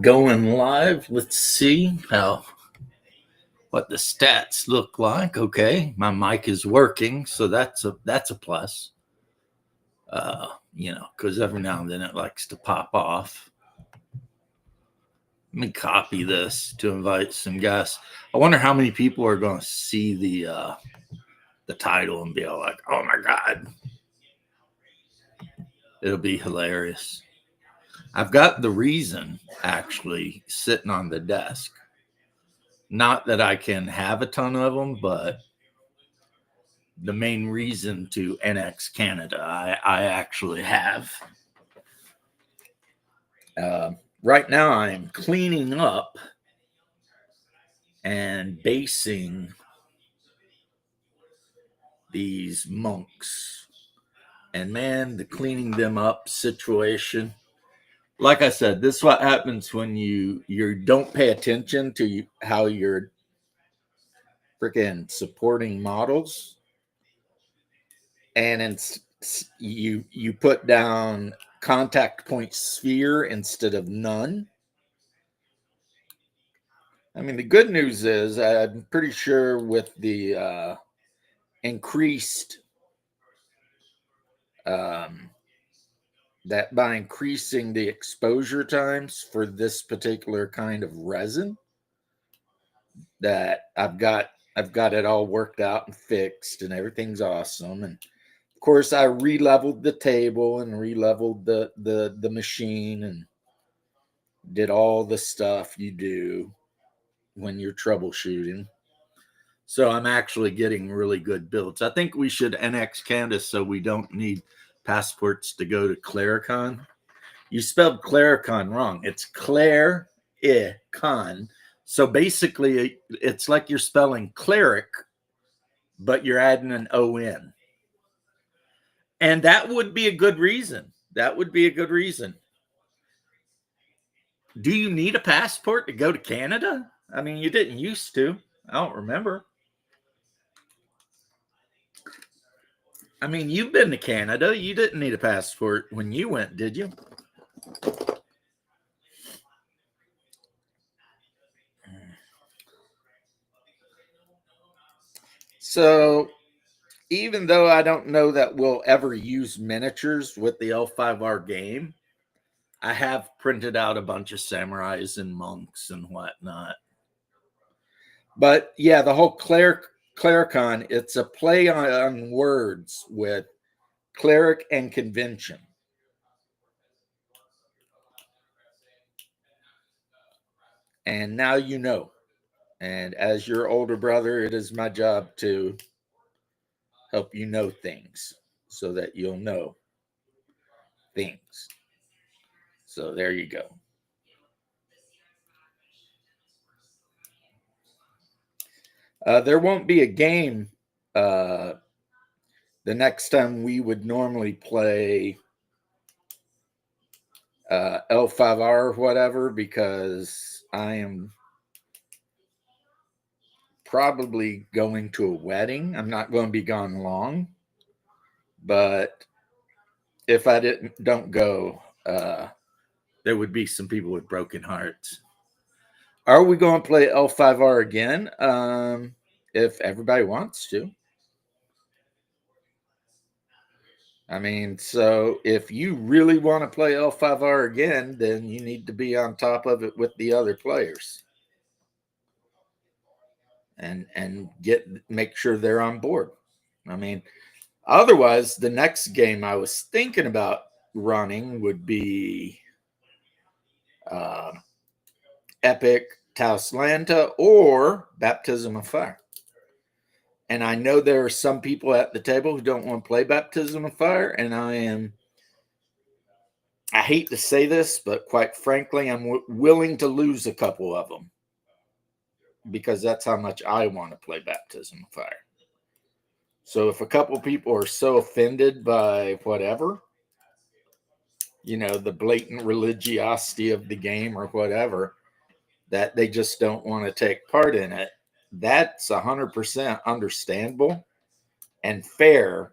Going live. Let's see what the stats look like. Okay, my mic is working, so that's a plus. Because every now and then it likes to pop off. Let me copy this to invite some guests. I wonder how many people are going to see the title and be all like, "Oh my god!" It'll be hilarious. I've got the reason actually sitting on the desk. Not that I can have a ton of them, but the main reason to annex Canada, I actually have. Right now, I'm cleaning up and basing these monks. And man, the cleaning them up situation. Like I said, this is what happens when you don't pay attention to how you're freaking supporting models, and you put down contact point sphere instead of none. I mean, the good news is I'm pretty sure with the increased that by increasing the exposure times for this particular kind of resin, that I've got it all worked out and fixed and everything's awesome. And of course I re-leveled the table and re-leveled the machine and did all the stuff you do when you're troubleshooting. So I'm actually getting really good builds. I think we should annex Canada so we don't need passports to go to Claricon. You spelled Claricon wrong. It's Claire-I-Con. So basically, it's like you're spelling cleric, but you're adding an O-N. And that would be a good reason. That would be a good reason. Do you need a passport to go to Canada? I mean, you didn't used to. I don't remember. I mean, you've been to Canada. You didn't need a passport when you went, did you? So, even though I don't know that we'll ever use miniatures with the L5R game, I have printed out a bunch of samurais and monks and whatnot. But yeah, the whole Clericon, it's a play on words with cleric and convention. And now you know. And as your older brother, it is my job to help you know things so that you'll know things. So there you go. There won't be a game the next time we would normally play L5R or whatever, because I am probably going to a wedding. I'm not going to be gone long, but if I don't go, there would be some people with broken hearts. Are we going to play L5R again? If everybody wants to. I mean, so if you really want to play L5R again, then you need to be on top of it with the other players. And make sure they're on board. I mean, otherwise, the next game I was thinking about running would be Epic Tauslanta or Baptism of Fire. And I know there are some people at the table who don't want to play Baptism of Fire, and I hate to say this, but quite frankly, I'm willing to lose a couple of them because that's how much I want to play Baptism of Fire. So if a couple people are so offended by whatever, the blatant religiosity of the game or whatever, that they just don't want to take part in it, that's 100% understandable and fair.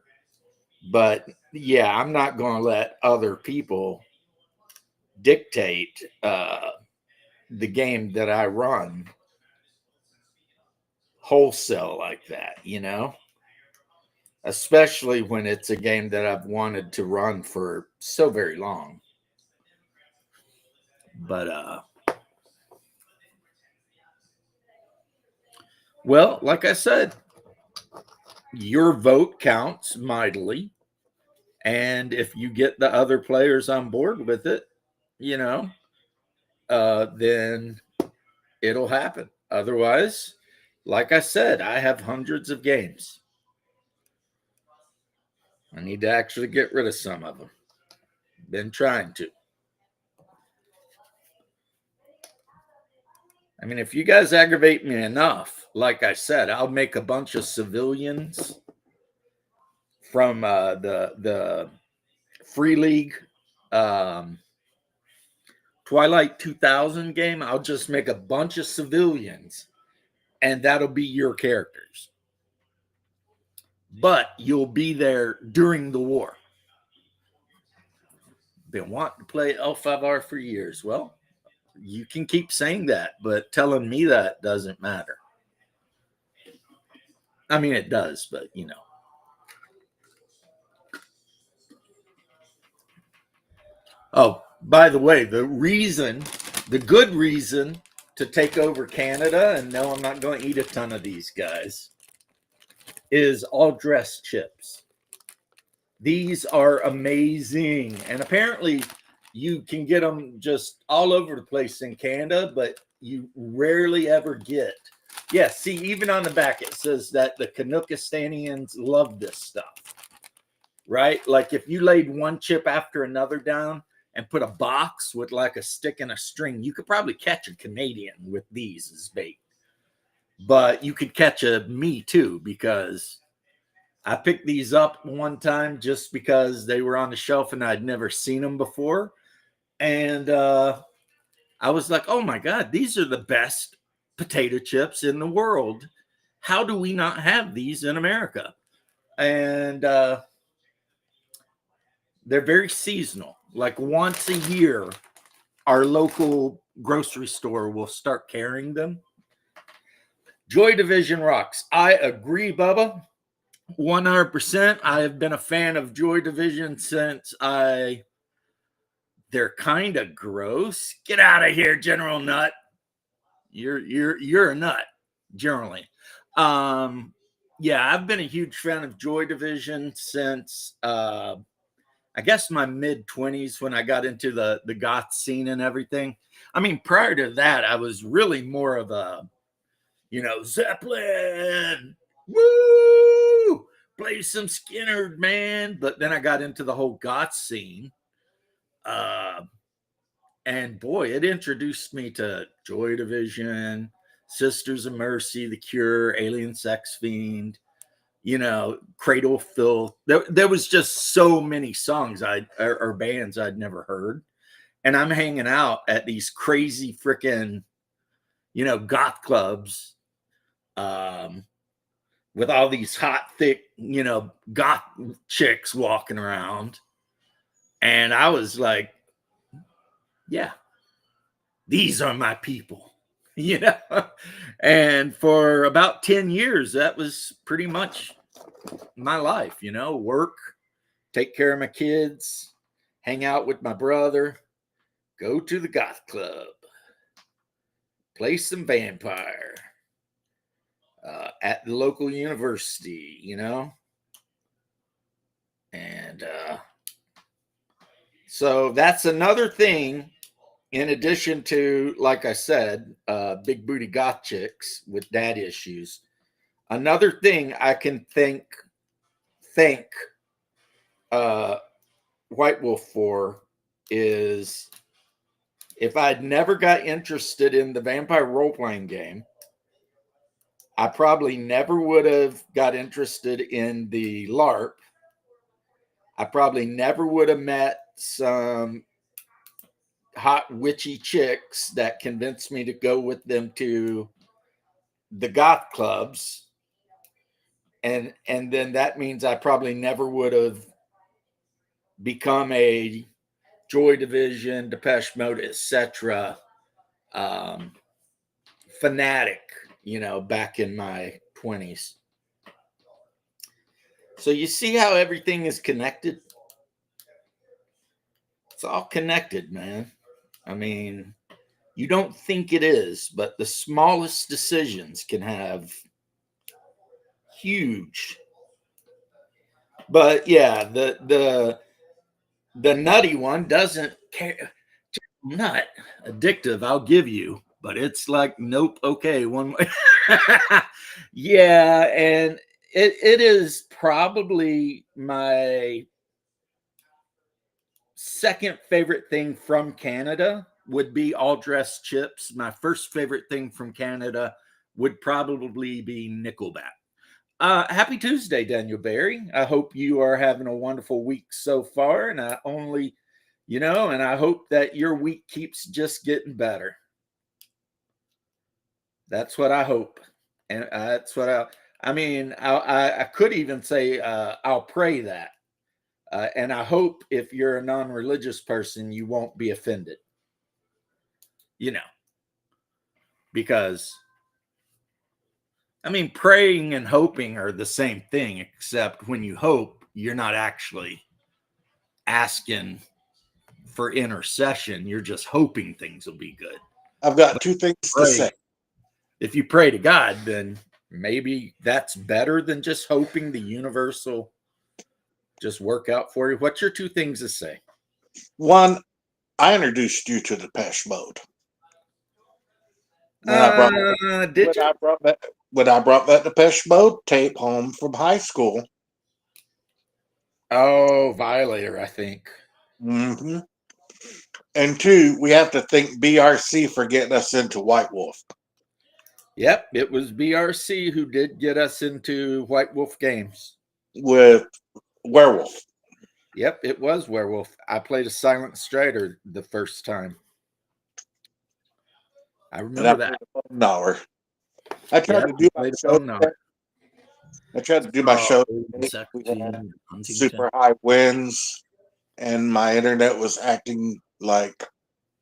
But yeah, I'm not going to let other people dictate the game that I run wholesale like that, especially when it's a game that I've wanted to run for so very long. But well, like I said, your vote counts mightily. And if you get the other players on board with it, then it'll happen. Otherwise, like I said, I have hundreds of games. I need to actually get rid of some of them. Been trying to. I mean, if you guys aggravate me enough, like I said, I'll make a bunch of civilians from the Free League Twilight 2000 game. I'll just make a bunch of civilians, and that'll be your characters. But you'll be there during the war. Been wanting to play L5R for years. Well, you can keep saying that, but telling me that doesn't matter. I mean, it does, but Oh, by the way, the good reason to take over Canada, and no, I'm not going to eat a ton of these guys, is all dressed chips. These are amazing. And apparently you can get them just all over the place in Canada, but you rarely ever get. Yeah, see, even on the back, it says that the Canuckistanians love this stuff, right? Like if you laid one chip after another down and put a box with like a stick and a string, you could probably catch a Canadian with these as bait. But you could catch a me too, because I picked these up one time just because they were on the shelf and I'd never seen them before. And I was like, oh my God, these are the best potato chips in the world. How do we not have these in America? And they're very seasonal. Like once a year, our local grocery store will start carrying them. Joy Division rocks. I agree, Bubba. 100%. I have been a fan of Joy Division since they're kind of gross. Get out of here, General Nut. You're a nut, generally. Yeah, I've been a huge fan of Joy Division since I guess my mid-20s, when I got into the goth scene and everything. I mean, prior to that, I was really more of a, Zeppelin, woo, play some Skinner, man. But then I got into the whole goth scene. And boy, it introduced me to Joy Division, Sisters of Mercy, The Cure, Alien Sex Fiend, Cradle of Filth. There was just so many songs or bands I'd never heard. And I'm hanging out at these crazy freaking, goth clubs with all these hot, thick, goth chicks walking around. And I was like, yeah, these are my people, And for about 10 years, that was pretty much my life, work, take care of my kids, hang out with my brother, go to the goth club, play some Vampire at the local university, And so that's another thing, in addition to, like I said, big booty goth chicks with dad issues. Another thing I can thank White Wolf for is, if I'd never got interested in the vampire role-playing game, I probably never would have got interested in the LARP. I probably never would have met some hot witchy chicks that convinced me to go with them to the goth clubs. And then that means I probably never would have become a Joy Division, Depeche Mode, etc. um, fanatic, back in my 20s. So you see how everything is connected? It's all connected, man. I mean, you don't think it is, but the smallest decisions can have huge. But yeah, the nutty one doesn't care. Nut addictive, I'll give you, but it's like nope, okay, one way. Yeah, and it is probably my second favorite thing from Canada would be all dressed chips. My first favorite thing from Canada would probably be Nickelback. Happy Tuesday, Daniel Barry. I hope you are having a wonderful week so far. And and I hope that your week keeps just getting better. That's what I hope. And that's what I could even say, I'll pray that. And I hope if you're a non religious person, you won't be offended, because praying and hoping are the same thing, except when you hope, you're not actually asking for intercession. You're just hoping things will be good. I've got two things to say. If you pray to God, then maybe that's better than just hoping the universe will just work out for you. What's your two things to say? One, I introduced you to Depeche Mode. When I brought that Depeche Mode tape home from high school. Oh, Violator, I think. Mm-hmm. And two, we have to thank BRC for getting us into White Wolf. Yep, it was BRC who did get us into White Wolf games. With Werewolf. Yep, it was Werewolf. I played a Silent Strider the first time. I remember that. I tried to do my show. I tried to do my show. Super high winds, and my internet was acting like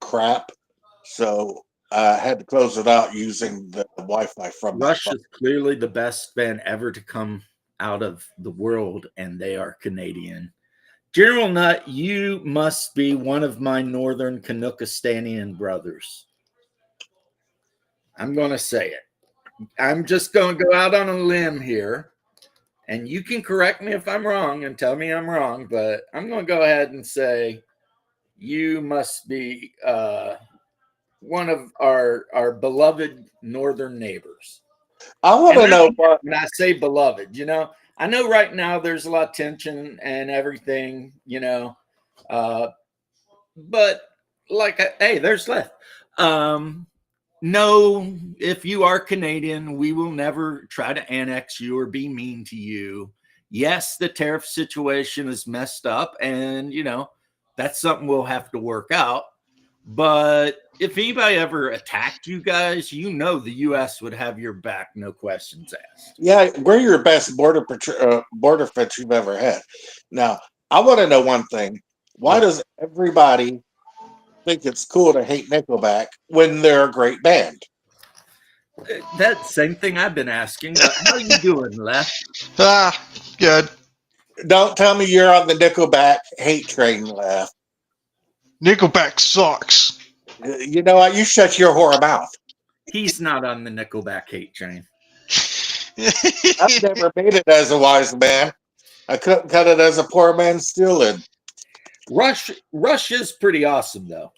crap. So I had to close it out using the Wi-Fi from Rush is clearly the best band ever to come out of the world, and they are Canadian. General Nut, you must be one of my northern Canuckistanian brothers. I'm going to say it. I'm just going to go out on a limb here, and you can correct me if I'm wrong and tell me I'm wrong, but I'm going to go ahead and say you must be one of our beloved northern neighbors. I want to know what when I say beloved, I know right now there's a lot of tension and everything, but hey, there's left. No, if you are Canadian, we will never try to annex you or be mean to you. Yes, the tariff situation is messed up, and that's something we'll have to work out. But if anybody ever attacked you guys, the U.S. would have your back, no questions asked. Yeah, we're your best border fence you've ever had. Now, I want to know one thing. Why does everybody think it's cool to hate Nickelback when they're a great band? That same thing I've been asking. But how are you doing, Left? Good. Don't tell me you're on the Nickelback hate train, Left. Nickelback sucks. You know what? You shut your whore mouth. He's not on the Nickelback hate train. I've never made it as a wise man. I couldn't cut it as a poor man stealing. Rush is pretty awesome, though.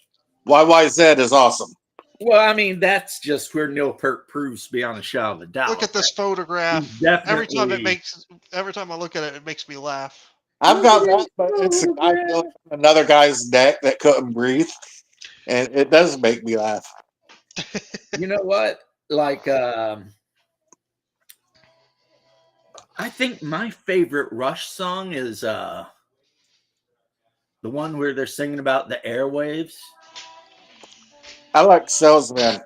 YYZ is awesome. Well, that's just where Neil Peart proves beyond a shadow of a doubt. Look at this photograph. Every time I look at it, it makes me laugh. I've got that, but it's a guy on another guy's neck that couldn't breathe, and it does make me laugh. You know what? I think my favorite Rush song is the one where they're singing about the airwaves. I like Salesman.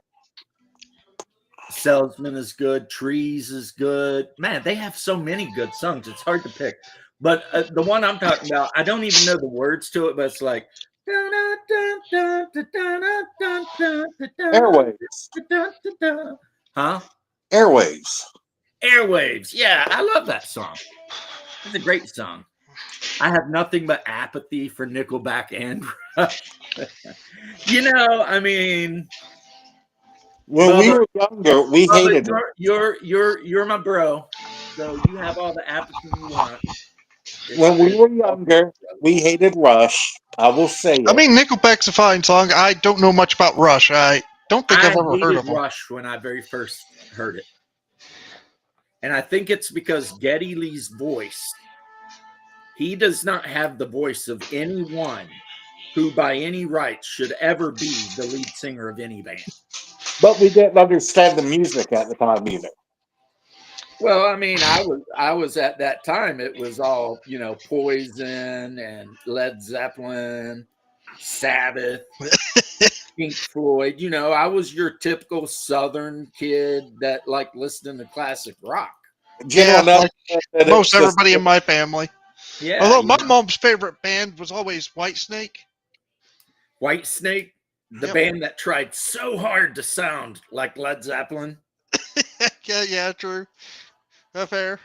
Salesman is good. Trees is good. Man, they have so many good songs. It's hard to pick. But the one I'm talking about, I don't even know the words to it, but it's like, Airwaves. Huh? Airwaves. Airwaves. Yeah, I love that song. It's a great song. I have nothing but apathy for Nickelback and Rush. I mean, When we Bubba, were younger, we Bubba, hated it. you're my bro. So you have all the apathy you want. When we were younger, we hated Rush. I will say I it. mean, Nickelback's a fine song. I don't know much about Rush. I don't think I've I ever heard hated of them. Rush when I very first heard it. And I think it's because Geddy Lee's voice, he does not have the voice of anyone who by any right should ever be the lead singer of any band. But we didn't understand the music at the time either. Well, I mean, I was at that time, it was all, Poison and Led Zeppelin, Sabbath, Pink Floyd. I was your typical Southern kid that liked listening to classic rock. General like said most it's just everybody in my family. Yeah. Although my mom's favorite band was always Whitesnake. Whitesnake, the Yep. band that tried so hard to sound like Led Zeppelin. yeah, true. Fair.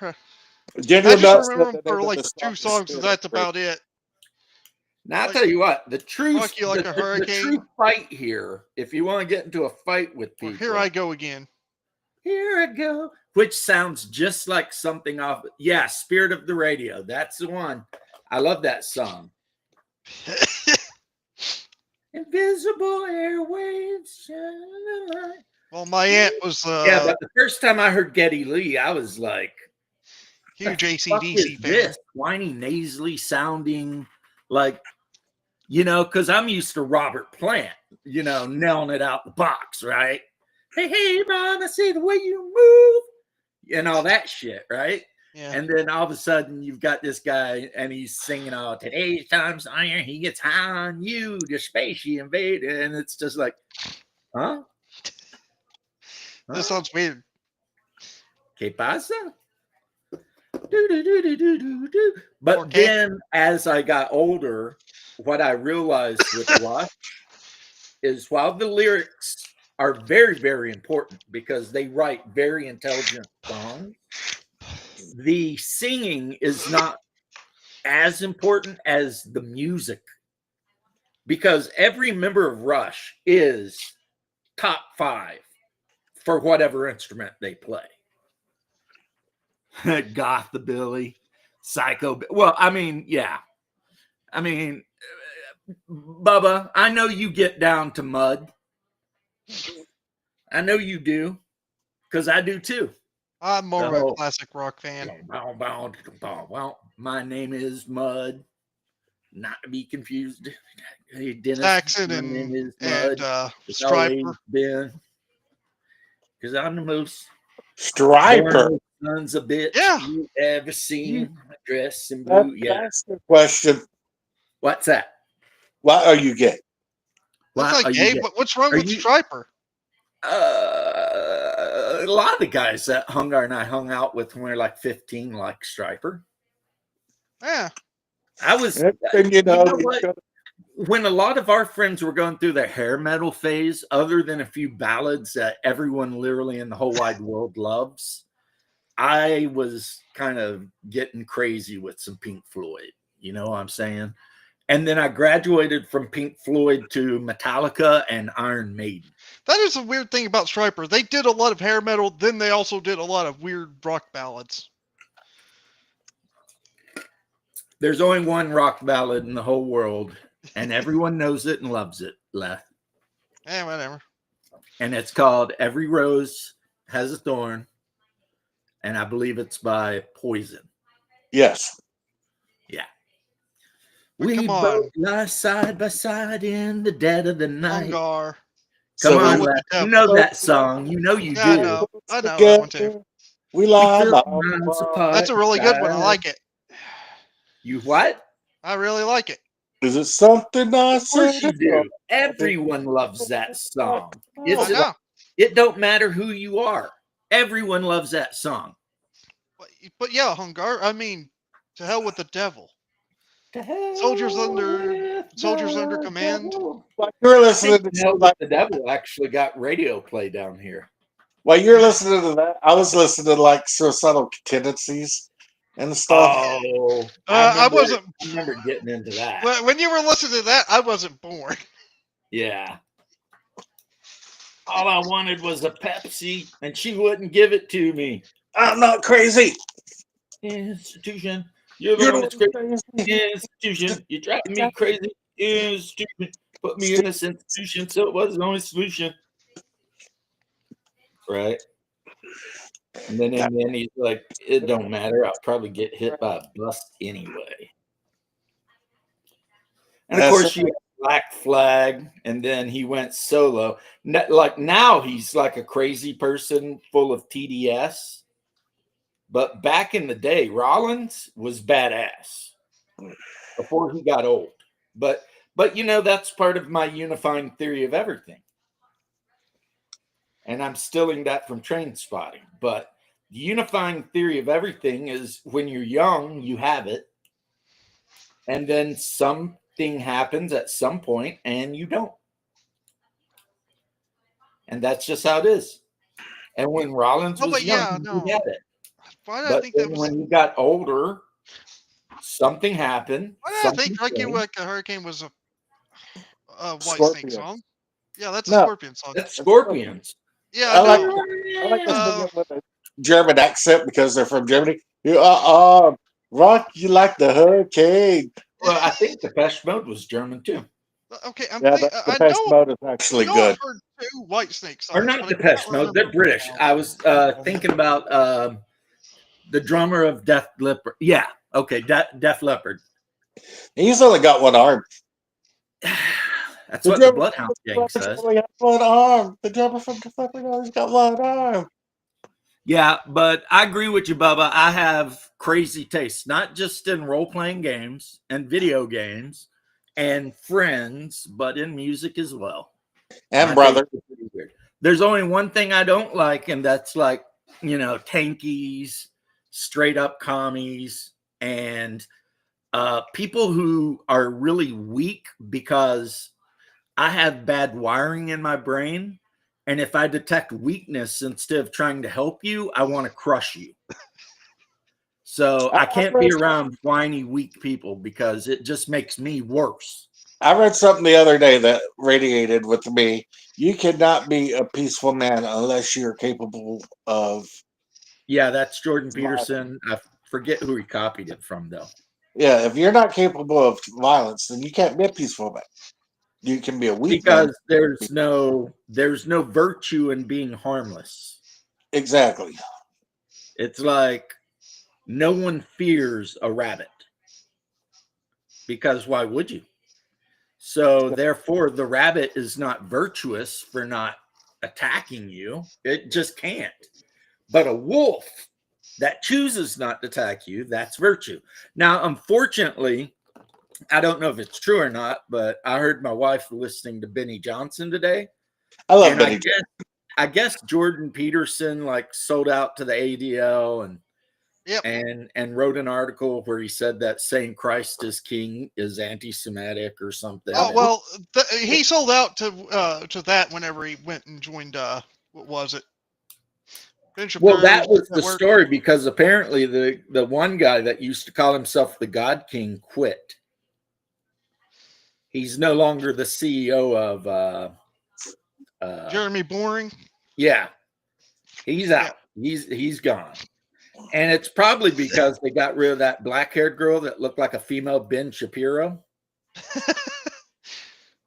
General I just Nuts remember said them the for name of like the song two is songs, and Spirit that's of Grace. about it. Now I'll Like- tell you what, the true Fuck you like a hurricane. the true fight here, if you want to get into a fight with Or people, Here I Go Again. Here I go, which sounds just like something off. Yeah, Spirit of the Radio. That's the one. I love that song. Invisible airwaves. Shine. Well, my aunt was Yeah, but the first time I heard Geddy Lee, I was like, huge "The fuck AC/DC is fan. this whiny, nasally sounding, like, because I'm used to Robert Plant, nailing it out the box, right? Hey, mom, I see the way you move, and all that shit, right? Yeah. And then all of a sudden, you've got this guy, and he's singing all today's time's iron. He gets high on you, the space you invade, and it's just like, huh? This sounds weird. ¿Qué pasa? But Okay. then, as I got older, what I realized with Rush is while the lyrics are very, very important because they write very intelligent songs, the singing is not as important as the music, because every member of Rush is top 5 for whatever instrument they play. Gothabilly, psycho. Well, I mean, yeah. I mean, Bubba, I know you get down to mud. I know you do, because I do too. I'm more of a classic rock fan. Well, my name is Mud. Not to be confused. Hey, Dennis, Saxon my name is and Mud. It's Striper. always been. Because I'm the most Striper. sons of bitch you ever seen. Dress in blue. That's the question. What's that? Why are you gay? That's not gay, but what's wrong with Striper? A lot of the guys that Hungar and I hung out with when we were like 15 like Striper. Yeah. I was, when a lot of our friends were going through their hair metal phase, other than a few ballads that everyone literally in the whole wide world loves, I was kind of getting crazy with some Pink Floyd. You know what I'm saying? And then I graduated from Pink Floyd to Metallica and Iron Maiden. That is a weird thing about Striper. They did a lot of hair metal, then they also did a lot of weird rock ballads. There's only one rock ballad in the whole world, and everyone knows it and loves it, Leth. Yeah, whatever. And it's called Every Rose Has a Thorn, and I believe it's by Poison. Yes. Yeah. We both lie side by side in the dead of the night. Hungar. Come on, Leth. You know that song. You know you do. I know that one too. We lie. That's a really good one. I like it. You what? I really like it. Is it something I said? Of course you do. Everyone loves that song. I It don't matter who you are. Everyone loves that song. But yeah, Hungar, I mean, to hell with the devil. Soldiers under Soldiers the Under Command. devil. While you were I listening think to Mel shit with like the Devil actually got radio play down here. while you're listening to that, I was listening to like suicidal tendencies and stuff. Oh, I wasn't. I remember getting into that. When you were listening to that, I wasn't born. Yeah. All I wanted was a Pepsi, and she wouldn't give it to me. I'm not crazy. Institution, you're the You're one the that's one crazy. crazy. Institution, you're driving me crazy. Institution, put me in this institution, so it was the only solution. Right? And then in the end, he's like, it don't matter. I'll probably get hit by a bus anyway. And of That's course, you had Black Flag, and then he went solo. Like now, he's like a crazy person full of TDS. But back in the day, Rollins was badass before he got old. But you know, that's part of my unifying theory of everything. And I'm stealing that from Train Spotting. But the unifying theory of everything is when you're young, you have it. And then something happens at some point and you don't. And that's just how it is. And when Rollins was but young, yeah, no. he had it. Why did I But think then that was? when he got older, something happened. Why did I think Rocky Like a Hurricane was a White Snake Scorpion. song? Yeah, that's a No. Scorpion song. That's Scorpions. Yeah, I I like know. I like to sing it with a German accent because they're from Germany. Rock you like the hurricane. Well, I think Depeche Mode was German too. Okay, Yeah, but the I best know. mode is actually I know good. I've heard 2 White Snake songs. Or not but I Depeche can't Mode. They're remember British. now. I was thinking about the drummer of Def Leppard. Yeah. Okay. Def Leppard. He's only got one arm. That's what the Bloodhound Gang says. Only got one arm. The drummer from the Leppard always got one arm. Yeah, but I agree with you, Bubba. I have crazy tastes, not just in role-playing games and video games and friends, but in music as well. And My brother. taste is pretty weird. There's only one thing I don't like, and that's like, you know, tankies, straight up commies, and people who are really weak because I have bad wiring in my brain. And if I detect weakness instead of trying to help you, I want to crush you. So I can't be around whiny, weak people because it just makes me worse. I read something the other day that radiated with me. You cannot be a peaceful man unless you're capable of. Yeah, that's Jordan Peterson. I forget who he copied it from, though. Yeah, if you're not capable of violence, then you can't be a peaceful man. You can be a weak man. Because there's no virtue in being harmless. Exactly. It's like no one fears a rabbit. Because why would you? So therefore, the rabbit is not virtuous for not attacking you. It just can't. But a wolf that chooses not to attack you, that's virtue. Now, unfortunately, I don't know if it's true or not, but I heard my wife listening to Benny Johnson today. I love Benny. I guess Jordan Peterson like sold out to the ADL and wrote an article where he said that saying Christ is king is anti-Semitic or something. Oh well, he sold out to that whenever he went and joined. What was it? Well, that was the story because apparently the one guy that used to call himself the God King quit. He's no longer the CEO of Jeremy Boring. Yeah, he's out. Yeah. He's gone, and it's probably because they got rid of that black-haired girl that looked like a female Ben Shapiro.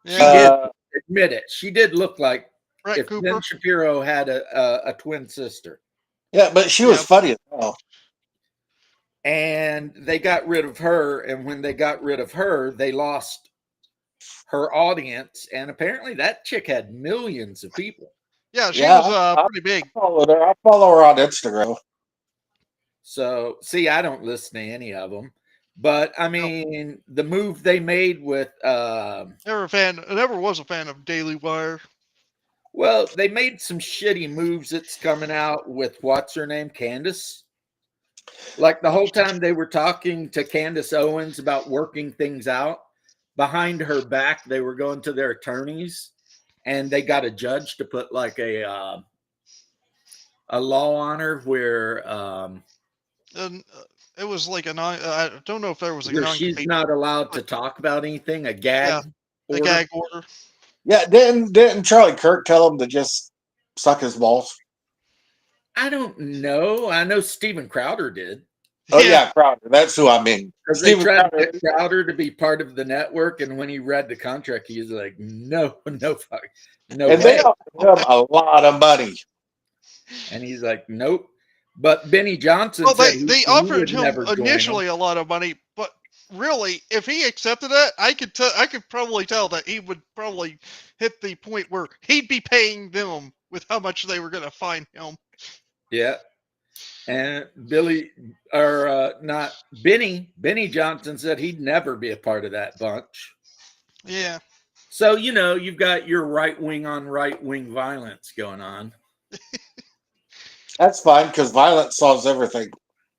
She did admit it. She did look like if Cooper. Ben Shapiro had a twin sister. Yeah, but she was funny as well. And they got rid of her, and when they got rid of her, they lost her audience, and apparently that chick had millions of people. Yeah, she was pretty big. I follow her on Instagram. So, see, I don't listen to any of them, but I mean, the move they made with never was a fan of Daily Wire. Well, they made some shitty moves that's coming out with what's her name, Candace. Like the whole time they were talking to Candace Owens about working things out, behind her back, they were going to their attorneys, and they got a judge to put like a law on her where And it was like a non. I don't know if there was a where she's non-compete. not allowed to talk about anything, a gag Yeah, a order. gag order. Yeah, didn't Charlie Kirk tell him to just suck his balls? I don't know. I know Steven Crowder did. Oh yeah, Crowder. That's who I mean. Because they Steven tried to Crowder. get Crowder to be part of the network, and when he read the contract, he was like, "No, no, fuck, no And way." they offered him a lot of money. And he's like, "Nope." But Benny Johnson Well, said they he offered would him never join them. initially a lot of money, but really, if he accepted it, I could probably tell that he would probably hit the point where he'd be paying them with how much they were going to fine him. Yeah. And Benny Johnson said he'd never be a part of that bunch. Yeah. So, you've got your right wing on right wing violence going on. That's fine because violence solves everything.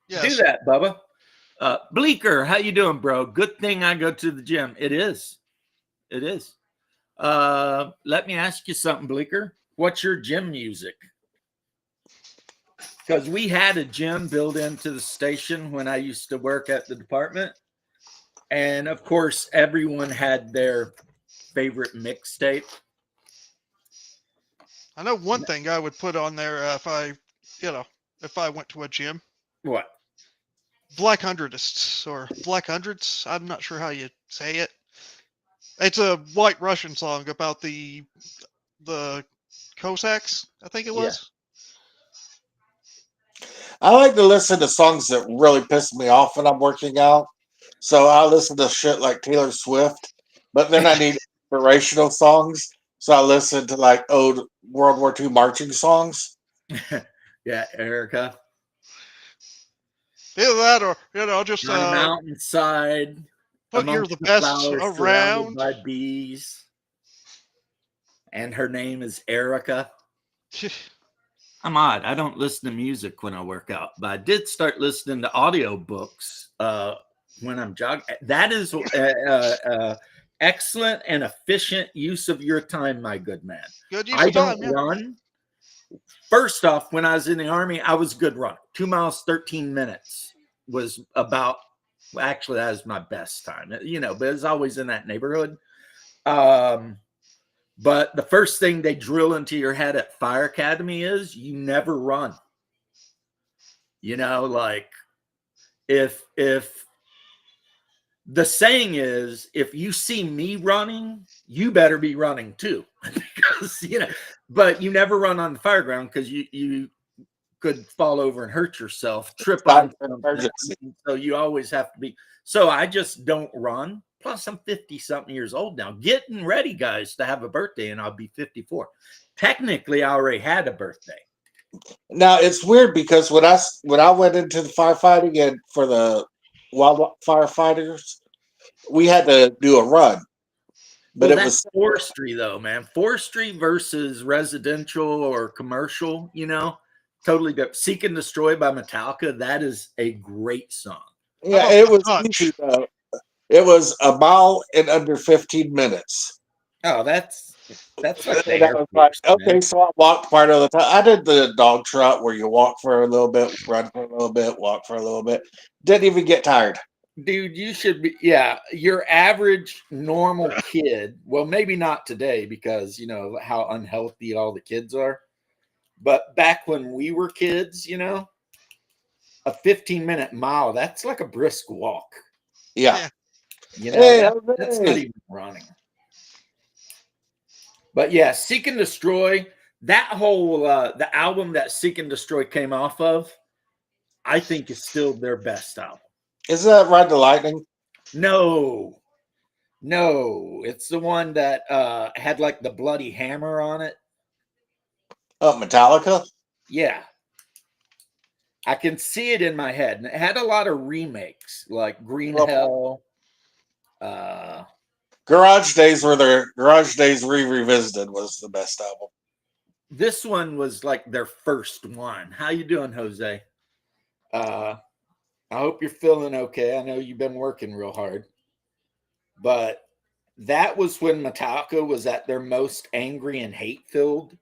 Yes. Do that, Bubba. Bleeker, how you doing, bro? Good thing I go to the gym. It is. It is. Let me ask you something, Bleeker. What's your gym music? Because we had a gym built into the station when I used to work at the department. And of course, everyone had their favorite mixtape. I know one thing I would put on there if I went to a gym. What? Black Hundredists or Black Hundreds. I'm not sure how you say it. It's a White Russian song about the Cossacks, I think it was. I like to listen to songs that really piss me off when I'm working out. So I listen to shit like Taylor Swift, but then I need inspirational songs. So I listen to like old World War II marching songs. Yeah, Erica. Either that or just On a mountainside, put You're amongst the the Best flowers, surrounded around. by bees. And her name is Erica. I'm odd. I don't listen to music when I work out, but I did start listening to audiobooks when I'm jogging. That is excellent and efficient use of your time, my good man. Good use I of time. don't run. First off, when I was in the Army, I was a good runner. 2 miles, 13 minutes was about, actually, that was my best time, but it's always in that neighborhood. But the first thing they drill into your head at Fire Academy is you never run. Like if the saying is, if you see me running, you better be running too. Because, but you never run on the fire ground because you could fall over and hurt yourself, trip on something. So you always have to be. So I just don't run. Plus, I'm 50-something years old now. Getting ready, guys, to have a birthday, and I'll be 54. Technically, I already had a birthday. Now it's weird because when I went into the firefighting and for the wildfire firefighters, we had to do a run. But Well, it that's was forestry, though, man. Forestry versus residential or commercial, totally different. Seek and Destroy by Metallica. That is a great song. yeah, it was easy though. It was a mile in under 15 minutes. Oh, that's like the And I Air was Force, like, okay, man. so I walked part of the time. I did the dog trot where you walk for a little bit, run for a little bit, walk for a little bit. Didn't even get tired. Dude, you should be, your average normal kid. Well, maybe not today because, how unhealthy all the kids are. But back when we were kids, a 15-minute mile, that's like a brisk walk. Yeah. That's not even running. But yeah, Seek and Destroy, that whole, the album that Seek and Destroy came off of, I think is still their best album. Is that Ride the Lightning? No, it's the one that had like the bloody hammer on it. Oh, Metallica? Yeah. I can see it in my head. And it had a lot of remakes like Green Hell. Garage Days Revisited was the best album. This one was like their first one. How you doing, Jose? I hope you're feeling okay. I know you've been working real hard. But that was when Metallica was at their most angry and hate filled,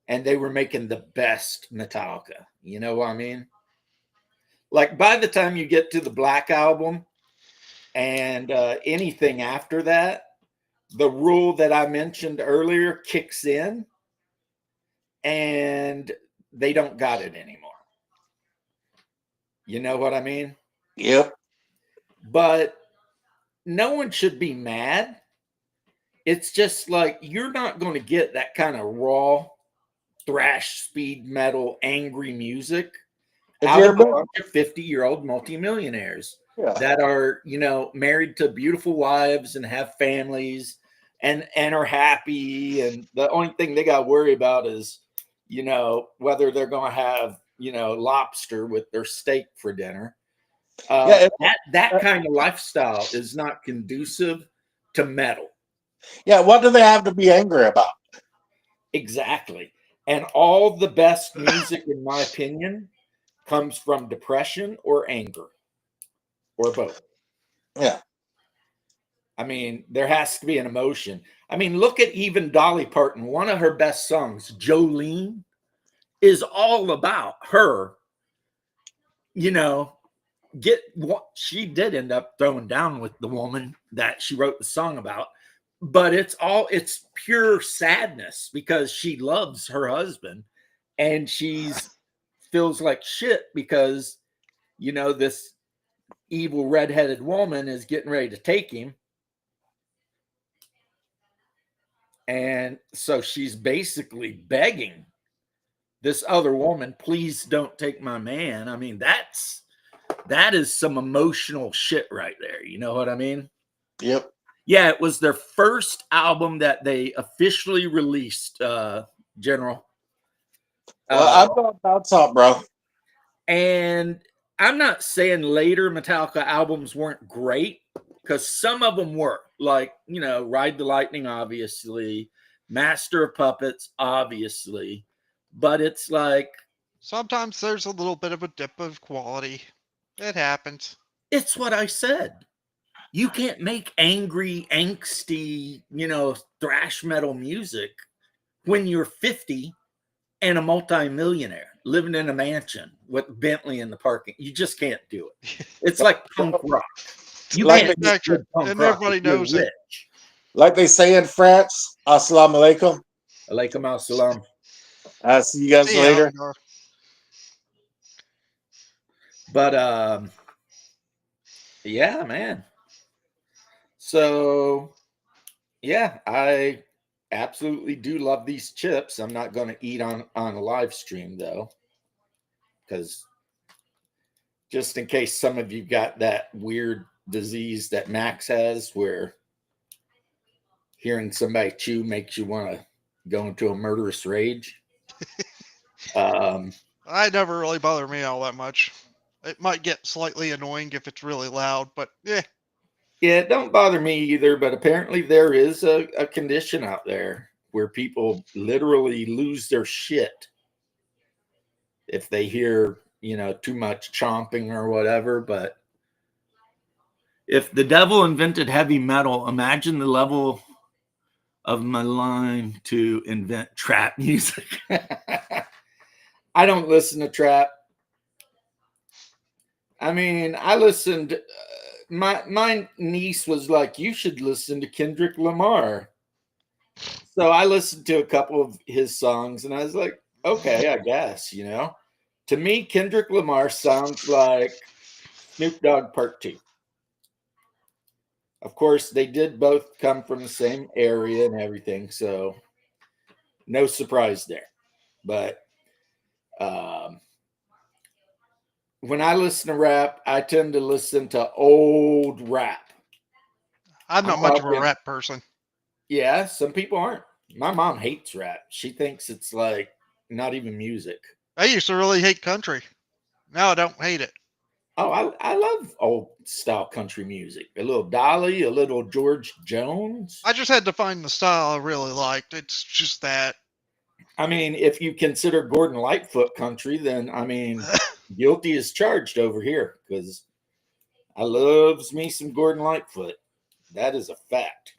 and they were making the best Metallica. You know what I mean? Like by the time you get to the Black Album and anything after that, the rule that I mentioned earlier kicks in, and they don't got it anymore. You know what I mean? Yep. But no one should be mad. It's just like you're not going to get that kind of raw thrash speed metal angry music If out you're of a a big, bunch of 50-year-old multimillionaires yeah, that are, married to beautiful wives and have families and are happy, and the only thing they got to worry about is, whether they're going to have, lobster with their steak for dinner. yeah, That kind of lifestyle is not conducive to metal. yeah. What do they have to be angry about? Exactly. And all the best music, in my opinion, comes from depression or anger or both. Yeah, I mean, there has to be an emotion. I mean, look at even Dolly Parton. One of her best songs, Jolene, is all about her, you know, get what she did end up throwing down with the woman that she wrote the song about. But it's pure sadness because she loves her husband and she's feels like shit because, this evil redheaded woman is getting ready to take him. And so she's basically begging this other woman, please don't take my man. I mean, that is some emotional shit right there. You know what I mean? yep. Yeah, it was their first album that they officially released, General. Well, Uh, I'm going down top, bro. and I'm not saying later Metallica albums weren't great because some of them were, like, Ride the Lightning, obviously, Master of Puppets, obviously. But it's like, Sometimes there's a little bit of a dip of quality. It happens. it's what I said. You can't make angry, angsty, thrash metal music when you're 50 and a multimillionaire living in a mansion with Bentley in the parking. You just can't do it. It's like punk rock. You Like can't they, make good Manufactured, punk and rock if everybody you're knows it. rich. like they say in France, Assalamu alaikum. Alaikum assalam. I'll see you guys See how later. they are. But yeah, man. So yeah, I absolutely do love these chips. I'm not going to eat on a live stream though, because just in case some of you got that weird disease that Max has, where hearing somebody chew makes you want to go into a murderous rage. I never really bother me all that much. It might get slightly annoying if it's really loud, but yeah. Yeah, it don't bother me either, but apparently there is a condition out there where people literally lose their shit if they hear, too much chomping or whatever. But if the devil invented heavy metal, imagine the level of malign to invent trap music. I don't listen to trap. I mean, I listened. My niece was like, "You should listen to Kendrick Lamar." So I listened to a couple of his songs, and I was like, "Okay, I guess." To me, Kendrick Lamar sounds like Snoop Dogg Part 2. Of course, they did both come from the same area and everything, so no surprise there. But um, when I listen to rap, I tend to listen to old rap. I'm I'm not much of a talking, rap person. yeah, some people aren't. My mom hates rap. She thinks it's like not even music. I used to really hate country. Now I don't hate it. Oh, I love old style country music. A little Dolly, a little George Jones. I just had to find the style I really liked. It's just that. I mean, if you consider Gordon Lightfoot country, then I mean, guilty is charged over here because I loves me some Gordon Lightfoot. That is a fact.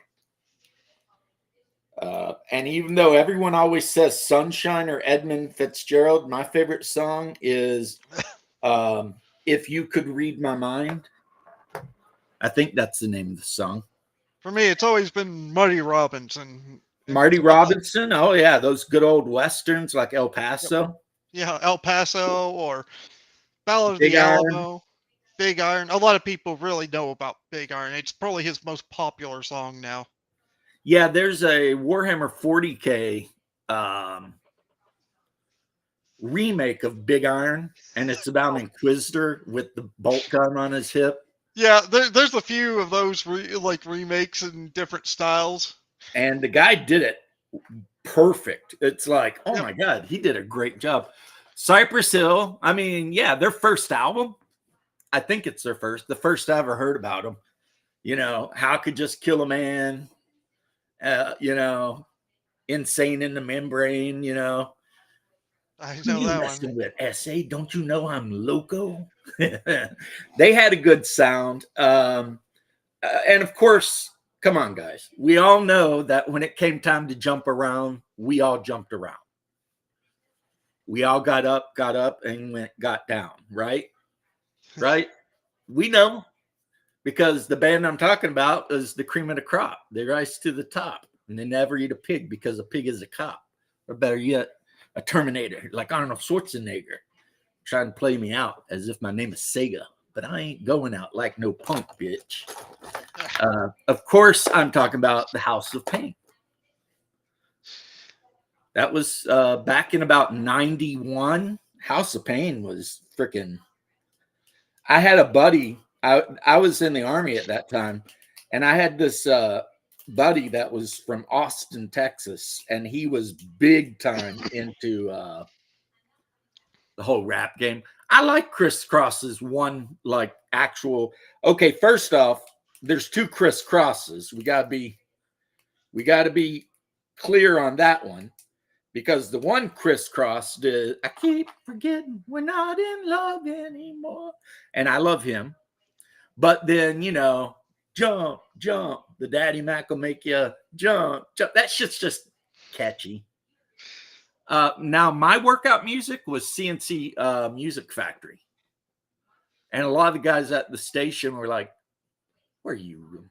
And even though everyone always says Sunshine or Edmund Fitzgerald, my favorite song is If You Could Read My Mind. I think that's the name of the song. For me, it's always been Muddy Robinson. Marty It's about like, Robinson. Oh, yeah. Those good old Westerns like El yep, Paso, yeah, El Paso or Ballad of Big the Iron. Alamo, Big Iron. A lot of people really know about Big Iron. It's probably his most popular song now. Yeah, there's a Warhammer 40K um, remake of Big Iron, and it's about an Inquisitor with the bolt gun on his hip. Yeah, there's a few of those like remakes in different styles. And the guy did it perfect. It's like, oh Yep. my God, he did a great job. Cypress Hill, I mean, yeah, their first album, I think it's the first I ever heard about them. You know, How Could Just Kill a Man, you know, Insane in the Membrane, you know. I Who know you that one. messing with, SA? Don't you know I'm loco? They had a good sound. And of course, come on, guys. We all know that when it came time to jump around, we all jumped around. We all got up, and got down, right? Right? We know because the band I'm talking about is the cream of the crop. They rise to the top and they never eat a pig because a pig is a cop. Or better yet, a Terminator, like Arnold Schwarzenegger, trying to play me out as if my name is Sega. But I ain't going out like no punk, bitch. Of course, I'm talking about the House of Pain. That was back in about 91. House of Pain was freaking. I had a buddy. I was in the Army at that time, and I had this buddy that was from Austin, Texas, and he was big time into the whole rap game. I like Chris Cross's one, like actual. Okay, first off, there's two Chris Crosses. We gotta be clear on that one because the one Chris Cross did, I keep forgetting we're not in love anymore, and I love him. But then jump, jump. The Daddy Mac will make you jump, jump. That shit's just catchy. Now my workout music was CNC Music Factory, and a lot of the guys at the station were like, "Where are you?"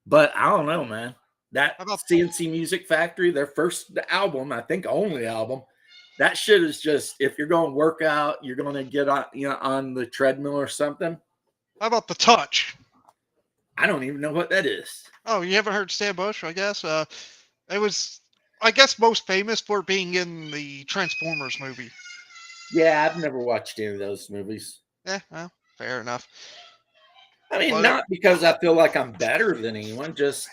But I don't know, man. That How about CNC Music Factory, their first album, I think only album, that shit is just if you're going to work out, you're going to get on the treadmill or something. the Touch? I don't even know what that is. Oh, you haven't heard Stan Bush? I guess it was, I guess, most famous for being in the Transformers movie. Yeah, I've never watched any of those movies. Well, fair enough. I mean, But not because I feel like I'm better than anyone, just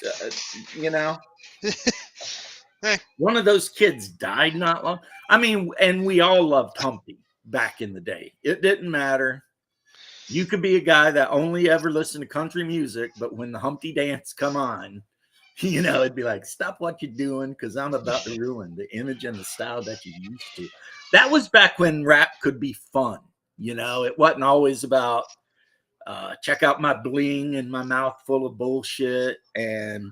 eh, one of those kids died not long. I mean, and we all loved Humpty back in the day. It didn't matter. You could be a guy that only ever listened to country music, but when the Humpty Dance come on, it'd be like, stop what you're doing because I'm about to ruin the image and the style that you used to. That was back when rap could be fun. It wasn't always about check out my bling and my mouth full of bullshit and,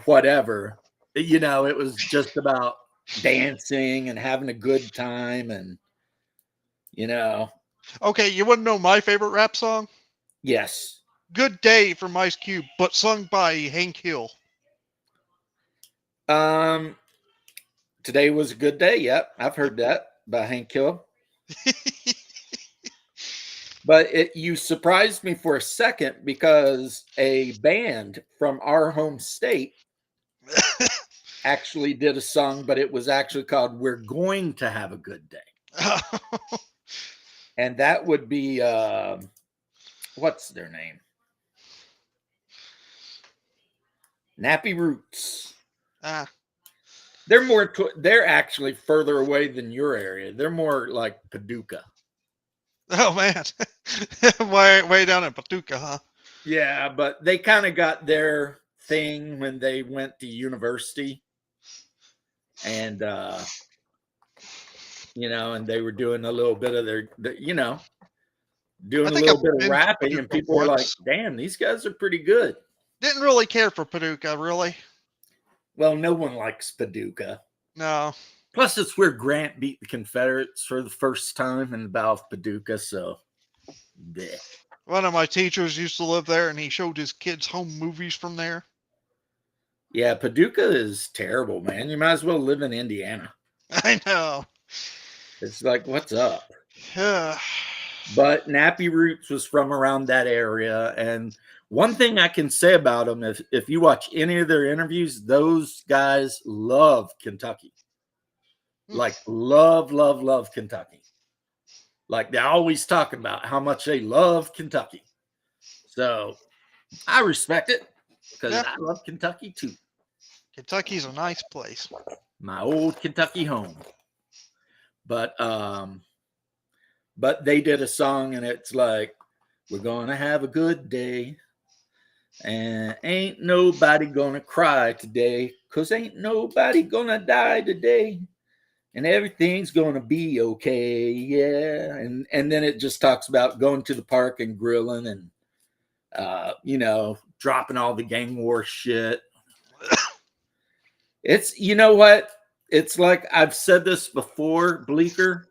whatever. It was just about dancing and having a good time and, okay, you want to know my favorite rap song? yes. "Good Day" from Ice Cube, but sung by Hank Hill. Um, Today was a good day. Yep, I've heard that by Hank Hill. But you surprised me for a second because a band from our home state actually did a song, but it was actually called "We're Going to Have a Good Day," and that would be what's their name? Nappy Roots. Ah, They're actually further away than your area. They're more like Paducah. oh man, way down in Paducah, huh? Yeah, but they kind of got their thing when they went to university and and they were doing a little bit of their. doing I a think I've little bit of been to rapping, and Paducah people were like, once. "Damn, these guys are pretty good." Didn't really care for Paducah, really. Well, no one likes Paducah. No. Plus, it's where Grant beat the Confederates for the first time in the Battle of Paducah. So, bleh. One of my teachers used to live there, and he showed his kids home movies from there. Yeah, Paducah is terrible, man. You might as well live in Indiana. I know. It's like, what's up? Yeah. But Nappy Roots was from around that area. And one thing I can say about them, if you watch any of their interviews, those guys love Kentucky. Like, love Kentucky. Like, they're always talking about how much they love Kentucky. So I respect it because Yeah. I love Kentucky too. Kentucky's a nice place. My old Kentucky home. But they did a song and it's like, we're gonna have a good day. And ain't nobody gonna cry today. Cause ain't nobody gonna die today. And everything's gonna be okay. Yeah. And then it just talks about going to the park and grilling and dropping all the gang war shit. It's, you know what? It's like I've said this before, Bleecker.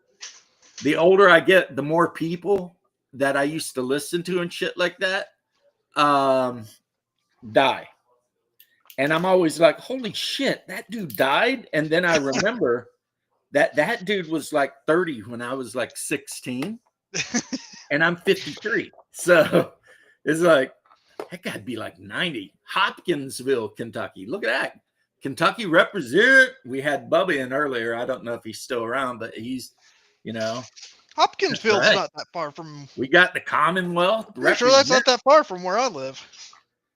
The older I get, the more people that I used to listen to and shit like that die. And I'm always like, holy shit, that dude died. And then I remember that dude was like 30 when I was like 16, and I'm 53. So it's like, that gotta be like 90. Hopkinsville, Kentucky. Look at that. Kentucky represent. We had Bubba in earlier. I don't know if he's still around, but he's, Hopkinsville's right. not that far from. We got the Commonwealth. Pretty sure that's not that far from where I live.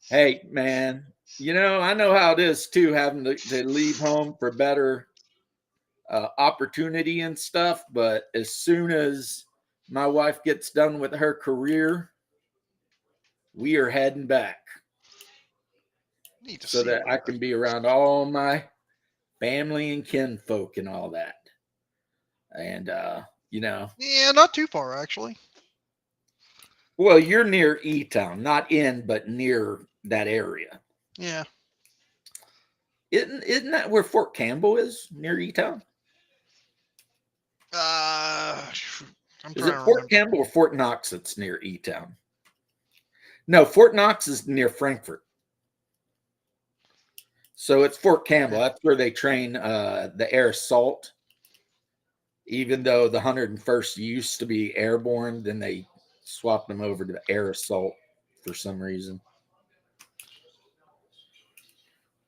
Hey, man, I know how it is too, having to leave home for better opportunity and stuff. But as soon as my wife gets done with her career, we are heading back so that I can be around all my family and kinfolk and all that. And, Yeah, not too far, actually. Well, you're near E-Town, not in, but near that area. Yeah. Isn't that where Fort Campbell is, near E-Town? Is it Fort Campbell or Fort Knox that's near E-Town? No, Fort Knox is near Frankfort. So it's Fort Campbell. That's where they train the air assault. Even though the 101st used to be airborne, then they swapped them over to the air assault for some reason.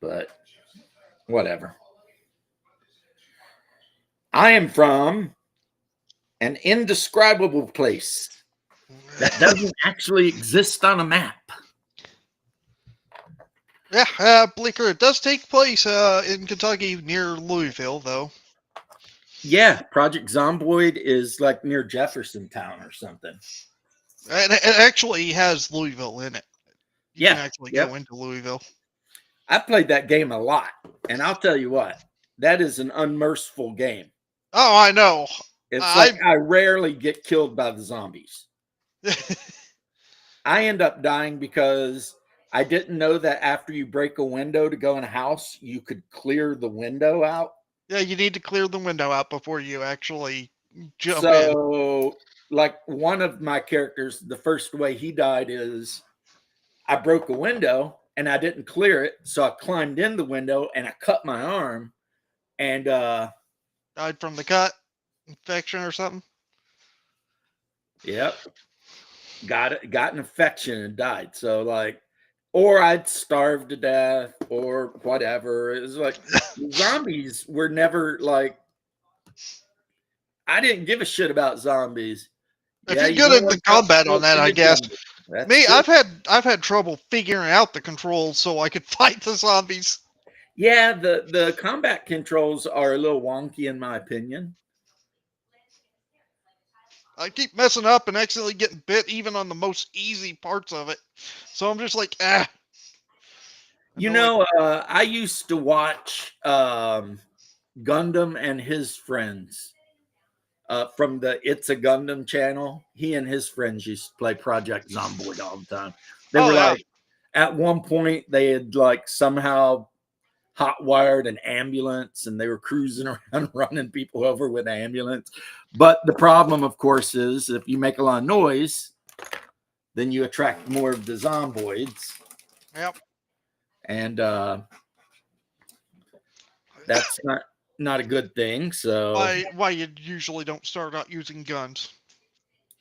But whatever. I am from an indescribable place that doesn't actually exist on a map. Yeah, Bleecker, it does take place in Kentucky near Louisville, though. Yeah, Project Zomboid is like near Jeffersontown or something. And it actually has Louisville in it. You can actually go into Louisville. I played that game a lot, and I'll tell you what, that is an unmerciful game. Oh, I know. It's like I rarely get killed by the zombies. I end up dying because I didn't know that after you break a window to go in a house, you could clear the window out. Yeah, you need to clear the window out before you actually jump in. So, like one of my characters, the first way he died is I broke a window and I didn't clear it. So I climbed in the window and I cut my arm and died from the cut infection or something. Yep. Got an infection and died. So or I'd starved to death or whatever. It was like zombies were never like, I didn't give a shit about zombies. If you're good at the combat on that, I guess. Me, I've had trouble figuring out the controls so I could fight the zombies. Yeah, the combat controls are a little wonky in my opinion. I keep messing up and accidentally getting bit even on the most easy parts of it. So I'm just like, ah. I used to watch Gundam and his friends from the It's a Gundam channel. He and his friends used to play Project Zomboid all the time. They Oh, were yeah. like, at one point, they had like somehow hot wired an ambulance and they were cruising around running people over with an ambulance. But the problem, of course, is if you make a lot of noise, then you attract more of the zomboids. Yep. And that's not a good thing. So Why you usually don't start out using guns.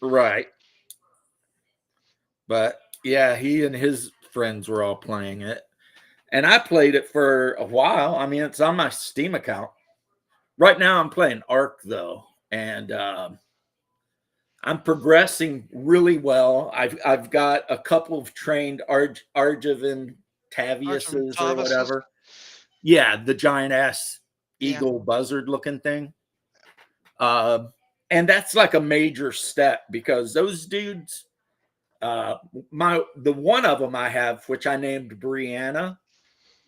right. But yeah, he and his friends were all playing it. And I played it for a while. I mean, it's on my Steam account. Right now I'm playing Ark though. And I'm progressing really well. I've got a couple of trained Argivan Taviuses or Archivist. whatever. Yeah, the giant ass Yeah. eagle buzzard looking thing. And that's like a major step because those dudes, the one of them I have, which I named Brianna,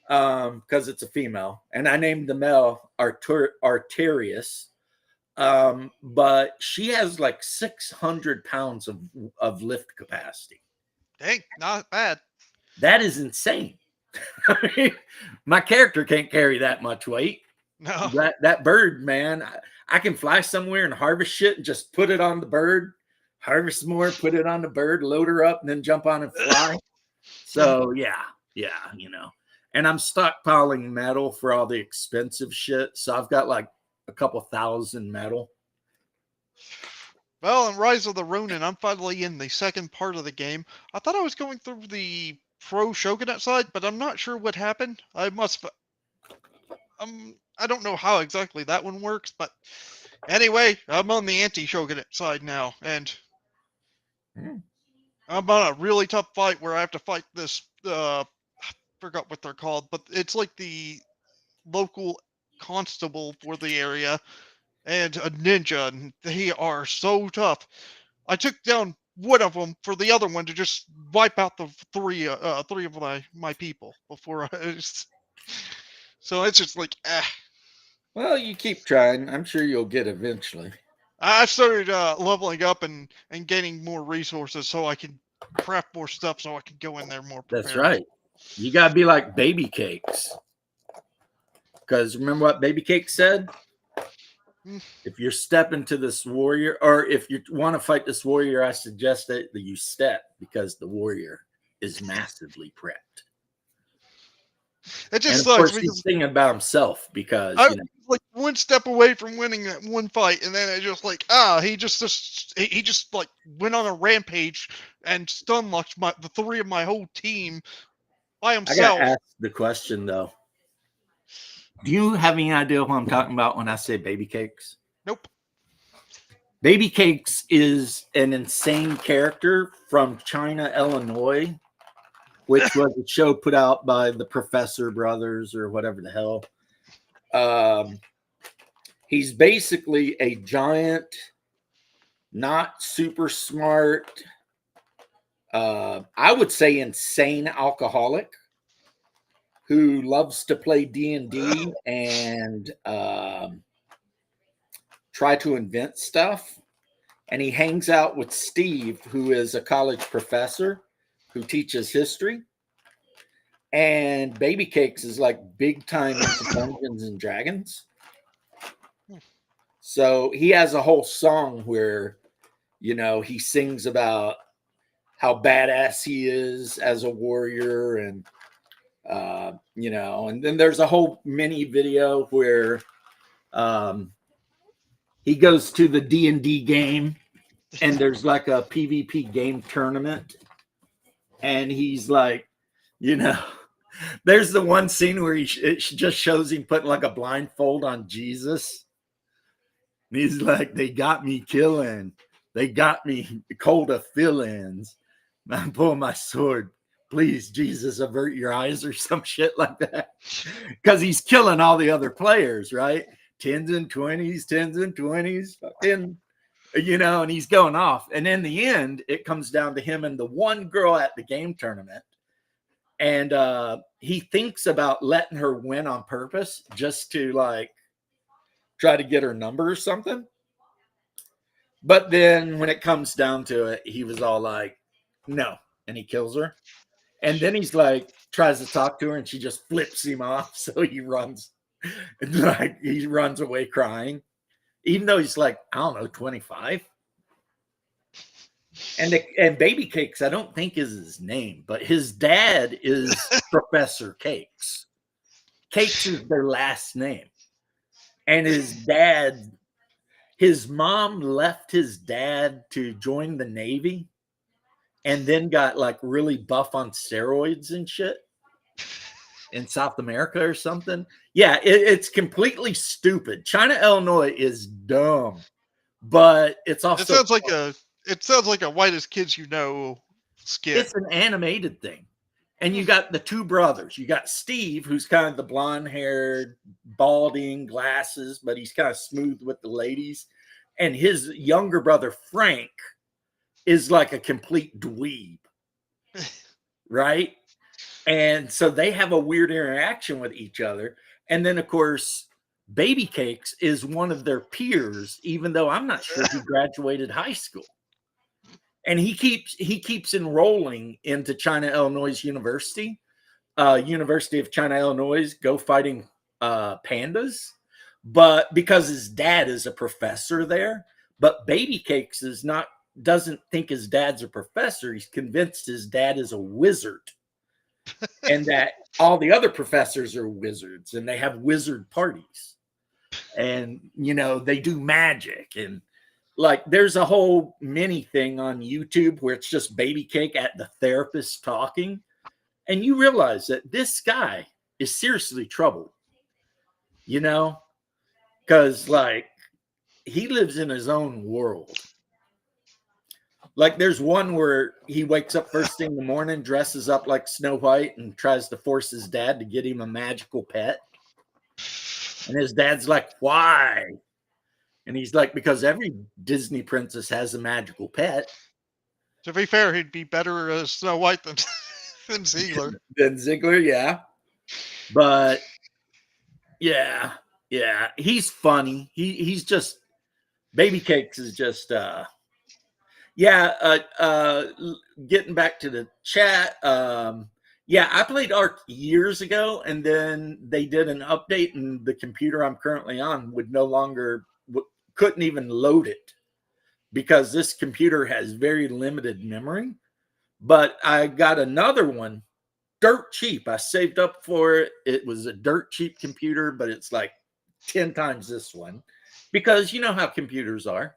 because it's a female, and I named the male Arterius. But she has like 600 pounds of lift capacity. Dang, not bad. That is insane. I mean, my character can't carry that much weight. No. That bird, man, I can fly somewhere and harvest shit and just put it on the bird, harvest more, put it on the bird, load her up, and then jump on and fly. So yeah, you know. And I'm stockpiling metal for all the expensive shit. So I've got like a couple thousand metal. Well, in Rise of the Ronin, I'm finally in the second part of the game. I thought I was going through the pro Shogunate side, but I'm not sure what happened. I must. I don't know how exactly that one works, but anyway, I'm on the anti-Shogunate side now, and I'm on a really tough fight where I have to fight this. I forgot what they're called, but it's like the local constable for the area and a ninja, and they are so tough. I took down one of them for the other one to just wipe out the three of my people before I. So it's just like, Well, you keep trying. I'm sure you'll get eventually. I started leveling up and gaining more resources so I can craft more stuff so I can go in there more prepared. That's right. You got to be like Baby Cakes. Because remember what Baby Cakes said? If you're stepping to this warrior, or if you want to fight this warrior, I suggest that you step because the warrior is massively prepped. It just and of sucks course, because he's thinking about himself because I was like one step away from winning that one fight, and then it just like he just like went on a rampage and stun locked the three of my whole team by I himself. gotta ask the question though. Do you have any idea what I'm talking about when I say Baby Cakes? Nope. Baby Cakes is an insane character from China, Illinois, which was a show put out by the Professor Brothers or whatever the hell. He's basically a giant, not super smart, I would say insane alcoholic who loves to play D&D and try to invent stuff. And he hangs out with Steve, who is a college professor who teaches history. And Baby Cakes is like big time into Dungeons and Dragons. So he has a whole song where, you know, he sings about how badass he is as a warrior and, you know, and then there's a whole mini video where he goes to the D&D game and there's like a PvP game tournament. And he's like, you know, there's the one scene where it just shows him putting like a blindfold on Jesus. And he's like, they got me killing. They got me cold of feelings. I'm pulling my sword. Please, Jesus, avert your eyes or some shit like that. Because he's killing all the other players, right? 10s and 20s, fucking, you know, and he's going off. And in the end, it comes down to him and the one girl at the game tournament. And he thinks about letting her win on purpose just to like try to get her number or something. But then when it comes down to it, he was all like, no. And he kills her. And then he's like, tries to talk to her and she just flips him off. So he runs, like, he runs away crying, even though he's like, I don't know, 25. And Baby Cakes, I don't think is his name, but his dad is Professor Cakes. Cakes is their last name. And his mom left his dad to join the Navy and then got like really buff on steroids and shit in South America or something. Yeah, it's completely stupid. China, Illinois is dumb, but it's also it sounds like a whitest kids you know skit. It's an animated thing. And you got the two brothers. You got Steve, who's kind of the blonde haired, balding, glasses, but he's kind of smooth with the ladies. And his younger brother, Frank, is like a complete dweeb. Right? And so they have a weird interaction with each other. And then, of course, Baby Cakes is one of their peers, even though I'm not sure he graduated high school. And he keeps enrolling into China, Illinois University, University of China, Illinois, go fighting pandas. But because his dad is a professor there, but Baby Cakes doesn't think his dad's a professor. He's convinced his dad is a wizard. And that all the other professors are wizards and they have wizard parties. And, they do magic. And like there's a whole mini thing on YouTube where it's just Baby Cake at the therapist talking. And you realize that this guy is seriously troubled, because like he lives in his own world. Like there's one where he wakes up first thing in the morning, dresses up like Snow White and tries to force his dad to get him a magical pet. And his dad's like, why? And he's like, because every Disney princess has a magical pet. To be fair, he'd be better as Snow White than Ziegler. Than Ziegler, yeah. But yeah, he's funny. He's just Baby Cakes is just getting back to the chat. I played Ark years ago, and then they did an update, and the computer I'm currently on couldn't even load it because this computer has very limited memory. But I got another one dirt cheap. I saved up for it. It was a dirt cheap computer, but it's like 10 times this one because you know how computers are.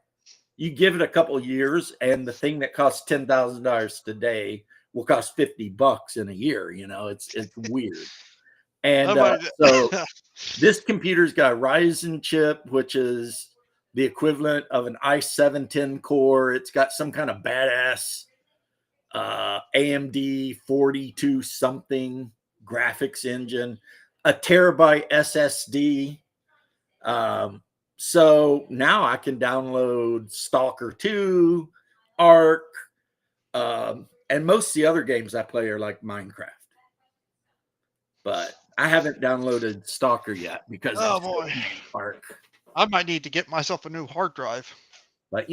You give it a couple years and the thing that costs $10,000 today will cost $50 in a year. It's weird. And so this computer's got a Ryzen chip, which is the equivalent of an i7-10 core. It's got some kind of badass AMD 42 something graphics engine, a terabyte SSD. So now I can download Stalker 2, Ark, and most of the other games I play are like Minecraft. But I haven't downloaded Stalker yet because Ark. I might need to get myself a new hard drive. But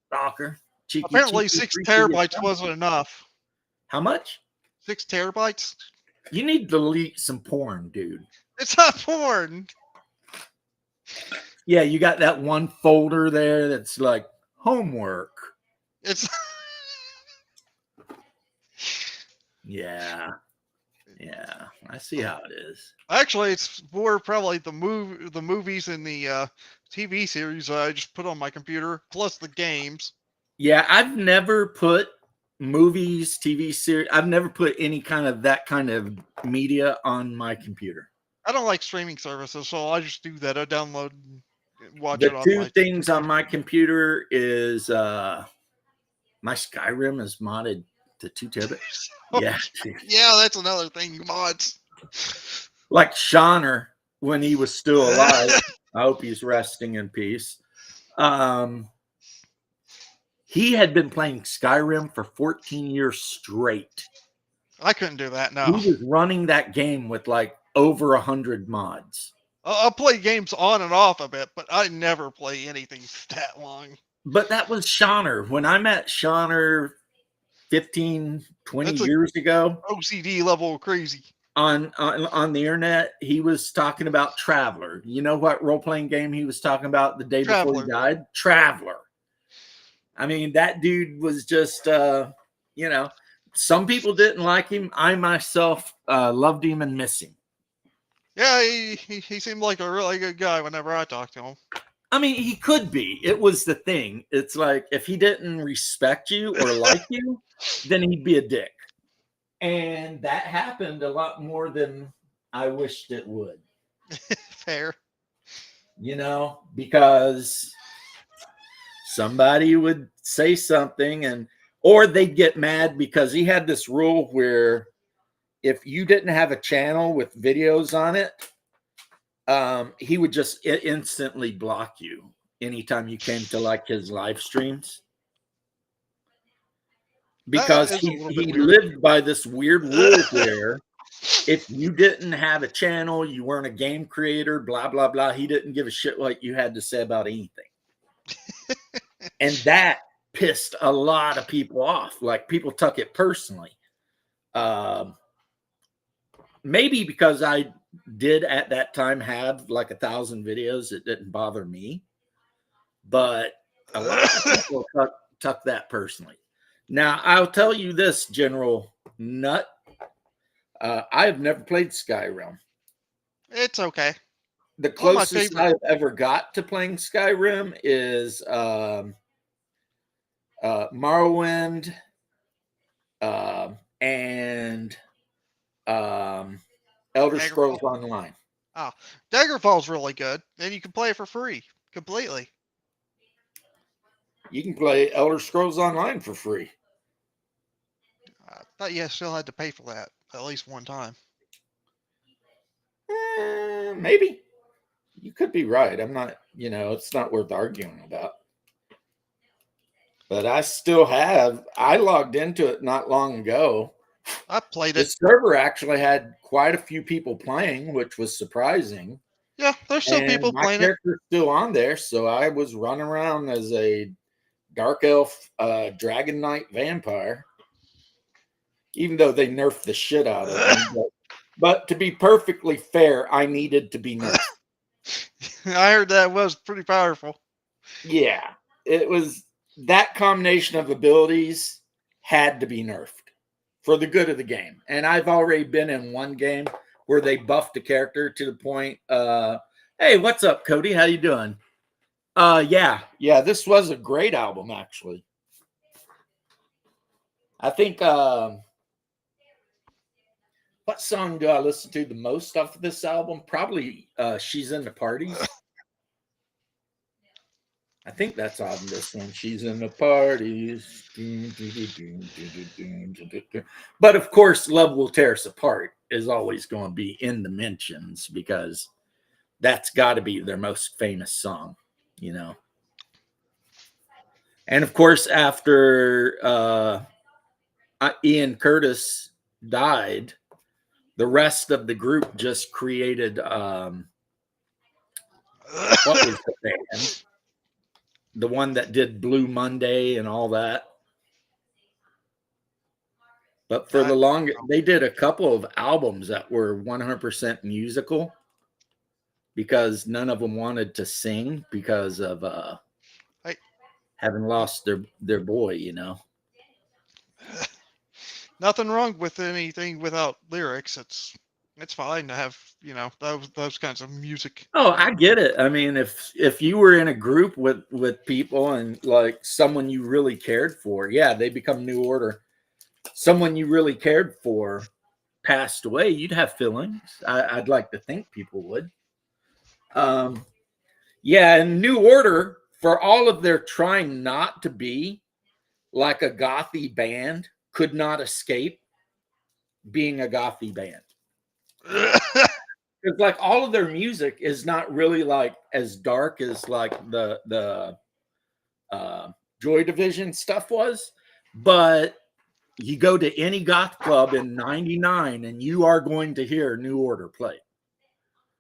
Stalker. Apparently 6 terabytes wasn't enough. How much? 6 terabytes? You need to delete some porn, dude. It's not porn. Yeah, you got that one folder there that's like homework. It's Yeah, I see how it is. Actually, it's more probably the movies and the TV series I just put on my computer, plus the games. Yeah, I've never put movies, TV series. I've never put any that kind of media on my computer. I don't like streaming services, so I just do that. I download and watch it on the two things on my computer is my Skyrim is modded to 2 terabytes. Yeah. Yeah, that's another thing, mods. Like Shauner, when he was still alive. I hope he's resting in peace. He had been playing Skyrim for 14 years straight. I couldn't do that, no. He was running that game with like over 100 mods. I'll play games on and off a bit, but I never play anything that long. But that was Shawner. When I met Shawner 15, 20 That's a years ago OCD level crazy. on the internet, he was talking about Traveler. You know what role-playing game he was talking about the day before he Traveler. died? Traveler. I mean, that dude was just, you know, some people didn't like him. I myself loved him and miss him. Yeah, he seemed like a really good guy whenever I talked to him. I mean, he could be. It was the thing. It's like if he didn't respect you or like you, then he'd be a dick. And that happened a lot more than I wished it would. Fair. You know, because somebody would say something and or they'd get mad because he had this rule where if you didn't have a channel with videos on it, he would just instantly block you anytime you came to like his live streams because That is a little bit he weird. lived by this weird rule where if you didn't have a channel, you weren't a game creator, blah blah blah, he didn't give a shit what you had to say about anything. And that pissed a lot of people off. Like people took it personally. Maybe because I did at that time have like 1,000 videos, it didn't bother me. But a lot of people took that personally. Now, I'll tell you this, General Nut. I have never played Skyrim. It's okay. The One of my closest favorite. I've ever got to playing Skyrim is Morrowind and Elder Scrolls Online. Oh, Daggerfall's really good, and you can play it for free completely. You can play Elder Scrolls Online for free. I thought you still had to pay for that at least one time. Maybe. You could be right. I'm not, you know, it's not worth arguing about. But I still have, I logged into it not long ago. I played The it. server actually had quite a few people playing, which was surprising. Yeah, there's still And people my playing it. character's still on there, so I was running around as a dark elf dragon knight vampire. Even though they nerfed the shit out of me. But to be perfectly fair, I needed to be nerfed. I heard that was pretty powerful. Yeah, it was that combination of abilities had to be nerfed for the good of the game. And I've already been in one game where they buffed a character to the point, hey, what's up, Cody? How you doing? Yeah, this was a great album, actually. I think what song do I listen to the most off of this album? Probably She's in the Parties. I think that's on this one. She's in the parties. But of course, Love Will Tear Us Apart is always going to be in the mentions because that's got to be their most famous song, you know. And of course, after Ian Curtis died, the rest of the group just created what was the band? The one that did Blue Monday and all that. But for the longest, they did a couple of albums that were 100% musical because none of them wanted to sing because of having lost their boy, you know. Nothing wrong with anything without lyrics. It's fine to have, you know, those kinds of music. Oh, I get it. I mean, if you were in a group with people and like someone you really cared for, yeah, they become New Order. Someone you really cared for passed away, you'd have feelings. I'd like to think people would. Yeah, and New Order, for all of their trying not to be like a gothy band, could not escape being a gothy band. Because like all of their music is not really like as dark as like the Joy Division stuff was, but you go to any goth club in '99 and you are going to hear New Order play.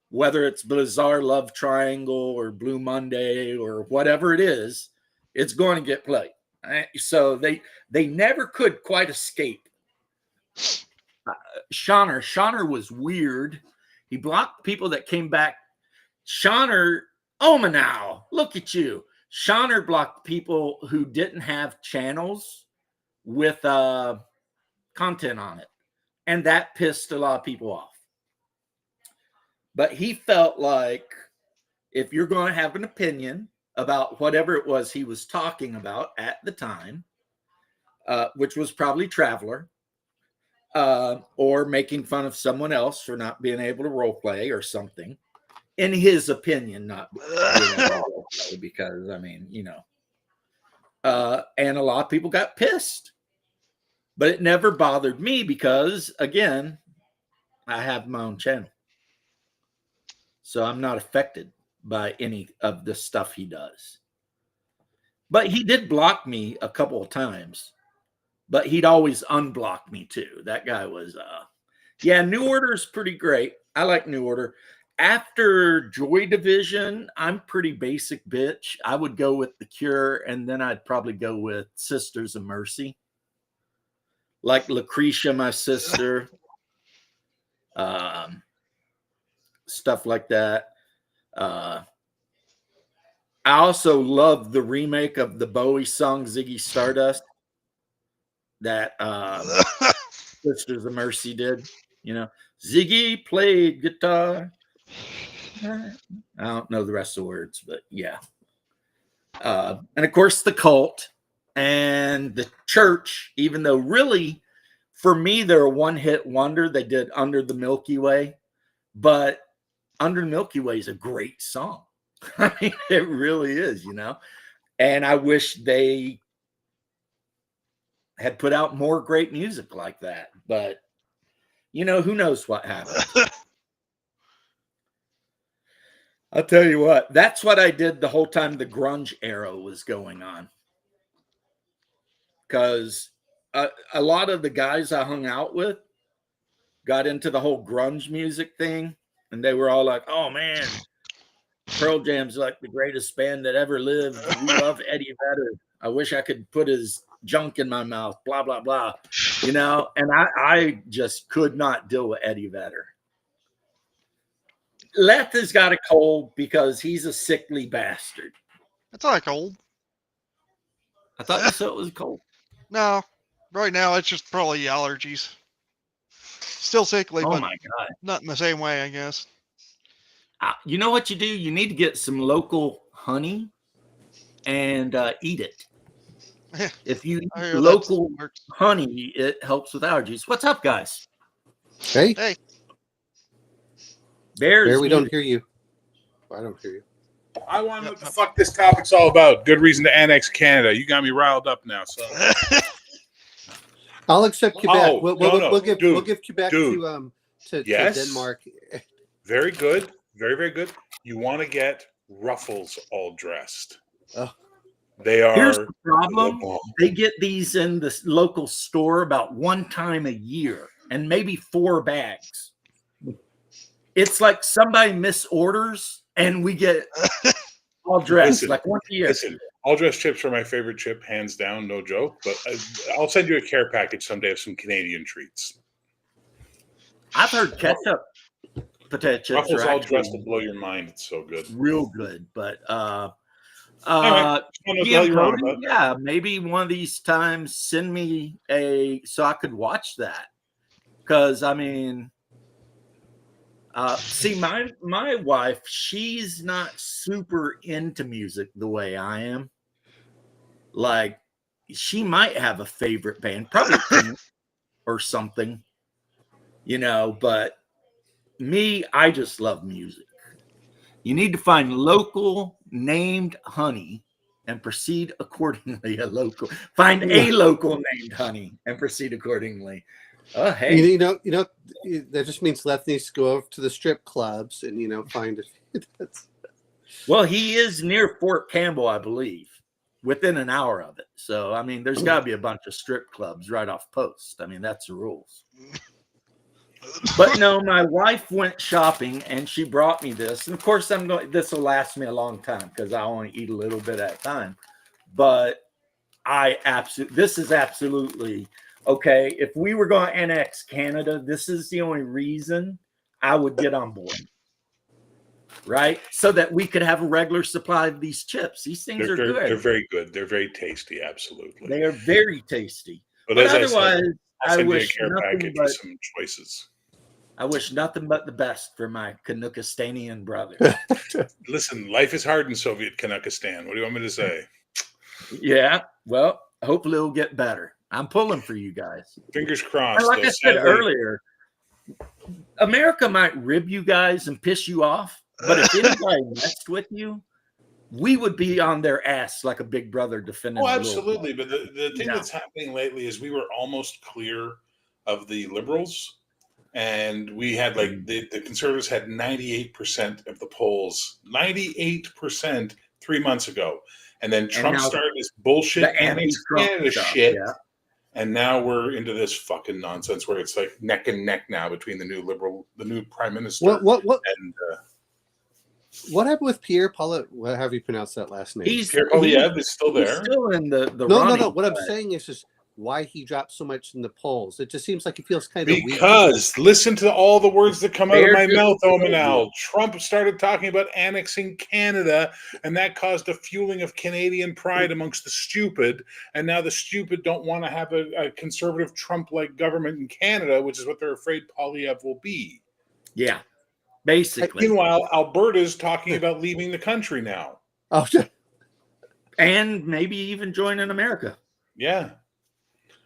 Whether it's Bizarre Love Triangle or Blue Monday or whatever it is, it's going to get played. So they never could quite escape. Shawner was weird. He blocked people that came back. Shawner, Omanow, look at you. Shawner blocked people who didn't have channels with content on it. And that pissed a lot of people off. But he felt like if you're going to have an opinion about whatever it was he was talking about at the time, which was probably Traveler, or making fun of someone else for not being able to role play or something, in his opinion, not being able to role play, because, I mean, you know, and a lot of people got pissed. But it never bothered me because, again, I have my own channel. So I'm not affected by any of the stuff he does. But he did block me a couple of times. But he'd always unblock me too. That guy was, yeah, New Order is pretty great. I like New Order. After Joy Division, I'm pretty basic bitch. I would go with The Cure, and then I'd probably go with Sisters of Mercy. Like Lucretia, my sister. Stuff like that. I also love the remake of the Bowie song Ziggy Stardust that Sisters of Mercy did. You know, Ziggy played guitar. I don't know the rest of the words, but yeah. And of course, the Cult and the Church, even though really, for me, they're a one-hit wonder. They did Under the Milky Way, but Under the Milky Way is a great song. I mean, it really is, you know. And I wish they had put out more great music like that. But, you know, who knows what happened. I'll tell you what, that's what I did the whole time the grunge era was going on. Because a lot of the guys I hung out with got into the whole grunge music thing. And they were all like, oh, man, Pearl Jam's like the greatest band that ever lived. We love Eddie Vedder. I wish I could put his junk in my mouth, blah, blah, blah. You know, and I just could not deal with Eddie Vedder. Leth has got a cold because he's a sickly bastard. It's not cold. I thought you said it was cold. No, right now it's just probably allergies. Still sickly, Oh but my God. not in the same way, I guess. You know what you do? You need to get some local honey and eat it. If you eat local honey, it helps with allergies. What's up, guys? Hey. Hey. Bear, we don't hear you. I don't hear you. I want to know what the fuck this topic's all about. Good reason to annex Canada. You got me riled up now. So I'll accept Quebec. Oh, we'll give Quebec dude. to Yes. Denmark. Very good. Very, very good. You want to get Ruffles all dressed. Oh. They are. Here's the problem. They get these in the local store about one time a year and maybe 4 bags. It's like somebody misorders and we get all dressed like once a year. Listen, all dressed chips are my favorite chip, hands down, no joke. But I'll send you a care package someday of some Canadian treats. I've heard ketchup potato chips Ruffles are all dressed to blow your mind. It's so good. real good, but Right. yeah, maybe one of these times send me so I could watch that. Because I mean, see, my wife, she's not super into music the way I am. Like, she might have a favorite band, probably Pink or something, you know, but me, I just love music. You need to find local named honey and proceed accordingly. Find a local named honey and proceed accordingly. Oh, hey. You know, that just means Leth needs to go over to the strip clubs and, you know, find it. Well, he is near Fort Campbell, I believe, within an hour of it. So, I mean, there's got to be a bunch of strip clubs right off post. I mean, that's the rules. But no, my wife went shopping and she brought me this. And of course, this will last me a long time because I only eat a little bit at a time. but this is absolutely okay. If we were going to annex Canada, this is the only reason I would get on board. Right? So that we could have a regular supply of these chips. These things are good. They're very good. They're very tasty. Absolutely. They are very tasty. But as otherwise, I'll send you a wish care nothing package but with some choices. I wish nothing but the best for my Canuckistanian brother. Listen, life is hard in Soviet Kanakistan. What do you want me to say? Yeah. Well, hopefully it'll get better. I'm pulling for you guys. Fingers crossed. And like though, I said sadly, earlier, America might rib you guys and piss you off, but if anybody messed with you, we would be on their ass like a big brother defending. Oh, a little absolutely. boy. But the thing that's happening lately is we were almost clear of the liberals, and we had like the conservatives had 98% of the polls, 98% 3 months ago, and then Trump started this bullshit annex Canada shit. Yeah. And now we're into this fucking nonsense where it's like neck and neck now between the new prime minister. What? And what happened with Pierre Polyev? What have you pronounced that last name? Pierre Polyev is still there. He's still in the No. What I'm saying is just why he dropped so much in the polls. It just seems like he feels kind of weak. Because listen to all the words that come out of my mouth, Omanal. Trump started talking about annexing Canada, and that caused a fueling of Canadian pride amongst the stupid. And now the stupid don't want to have a conservative Trump-like government in Canada, which is what they're afraid Polyev will be. Yeah, basically. Meanwhile, Alberta's talking about leaving the country now. Oh, and maybe even joining America. Yeah.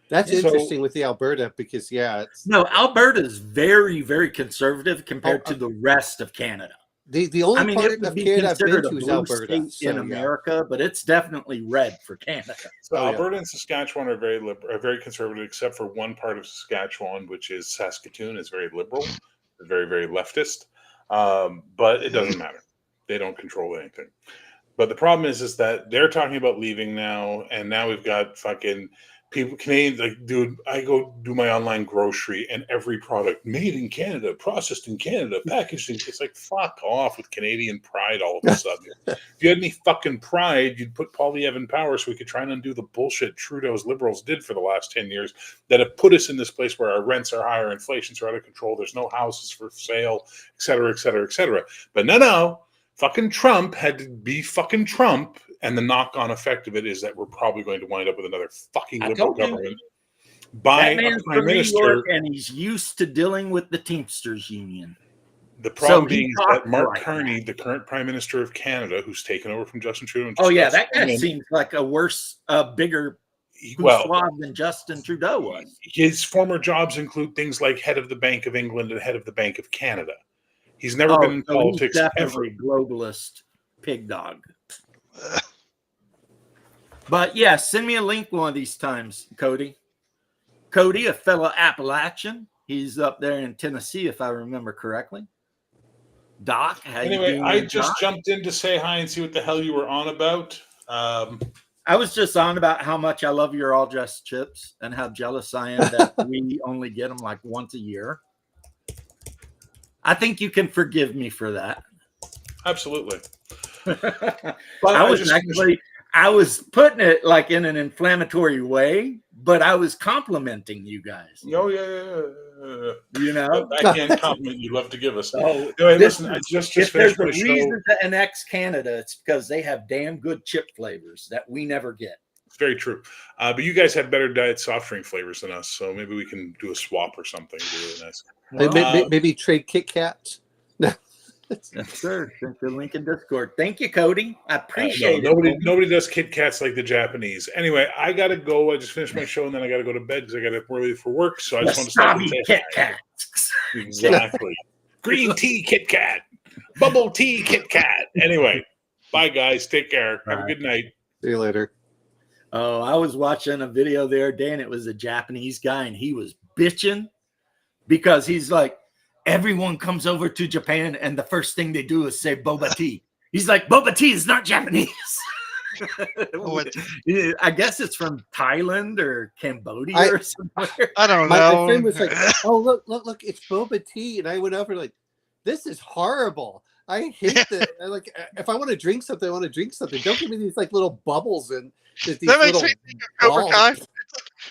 That's interesting with the Alberta because, Alberta is very, very conservative compared to the rest of Canada. The only part of Canada I've been to is Alberta. In America, but it's definitely red for Canada. So Alberta and Saskatchewan are very conservative, except for one part of Saskatchewan, which is Saskatoon, is very liberal, very, very leftist. But it doesn't matter. They don't control anything. But the problem is that they're talking about leaving now, and now we've got fucking people, Canadians, like, dude, I go do my online grocery and every product made in Canada, processed in Canada, packaged in. It's like, fuck off with Canadian pride all of a sudden. If you had any fucking pride, you'd put Polyev in power so we could try and undo the bullshit Trudeau's liberals did for the last 10 years that have put us in this place where our rents are higher, inflation's are out of control, there's no houses for sale, et cetera, et cetera, et cetera. But no. Fucking Trump had to be fucking Trump, and the knock-on effect of it is that we're probably going to wind up with another fucking liberal government by a prime minister. And he's used to dealing with the Teamsters Union. The problem being that Mark Carney, the current prime minister of Canada, who's taken over from Justin Trudeau. That guy seems like a bigger suave than Justin Trudeau was. His former jobs include things like head of the Bank of England and head of the Bank of Canada. He's never been in politics ever. Globalist pig dog. But yeah, send me a link one of these times, Cody. Cody, a fellow Appalachian. He's up there in Tennessee, if I remember correctly. Doc, anyway, I just jumped in to say hi and see what the hell you were on about. I was just on about how much I love your all dressed chips and how jealous I am that we only get them like once a year. I think you can forgive me for that. Absolutely. But I was putting it like in an inflammatory way, but I was complimenting you guys. Oh, yeah. You know? Backhand compliment you love to give us. Oh, anyway, listen, I just if finished there's my a show. reason to annex Canada, it's because they have damn good chip flavors that we never get. It's very true. But you guys have better diet soft drink flavors than us, so maybe we can do a swap or something. It'd be really nice. Well, maybe trade Kit Kats. Yes, sir. Send the link in Discord. Thank you, Cody. I appreciate it. Nobody does Kit Kats like the Japanese. Anyway, I got to go. I just finished my show, and then I got to go to bed because I got to early for work. So I just want to stop and say Kit Kats. Exactly. Green tea Kit Kat. Bubble tea Kit Kat. Anyway, bye, guys. Take care. Have a good night. See you later. Oh, I was watching a video the other day, and it was a Japanese guy, and he was bitching because he's like, everyone comes over to Japan, and the first thing they do is say boba tea. He's like, boba tea is not Japanese. I guess it's from Thailand or Cambodia or somewhere. I don't know. My friend was like, oh, look, it's boba tea. And I went over like, this is horrible. I hate that. Like, if I want to drink something, I want to drink something. Don't give me these like little bubbles and these That makes little me think of Cobra balls. Kai. It's like,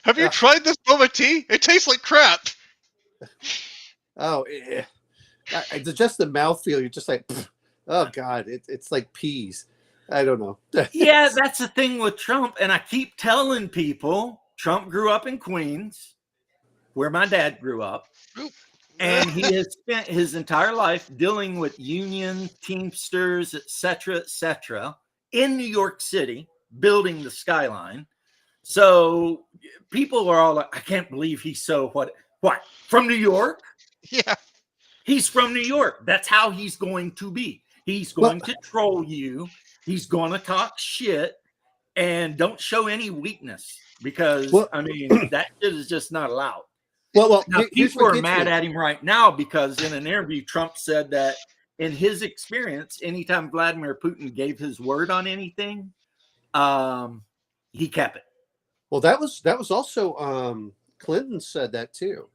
have you tried this boba tea? It tastes like crap. Oh, just the mouthfeel. You're just like, pfft. Oh God, it's like peas. I don't know. Yeah, that's the thing with Trump. And I keep telling people Trump grew up in Queens, where my dad grew up. And he has spent his entire life dealing with union, Teamsters, et cetera, in New York City, building the skyline. So people are all like, I can't believe he's so what from New York? Yeah. He's from New York. That's how he's going to be. He's going to troll you. He's going to talk shit, and don't show any weakness, because I mean that shit is just not allowed. Well, now people are mad at him right now because in an interview Trump said that in his experience, anytime Vladimir Putin gave his word on anything, he kept it. Well, that was also Clinton said that too,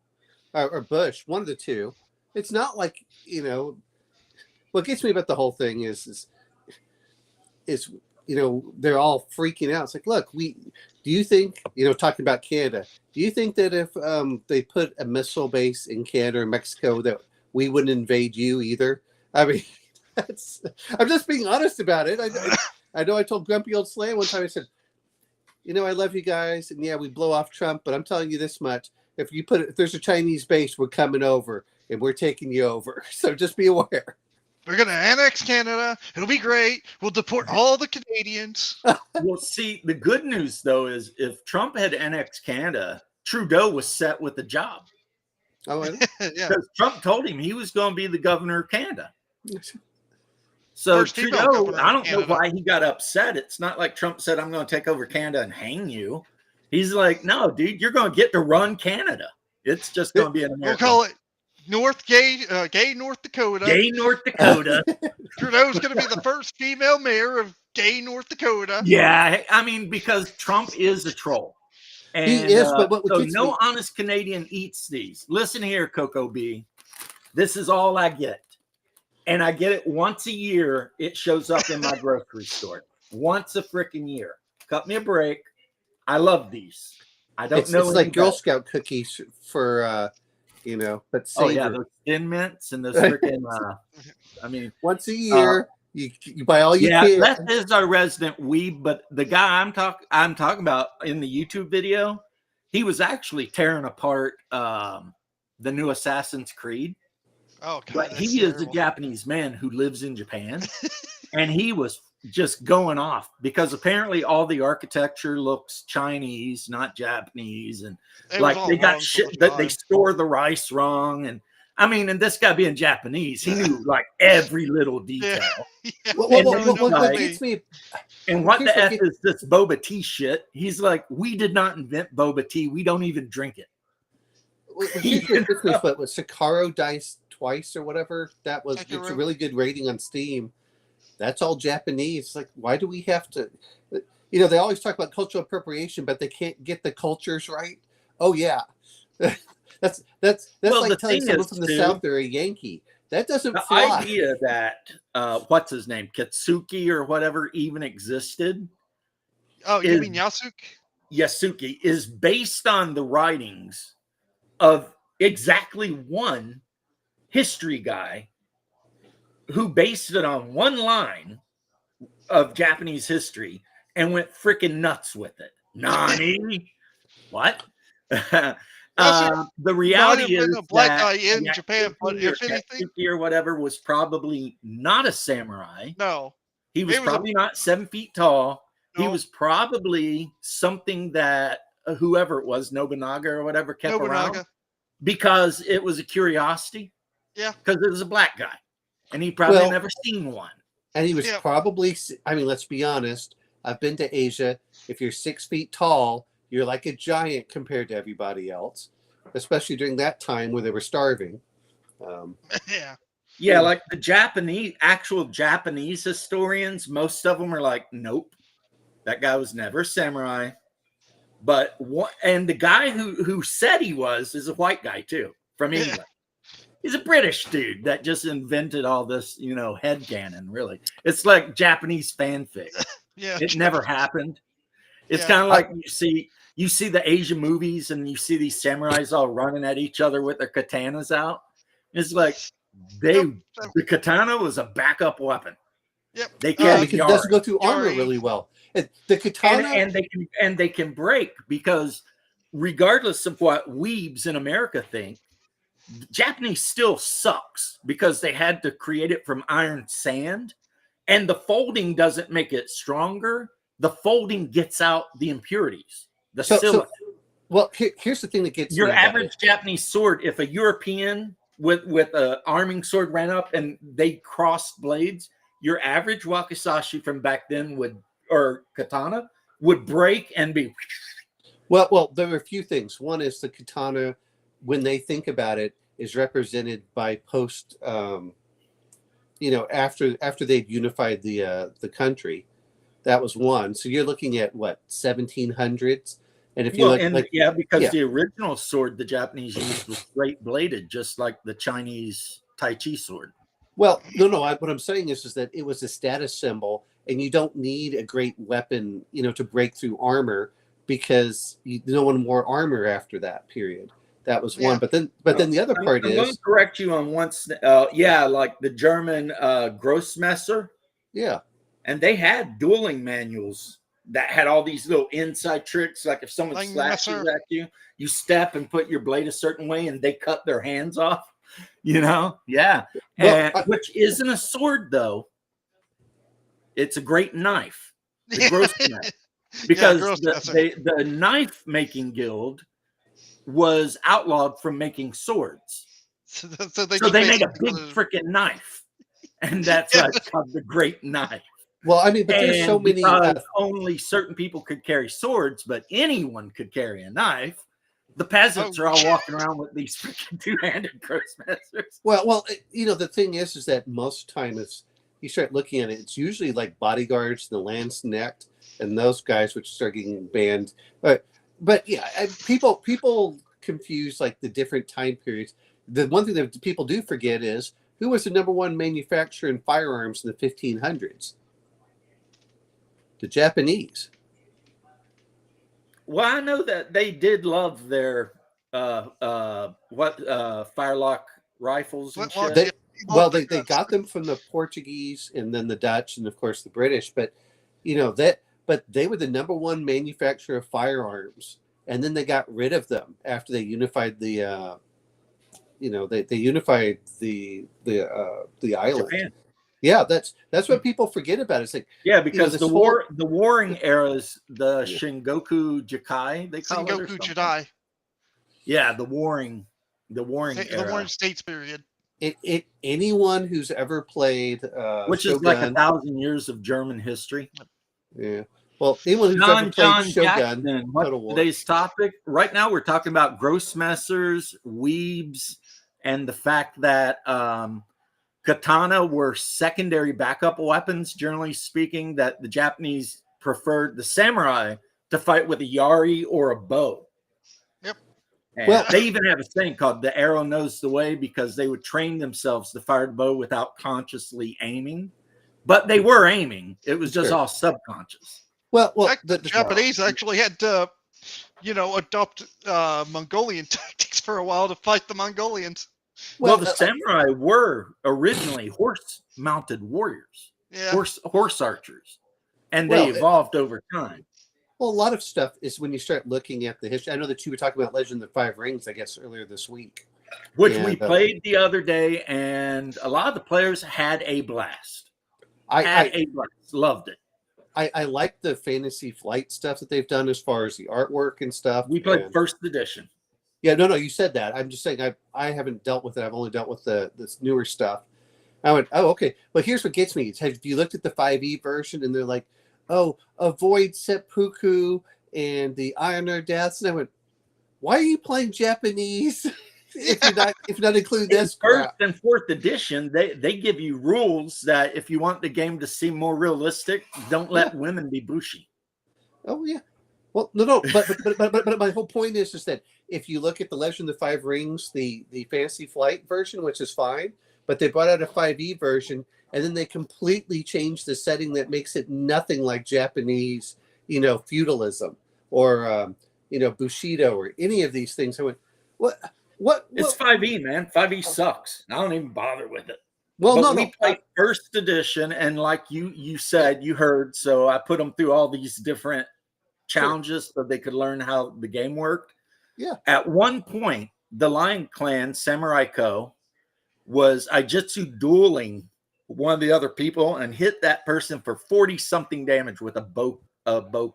or Bush, one of the two. It's not like, you know, what gets me about the whole thing is you know, they're all freaking out. It's like, look, do you think, you know, talking about Canada, do you think that if they put a missile base in Canada or Mexico that we wouldn't invade you either? I mean, I'm just being honest about it. I know I told Grumpy Old Slam one time, I said, you know, I love you guys, and yeah, we blow off Trump, but I'm telling you this much: if there's a Chinese base, we're coming over and we're taking you over. So just be aware. We're going to annex Canada. It'll be great. We'll deport all the Canadians. Well, see, the good news, though, is if Trump had annexed Canada, Trudeau was set with the job. Oh, yeah. Because Trump told him he was going to be the governor of Canada. So First female Trudeau, governor I of don't know Canada. why he got upset. It's not like Trump said, I'm going to take over Canada and hang you. He's like, no, dude, you're going to get to run Canada. It's just going to be an American. We'll call it Gay North Dakota. Gay North Dakota. Trudeau's going to be the first female mayor of Gay North Dakota. Yeah, I mean, because Trump is a troll. And, he is, but what so gets no me... honest Canadian eats these. Listen here, Coco B. This is all I get. And I get it once a year. It shows up in my grocery store. Once a freaking year. Cut me a break. I love these. I don't know. It's like Girl Scout cookies for... you know, but savory. Oh yeah, those Thin Mints and those freaking. I mean, once a year, you buy all you can. Yeah, that is our resident weeb. But the guy I'm talking about in the YouTube video, he was actually tearing apart the new Assassin's Creed. Oh, God, but he is a Japanese man who lives in Japan, and he was just going off because apparently all the architecture looks Chinese, not Japanese, and like they got shit that they store the rice wrong. And I mean, and this guy being Japanese, he knew like every little detail. Yeah. What gets me? And what the F is this boba tea shit? He's like, we did not invent boba tea. We don't even drink it. What Sakaro Dice Twice or whatever, that was it's a really good rating on Steam. That's all Japanese. Like, why do we have to? You know, they always talk about cultural appropriation, but they can't get the cultures right. Oh yeah, that's like telling someone from the South they're a Yankee. That doesn't fly. The idea that what's his name, Kitsuki or whatever, even existed. Oh, you mean Yasuke? Yasuke is based on the writings of exactly one history guy who based it on one line of Japanese history and went freaking nuts with it. Nani? What? The reality is a black that guy in Japan, but if anything, or whatever was probably not a samurai. No, he was probably not 7 feet tall. No. He was probably something that whoever it was, Nobunaga or whatever, kept around because it was a curiosity. Yeah, because it was a black guy. And he probably never seen one. And he was probably, I mean, let's be honest. I've been to Asia. If you're 6 feet tall, you're like a giant compared to everybody else, especially during that time where they were starving. Yeah, like the actual Japanese historians, most of them are like, nope, that guy was never a samurai. But and the guy who said he was is a white guy too, from England. He's a British dude that just invented all this, headcanon, really. It's like Japanese fanfic. Yeah. It never happened. It's Yeah. kind of like you see the Asian movies and you see these samurais all running at each other with their katanas out. It's like the katana was a backup weapon. Yep. They Yeah, carry because it doesn't go through armor Yari. really well. The katana, and they can break, because regardless of what weebs in America think, Japanese still sucks because they had to create it from iron sand, and the folding doesn't make it stronger. The folding gets out the impurities. The silica. Well, here's the thing that gets Your me about average it. Japanese sword, if a European with a arming sword ran up and they crossed blades, your average wakizashi from back then or katana would break and be. Well, there are a few things. One is the katana, when they think about it, is represented by post, after they'd unified the country. That was one. So you're looking at what, 1700s, and if you look because the original sword the Japanese used was straight bladed, just like the Chinese Tai Chi sword. Well, no. What I'm saying is that it was a status symbol, and you don't need a great weapon, to break through armor, because no one wore armor after that period. That was one. But then the other part I'm going to correct you on once. Like the German Grossmesser. Yeah. And they had dueling manuals that had all these little inside tricks. Like if someone slashes at you, you step and put your blade a certain way, and they cut their hands off. Yeah. Which isn't a sword, though. It's a great knife. The Grossmesser. Because the knife making guild was outlawed from making swords. So they made a big freaking knife. And that's why it's called the Great Knife. Well, I mean, but there's so many. Only certain people could carry swords, but anyone could carry a knife. The peasants are all walking around with these freaking two-handed Grossmessers. Well, the thing is that most time you start looking at it, it's usually like bodyguards, the lance necked, and those guys which start getting banned. But yeah, people confuse like the different time periods. The one thing that people do forget is who was the number one manufacturer in firearms in the 1500s? The Japanese. Well, I know that they did love their firelock rifles and shit. They got them from the Portuguese and then the Dutch and of course the British, but they were the number one manufacturer of firearms, and then they got rid of them after they unified they unified the island. Japan. Yeah, that's what people forget about. It's like because the warring eras, the Shingoku Jikai, they call it. Shingoku Jidai. Yeah, the warring era. The warring states period. Anyone who's ever played which Shogun, is like 1,000 years of German history. Yeah. Well, anyone who's ever played Shogun, Jackson, today's topic right now, we're talking about Grossmessers, weebs, and the fact that katana were secondary backup weapons, generally speaking, that the Japanese preferred the samurai to fight with a yari or a bow. Yep. And they even have a saying called the arrow knows the way, because they would train themselves to fire the bow without consciously aiming. But they were aiming. It was just all subconscious. Well, the Japanese actually had to, adopt Mongolian tactics for a while to fight the Mongolians. Well, the samurai were originally horse-mounted warriors, horse archers, and they evolved over time. Well, a lot of stuff is when you start looking at the history. I know that you were talking about Legend of the Five Rings, I guess, earlier this week. Which we played the other day, and a lot of the players had a blast. Loved it. I like the Fantasy Flight stuff that they've done as far as the artwork and stuff. We played first edition. Yeah, no, you said that. I'm just saying I haven't dealt with it. I've only dealt with this newer stuff. I went, oh, okay. But here's what gets me. Have you looked at the 5e version and they're like, oh, avoid seppuku and the honor deaths? And I went, why are you playing Japanese if you're not including this crap? First and fourth edition, they give you rules that if you want the game to seem more realistic, don't let women be bushi. Oh, yeah. Well, no, but my whole point is that if you look at the Legend of the Five Rings, the Fantasy Flight version, which is fine, but they brought out a 5e version, and then they completely changed the setting that makes it nothing like Japanese, feudalism or Bushido or any of these things. I went, what? It's 5e, man. 5e sucks. I don't even bother with it. Well, But no, we played first edition, and like you said, you heard, so I put them through all these different challenges so they could learn how the game worked. Yeah. At one point, the Lion Clan Samurai Co. was Aijutsu dueling one of the other people and hit that person for 40-something damage with a boken.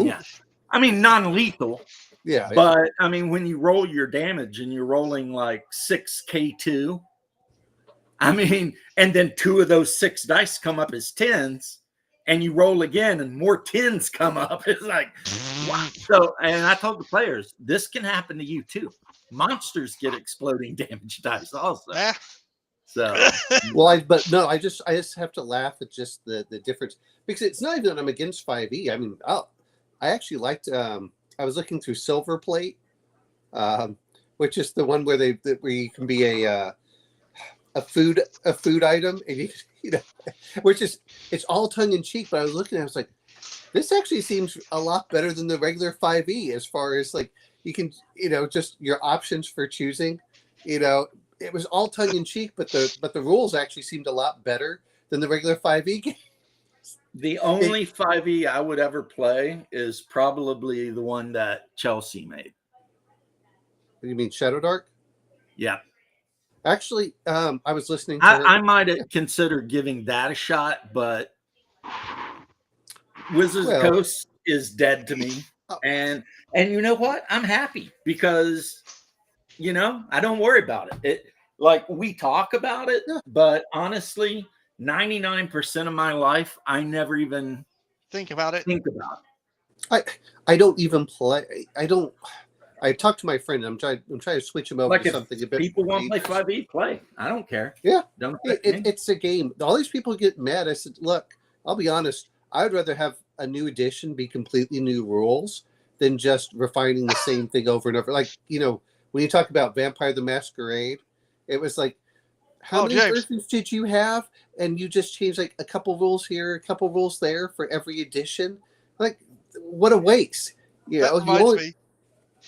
Yeah. I mean, non-lethal. Yeah. But, I mean, when you roll your damage and you're rolling like 6K2, I mean, and then 2 of those 6 dice come up as 10s, and you roll again and more 10s come up. It's like, wow. So, and I told the players, this can happen to you too. Monsters get exploding damage dice also. So, well, I just have to laugh at just the difference, because it's not even that I'm against 5e. I mean, I actually liked. I was looking through Silver Plate, which is the one where where you can be a food item, and which is, it's all tongue in cheek. But I was looking at it, I was like, this actually seems a lot better than the regular 5e as far as like you can, just your options for choosing. It was all tongue in cheek, but the rules actually seemed a lot better than the regular 5e game. The only 5e I would ever play is probably the one that Chelsea made. What do you mean, Shadow Dark? Yeah. Actually, I was listening to I might have considered giving that a shot, but Wizards of the Coast is dead to me. And you know what? I'm happy because, I don't worry about it. Like, we talk about it, but honestly, 99% of my life, I never even think about it. I don't even play. I talked to my friend. I'm trying to switch him over to something a bit. People want to play 5e, play. I don't care. Yeah, don't. It's a game. All these people get mad. I said, look, I'll be honest. I would rather have a new edition be completely new rules than just refining the same thing over and over. Like, when you talk about Vampire the Masquerade, it was like, how many versions did you have? And you just changed like a couple rules here, a couple rules there for every edition. Like, what a waste. That reminds me.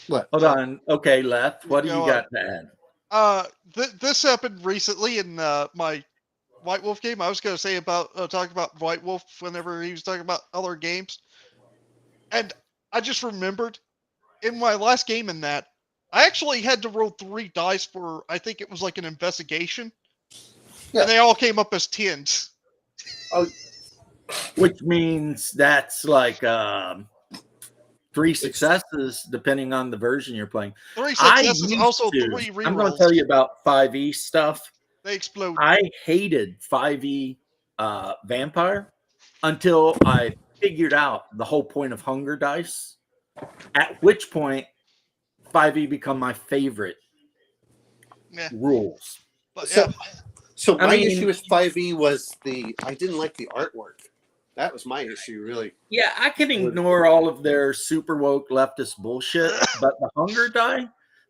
What? Hold on. Okay, Left. What do you got to add? This happened recently in my White Wolf game. I was going to say talk about White Wolf whenever he was talking about other games. And I just remembered in my last game in that, I actually had to roll 3 dice for, I think it was like an investigation. Yeah. And they all came up as 10s. Oh, which means that's like 3 successes, depending on the version you're playing. 3 successes, also 3 rerolls. I'm going to tell you about 5e stuff. They explode. I hated 5e Vampire until I figured out the whole point of hunger dice, at which point 5e become my favorite rules. But, so my issue with 5e was I didn't like the artwork. That was my issue, really. Yeah, I can ignore all of their super woke leftist bullshit, but the hunger die,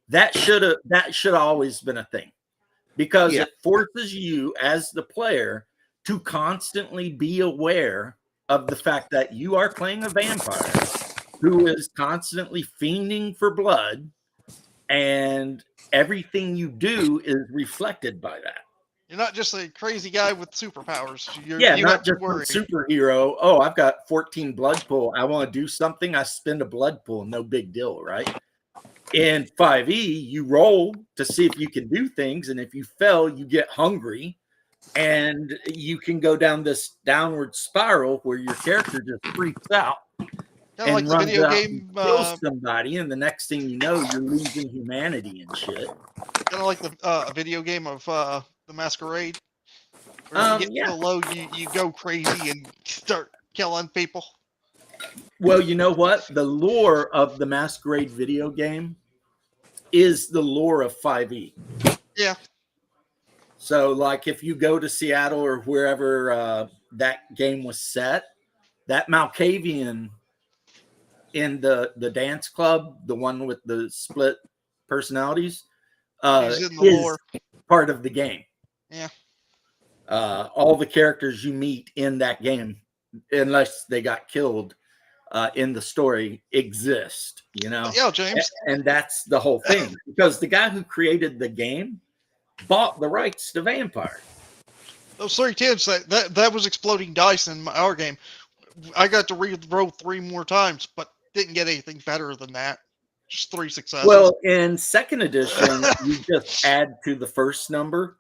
that should always been a thing, because it forces you as the player to constantly be aware of the fact that you are playing a vampire who is constantly fiending for blood, and everything you do is reflected by that. You're not just a crazy guy with superpowers. You not just a superhero. Oh, I've got 14 blood pool. I want to do something. I spend a blood pool. No big deal, right? In 5e, you roll to see if you can do things. And if you fail, you get hungry. And you can go down this downward spiral where your character just freaks out. Kind of like the video game. Kills somebody. And the next thing you know, you're losing humanity and shit. Kind of like the video game of... the Masquerade. Where you get so low, you go crazy and start killing people. Well, you know what? The lore of the Masquerade video game is the lore of 5e. Yeah. So, like, if you go to Seattle or wherever that game was set, that Malkavian in the dance club, the one with the split personalities, He's in the is lore. part of the game. Yeah. All the characters you meet in that game, unless they got killed in the story, exist, you know? Yeah, James. And that's the whole thing, because the guy who created the game bought the rights to Vampire. Those 310s, that was exploding dice in our game. I got to re-roll 3 more times, but didn't get anything better than that. Just 3 successes. Well, in second edition, you just add to the first number,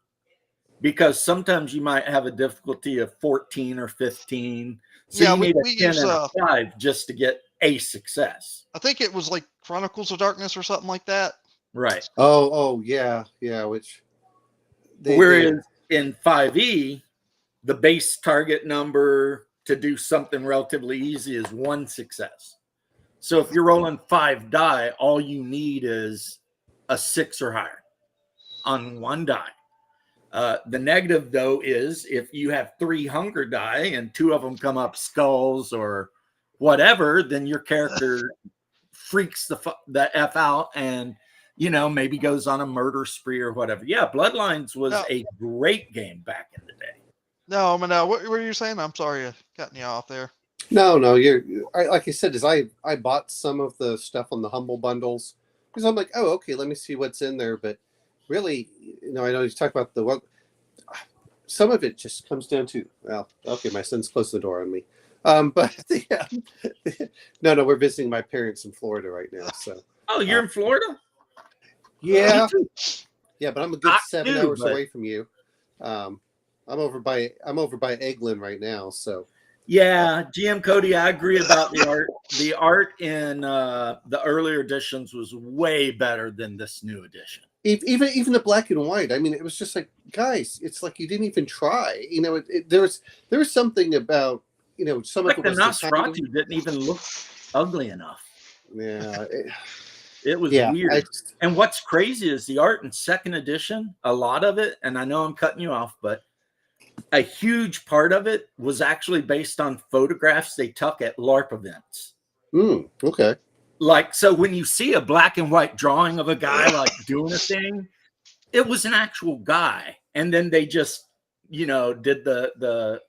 because sometimes you might have a difficulty of 14 or 15. So yeah, you need we a 10 use, and a 5 just to get a success. I think it was like Chronicles of Darkness or something like that. Right. Oh, yeah. Which whereas in 5e, the base target number to do something relatively easy is 1 success. So if you're rolling 5 die, all you need is a 6 or higher on 1 die. The negative, though, is if you have 3 hunger die and 2 of them come up skulls or whatever, then your character freaks the F out and, you know, maybe goes on a murder spree or whatever. Yeah, Bloodlines was a great game back in the day. No, what were you saying? I'm sorry, cutting you off there. No, like I said, is I bought some of the stuff on the Humble bundles because I'm like, oh, okay, let me see what's in there. But really, I know you talk about some of it just comes down to, well, okay, my son's closed the door on me. But no, we're visiting my parents in Florida right now. So, oh, you're in Florida? Yeah, but I'm a good 7 hours away from you. I'm over by Eglin right now. So, yeah, GM Cody, I agree about the art. The art in the earlier editions was way better than this new edition. Even the black and white. I mean, it was just like, guys, it's like you didn't even try. There was something about some like of it the was Nosferatu didn't even look ugly enough. Yeah, it was weird. And what's crazy is the art in second edition. A lot of it, and I know I'm cutting you off, but a huge part of it was actually based on photographs they took at LARP events. Okay. Like, so when you see a black and white drawing of a guy like doing a thing, it was an actual guy. And then they just, did the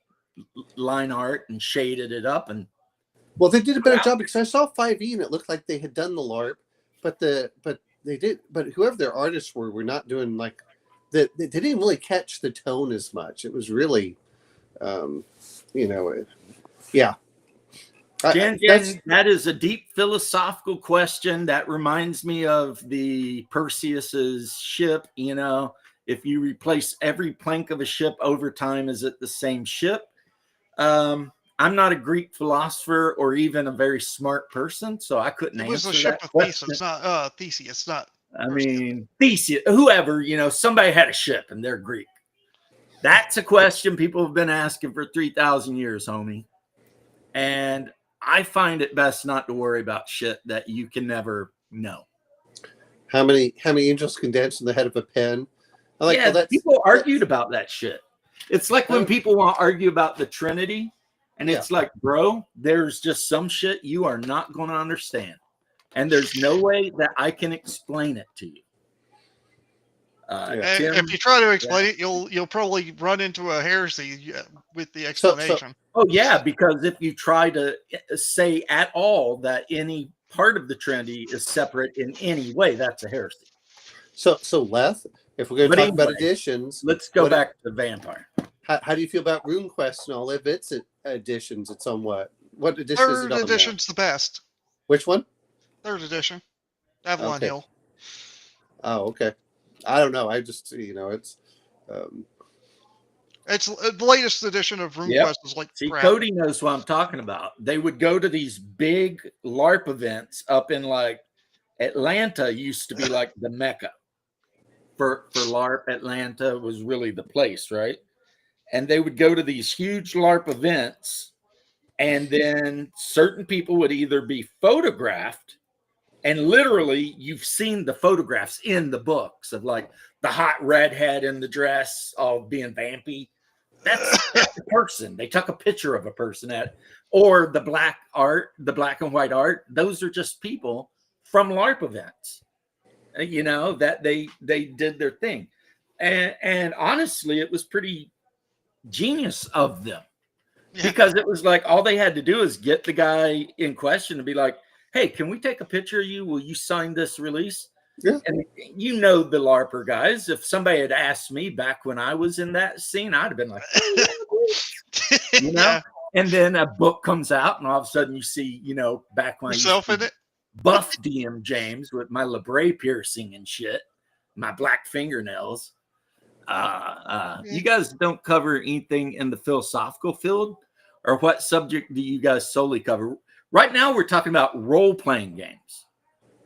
line art and shaded it up. And well, they did a better job because I saw 5e and it looked like they had done the LARP, but whoever their artists were not doing like they didn't really catch the tone as much. It was really, yeah. Jan, that is a deep philosophical question that reminds me of the Perseus's ship. If you replace every plank of a ship over time, is it the same ship? I'm not a Greek philosopher or even a very smart person, so I couldn't answer that. It was a ship of Theseus, not Theseus, not. I mean, Theseus, whoever, somebody had a ship and they're Greek. That's a question people have been asking for 3,000 years, homie. And I find it best not to worry about shit that you can never know. How many angels can dance in the head of a pen? People argued about that shit. It's like when people want to argue about the Trinity, and it's like, bro, there's just some shit you are not going to understand. And there's no way that I can explain it to you. If you try to explain it, you'll probably run into a heresy with the explanation. Because if you try to say at all that any part of the Trinity is separate in any way, that's a heresy. So Leth, if we're going to talk about editions, let's go back to Vampire. How do you feel about RuneQuest and all of its editions? It's on what edition? Third is it on edition's now? The best. Which one? Third edition, Avalon Hill. Oh, okay. I don't know. I just it's. It's the latest edition of RuneQuest is like. See, crap. Cody knows what I'm talking about. They would go to these big LARP events up in like Atlanta. Used to be like the mecca for LARP. Atlanta was really the place, right? And they would go to these huge LARP events, and then certain people would either be photographed, and literally you've seen the photographs in the books of like the hot redhead in the dress all being vampy, That's a person. They took a picture of a person or the black art, the black and white art. Those are just people from LARP events, that they did their thing. And honestly, it was pretty genius of them, because it was like all they had to do is get the guy in question and be like, hey, can we take a picture of you? Will you sign this release? Yeah. And the LARPer guys, if somebody had asked me back when I was in that scene, I'd have been like, Yeah. And then a book comes out, and all of a sudden you see, back when Yourself in it. buff DM James with my labret piercing and shit, my black fingernails. You guys don't cover anything in the philosophical field, or what subject do you guys solely cover? Right now, we're talking about role-playing games.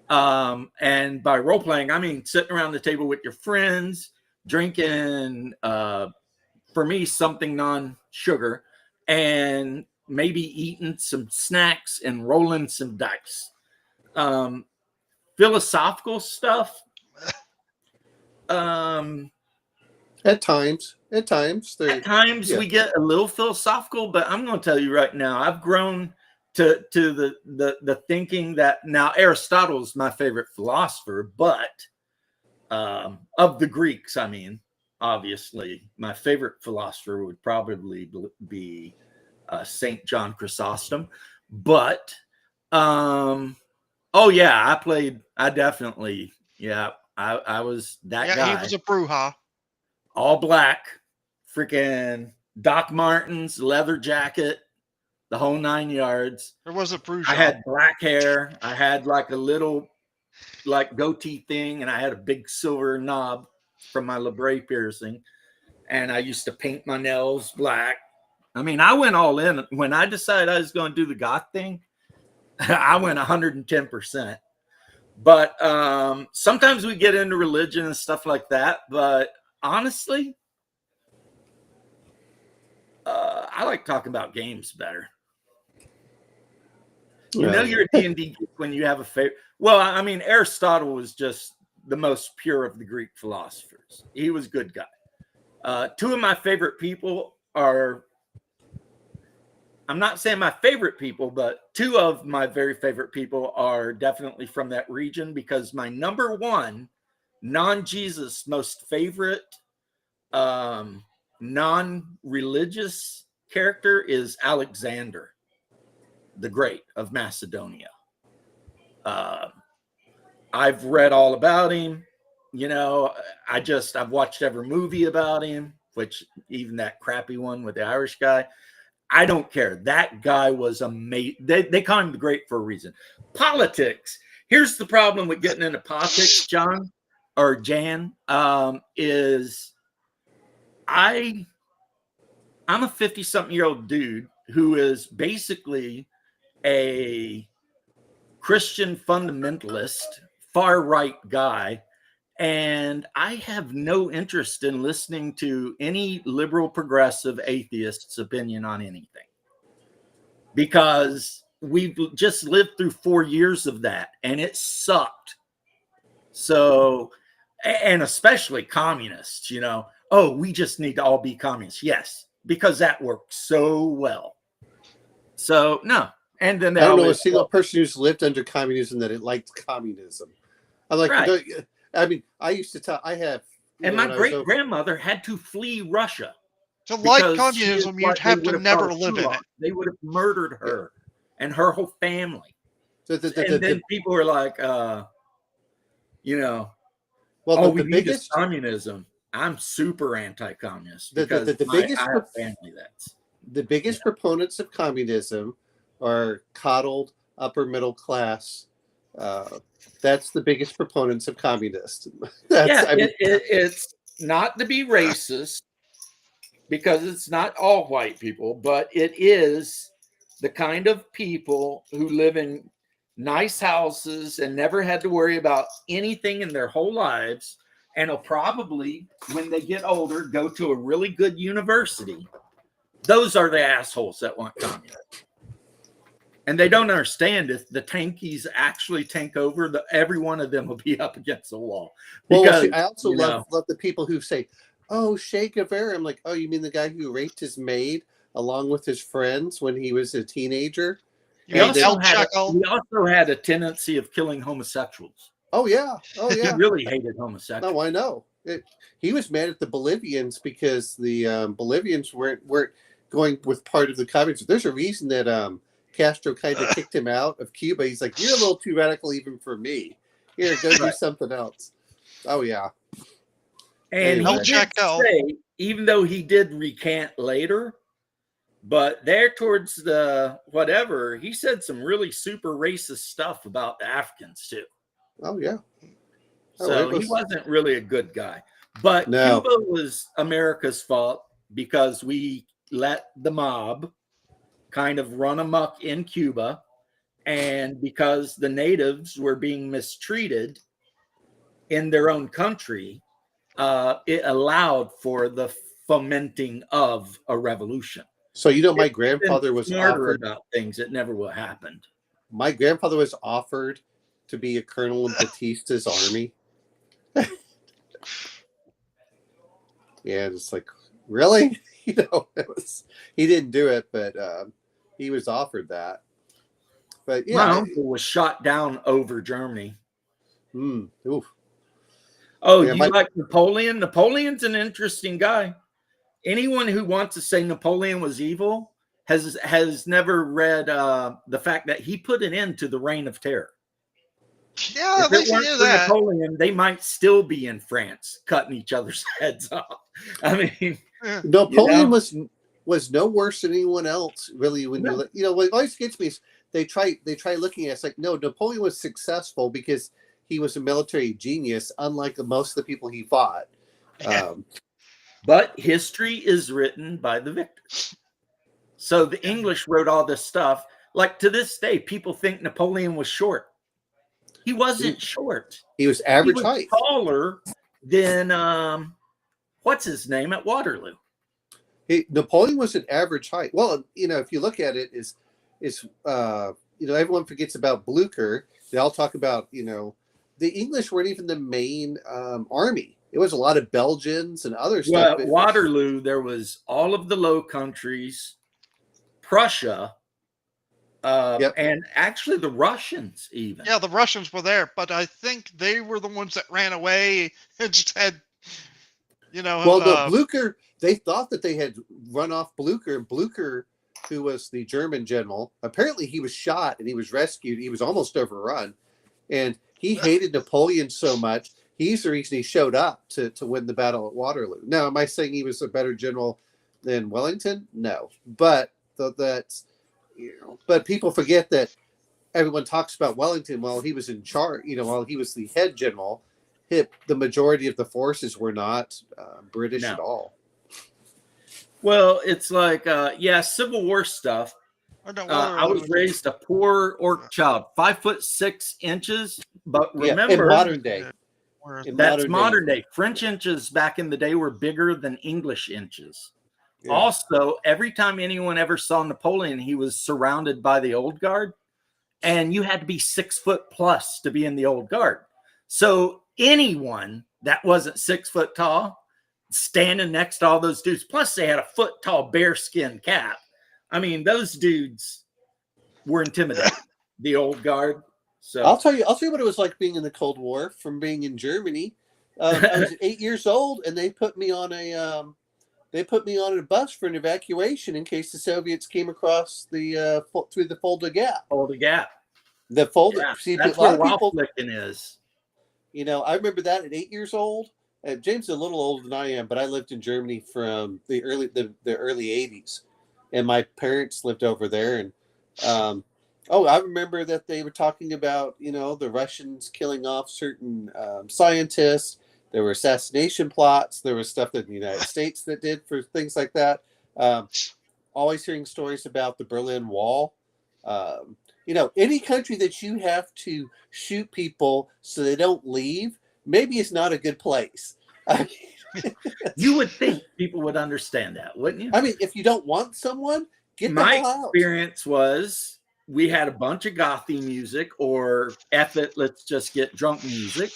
And by role-playing, I mean sitting around the table with your friends, drinking, for me, something non-sugar, and maybe eating some snacks and rolling some dice. Philosophical stuff. At times we get a little philosophical, but I'm going to tell you right now, I've grown to the thinking that now Aristotle is my favorite philosopher, but of the Greeks, I mean, obviously my favorite philosopher would probably be Saint John Chrysostom. But I was that guy. He was a Bruja. All black, freaking Doc Martens, leather jacket, the whole 9 yards. There was a Bruja. I had black hair. I had like a little goatee thing, and I had a big silver knob from my labret piercing. And I used to paint my nails black. I mean, I went all in. When I decided I was going to do the goth thing, I went 110%. But sometimes we get into religion and stuff like that. But honestly, I like talking about games better. You're a D&D geek when you have a favorite. Well, I mean, Aristotle was just the most pure of the Greek philosophers. He was a good guy. Two of my favorite people are, I'm not saying my favorite people, but two of my very favorite people are definitely from that region, because my number one non-Jesus most favorite non-religious character is Alexander the Great of Macedonia. I've read all about him. I've watched every movie about him, which even that crappy one with the Irish guy. I don't care. That guy was amazing. They call him the Great for a reason. Politics. Here's the problem with getting into politics, Jan, is I'm a 50-something-year-old dude who is basically a Christian fundamentalist, far-right guy, and I have no interest in listening to any liberal, progressive atheist's opinion on anything, because we've just lived through 4 years of that, and it sucked. So, and especially communists, we just need to all be communists. Yes, because that works so well. So, no. And then I don't know a single person who's lived under communism that it liked communism. I'm like, right. I mean, I used to tell, I have. And my great-grandmother had to flee Russia. To like communism, you'd have to never live in it. They would have murdered her and her whole family. And then people were like, we need this communism. I'm super anti-communist because I have family that's. The biggest proponents of communism are coddled upper middle class. That's the biggest proponents of communists. It's not to be racist, because it's not all white people, but it is the kind of people who live in nice houses and never had to worry about anything in their whole lives, and will probably, when they get older, go to a really good university. Those are the assholes that want communism. And they don't understand, if the tankies actually tank over, every one of them will be up against the wall. Because, I also love the people who say, oh, Che Guevara. I'm like, oh, you mean the guy who raped his maid along with his friends when he was a teenager? You He mean And then, also, El he Chaco? also had a tendency of killing homosexuals. oh yeah, oh He yeah. really hated homosexuals. No, I know. He was mad at the Bolivians because the Bolivians weren't going with part of the communism. There's a reason that Castro kind of kicked him out of Cuba. He's like, you're a little too radical even for me. Here, go do Right. something else. Oh yeah. And Anyway. he did say, even though he did recant later, but there towards the whatever, he said some really super racist stuff about the Africans too. Oh yeah. Oh, So it he wasn't really a good guy. But No. Cuba was America's fault because we let the mob kind of run amok in Cuba, and because the natives were being mistreated in their own country, it allowed for the fomenting of a revolution. So you know, my If we'd been grandfather was smarter offered. about things, it never would have happened. My grandfather was offered to be a colonel in Batista's army. Yeah, just like, really? You know, he didn't do it, but he was offered that. But yeah, My uncle was shot down over Germany. oof. Oh, Yeah, you like Napoleon? Napoleon's an interesting guy. Anyone who wants to say Napoleon was evil has never read the fact that he put an end to the Reign of Terror. Yeah, If they it weren't knew for that. Napoleon, they might still be in France cutting each other's heads off. I mean, Napoleon was no worse than anyone else, really. When No. you know, what always gets me is they try looking at it, it's like, no, Napoleon was successful because he was a military genius, unlike most of the people he fought. But history is written by the victors. So the English wrote all this stuff. Like to this day, people think Napoleon was short. He wasn't short. He was He average was height. taller than what's his name at Waterloo. Napoleon was an average height. Well, you know, if you look at it, is you know, everyone forgets about Blucher. They all talk about, you know, the English weren't even the main army. It was a lot of Belgians and other Well, stuff. at Waterloo, there was all of the Low Countries, Prussia, and actually the Russians even. Yeah, the Russians were there, but I think they were the ones that ran away and just had, you know. Well, no, Blucher, they thought that they had run off Blucher. Blucher, who was the German general, apparently he was shot and he was rescued. He was almost overrun. And he hated Napoleon so much, he's the reason he showed up to win the battle at Waterloo. Now, am I saying he was a better general than Wellington? No. But that's, you know, but people forget that everyone talks about Wellington while he was in charge, you know, while he was the head general. The majority of the forces were not British at all. Well, it's like, Civil War stuff. I was raised a poor orc child, 5'6". But remember, in modern day, that's modern day. French inches back in the day were bigger than English inches. Yeah. Also, every time anyone ever saw Napoleon, he was surrounded by the old guard, and you had to be 6 foot plus to be in the old guard. So anyone that wasn't 6 foot tall, standing next to all those dudes, plus they had a foot tall bearskin cap. I mean, those dudes were intimidating. The old guard. So I'll tell you what it was like being in the Cold War from being in Germany. I was 8 years old, and they put me on a bus for an evacuation in case the Soviets came across the through the Fulda Gap. Fulda Gap. The Fulda. Yeah, see, that's a lot where of people flicking is. You know, I remember that at 8 years old. James is a little older than I am, but I lived in Germany from the early 80s, and my parents lived over there. And I remember that they were talking about, you know, the Russians killing off certain scientists. There were assassination plots. There was stuff that the United States that did for things like that. Always hearing stories about the Berlin Wall. You know, any country that you have to shoot people so they don't leave, maybe it's not a good place. You would think people would understand that, wouldn't you? I mean, if you don't want someone, get the hell out. My experience was we had a bunch of gothy music, or F it, let's just get drunk music.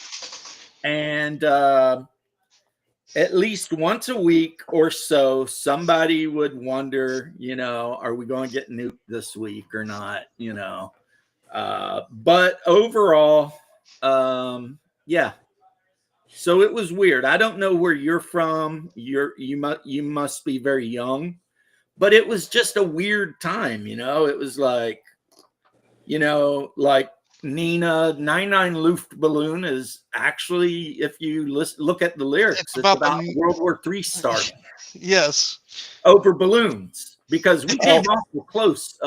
And at least once a week or so, somebody would wonder, are we going to get nuked this week or not? But overall, yeah. So it was weird. I don't know where you're from. You must be very young, but it was just a weird time. It was like, like Nina 99 Luftballon is actually, if you look at the lyrics, it's about World War III starting. Yes. Over balloons, because we came awful close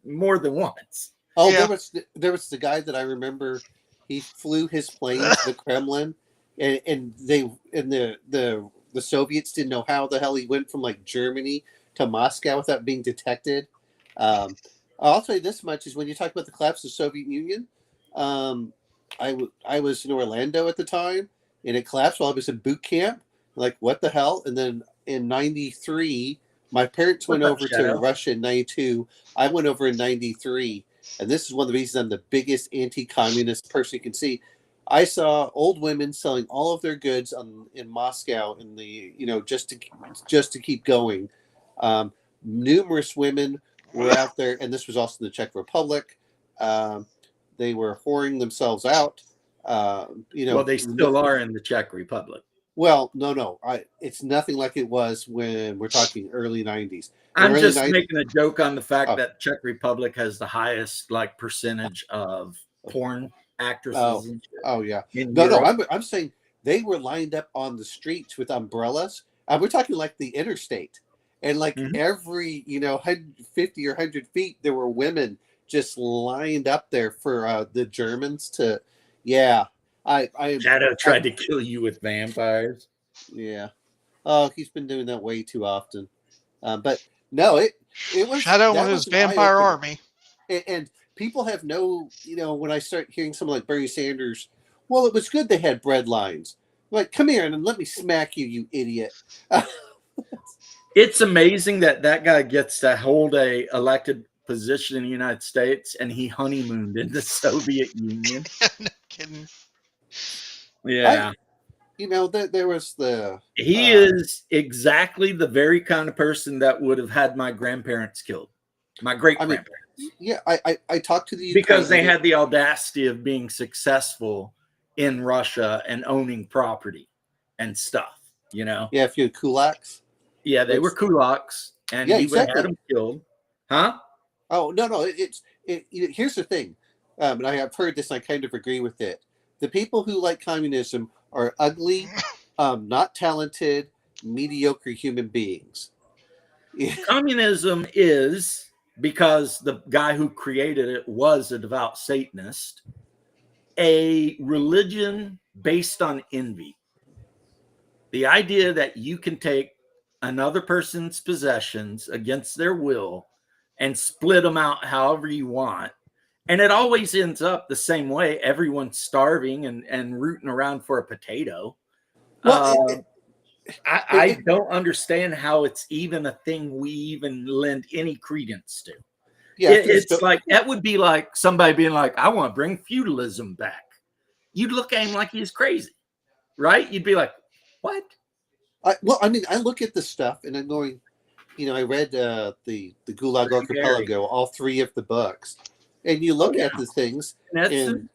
more than once. Oh, Yeah. there was the guy that I remember. He flew his plane to the Kremlin, and the Soviets didn't know how the hell he went from like Germany to Moscow without being detected. I'll tell you this much: is when you talk about the collapse of the Soviet Union, I was in Orlando at the time, and it collapsed while I was in boot camp. Like, what the hell? And then in '93, my parents went over to Russia in '92. I went over in '93. And this is one of the reasons I'm the biggest anti-communist person you can see. I saw old women selling all of their goods in Moscow in the just to keep going. Numerous women were out there, and this was also in the Czech Republic. They were whoring themselves out. Well, they still are in the Czech Republic. Well, no. It's nothing like it was when we're talking early '90s. I'm just making a joke on the fact that Czech Republic has the highest percentage of porn actresses. Oh yeah. No. I'm saying they were lined up on the streets with umbrellas. We're talking like the interstate, and like every 50 or 100 feet, there were women just lined up there for the Germans to. Yeah. Shadow tried to kill you with vampires. Yeah. Oh, he's been doing that way too often. But no, it was Shadow and his vampire army. And people have when I start hearing someone like Bernie Sanders, well, it was good they had bread lines. Like, come here and let me smack you, you idiot. It's amazing that guy gets to hold a elected position in the United States, and he honeymooned in the Soviet Union. No kidding. Yeah. There was the... He is exactly the very kind of person that would have had my grandparents killed. My great-grandparents. Yeah, I talked to the Ukraine because they had the audacity of being successful in Russia and owning property and stuff, Yeah, if you had kulaks. Yeah, they were kulaks, and he would have had them killed. Huh? Oh, no. Here's the thing, and I have heard this, and I kind of agree with it. The people who like communism are ugly, not talented, mediocre human beings. Communism is, because the guy who created it was a devout Satanist, a religion based on envy. The idea that you can take another person's possessions against their will and split them out however you want. And it always ends up the same way. Everyone's starving and rooting around for a potato. Well, I don't understand how it's even a thing we even lend any credence to. Yeah, it's like, that would be like somebody being like, I want to bring feudalism back. You'd look at him like he's crazy, right? You'd be like, what? I look at this stuff and I'm going, I read the Gulag Archipelago, all three of the books, and you look at the things, and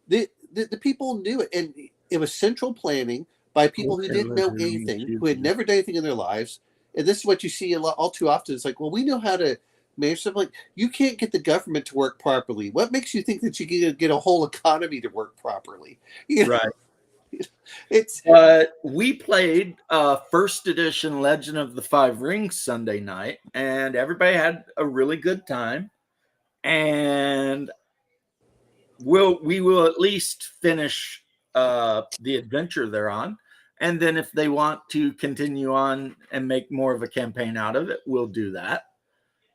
the people knew it, and it was central planning by people who didn't know anything, who had never done anything in their lives, and this is what you see all too often. It's like, well, we know how to manage something. Like, you can't get the government to work properly. What makes you think that you can get a whole economy to work properly? Right. We played first edition Legend of the Five Rings Sunday night, and everybody had a really good time. And we will at least finish the adventure they're on, and then if they want to continue on and make more of a campaign out of it, we'll do that.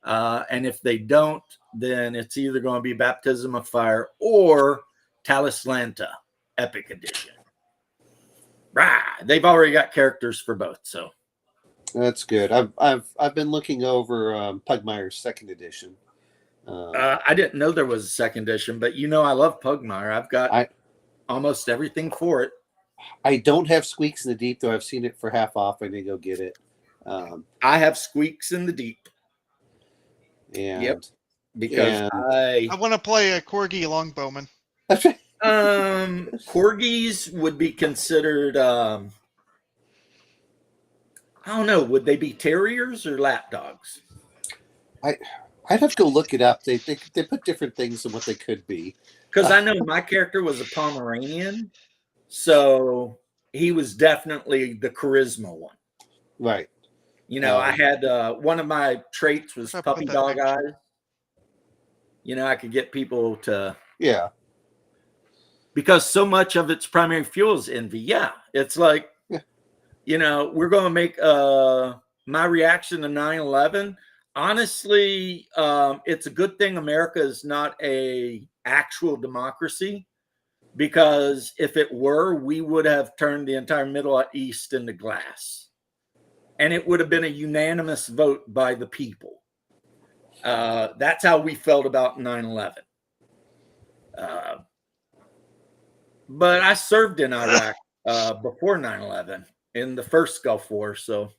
And if they don't, then it's either going to be Baptism of Fire or Talislanta Epic Edition. They've already got characters for both, so that's good. I've been looking over Pugmire's second edition. I didn't know there was a second edition, but I love Pugmire. I've got almost everything for it. I don't have Squeaks in the Deep, though. I've seen it for half off. I need to go get it. I have Squeaks in the Deep. And Yep. Because I want to play a Corgi Longbowman. corgis would be considered I don't know, would they be terriers or lap dogs? I'd have to go look it up. They put different things in what they could be. Because I know my character was a Pomeranian, so he was definitely the charisma one. Right. You know, I had one of my traits was I'll puppy put that dog picture. eyes. You know, I could get people to, Yeah. because so much of its primary fuel is envy. Yeah, it's like, Yeah. you know, we're going to make my reaction to 9/11. Honestly, it's a good thing America is not a actual democracy, because if it were, we would have turned the entire Middle East into glass, and it would have been a unanimous vote by the people. That's how we felt about 9/11. But I served in Iraq before 9/11 in the first Gulf War. So,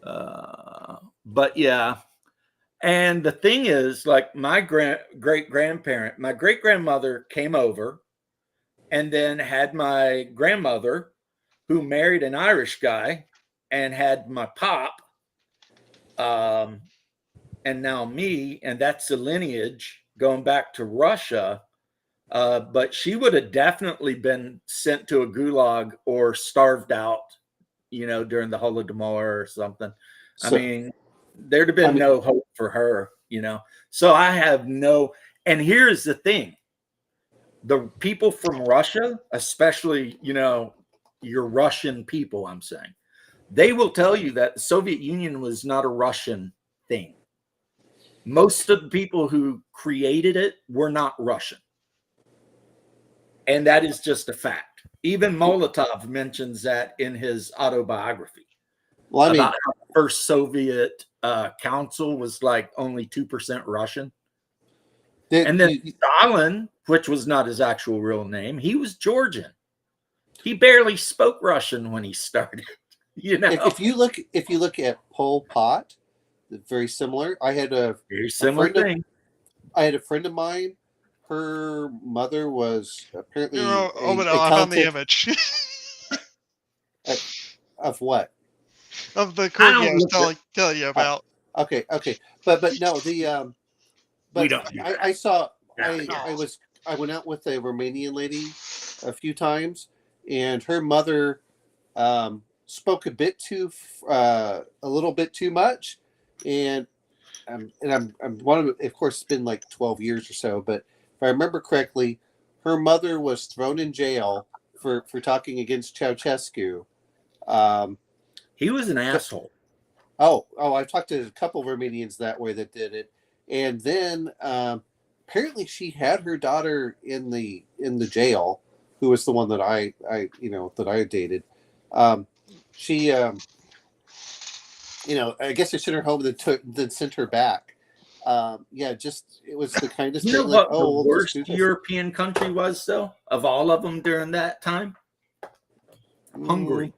but yeah. And the thing is, like my great grandmother came over and then had my grandmother, who married an Irish guy, and had my pop. And now me, and that's the lineage going back to Russia. But she would have definitely been sent to a gulag or starved out, you know, during the Holodomor or something. So, I mean, there'd have been no hope for her, you know. So I have no, and here's the thing. The people from Russia, especially, you know, your Russian people, I'm saying, they will tell you that the Soviet Union was not a Russian thing. Most of the people who created it were not Russian. And that is just a fact. Even Molotov mentions that in his autobiography. well, I mean, about how the first Soviet council was like only 2% Russian. And then Stalin, which was not his actual real name, he was Georgian. He barely spoke Russian when he started. You know, if you look at Pol Pot, very similar. I had a very similar thing. I had a friend of mine. Her mother was apparently I found the image of what? of the Corgi I was telling you about. Okay, but no, the but we don't. I saw. I went out with a Romanian lady a few times, and her mother spoke a little bit too much, and I'm of course it's been like 12 years or so, but if I remember correctly, her mother was thrown in jail for talking against Ceausescu. He was an asshole. I've talked to a couple of Romanians that way that did it, and then apparently she had her daughter in the jail, who was the one that I dated. She I guess they sent her home and then sent her back. It was the kindest. You know what the worst European country was, though, of all of them during that time? Hungary.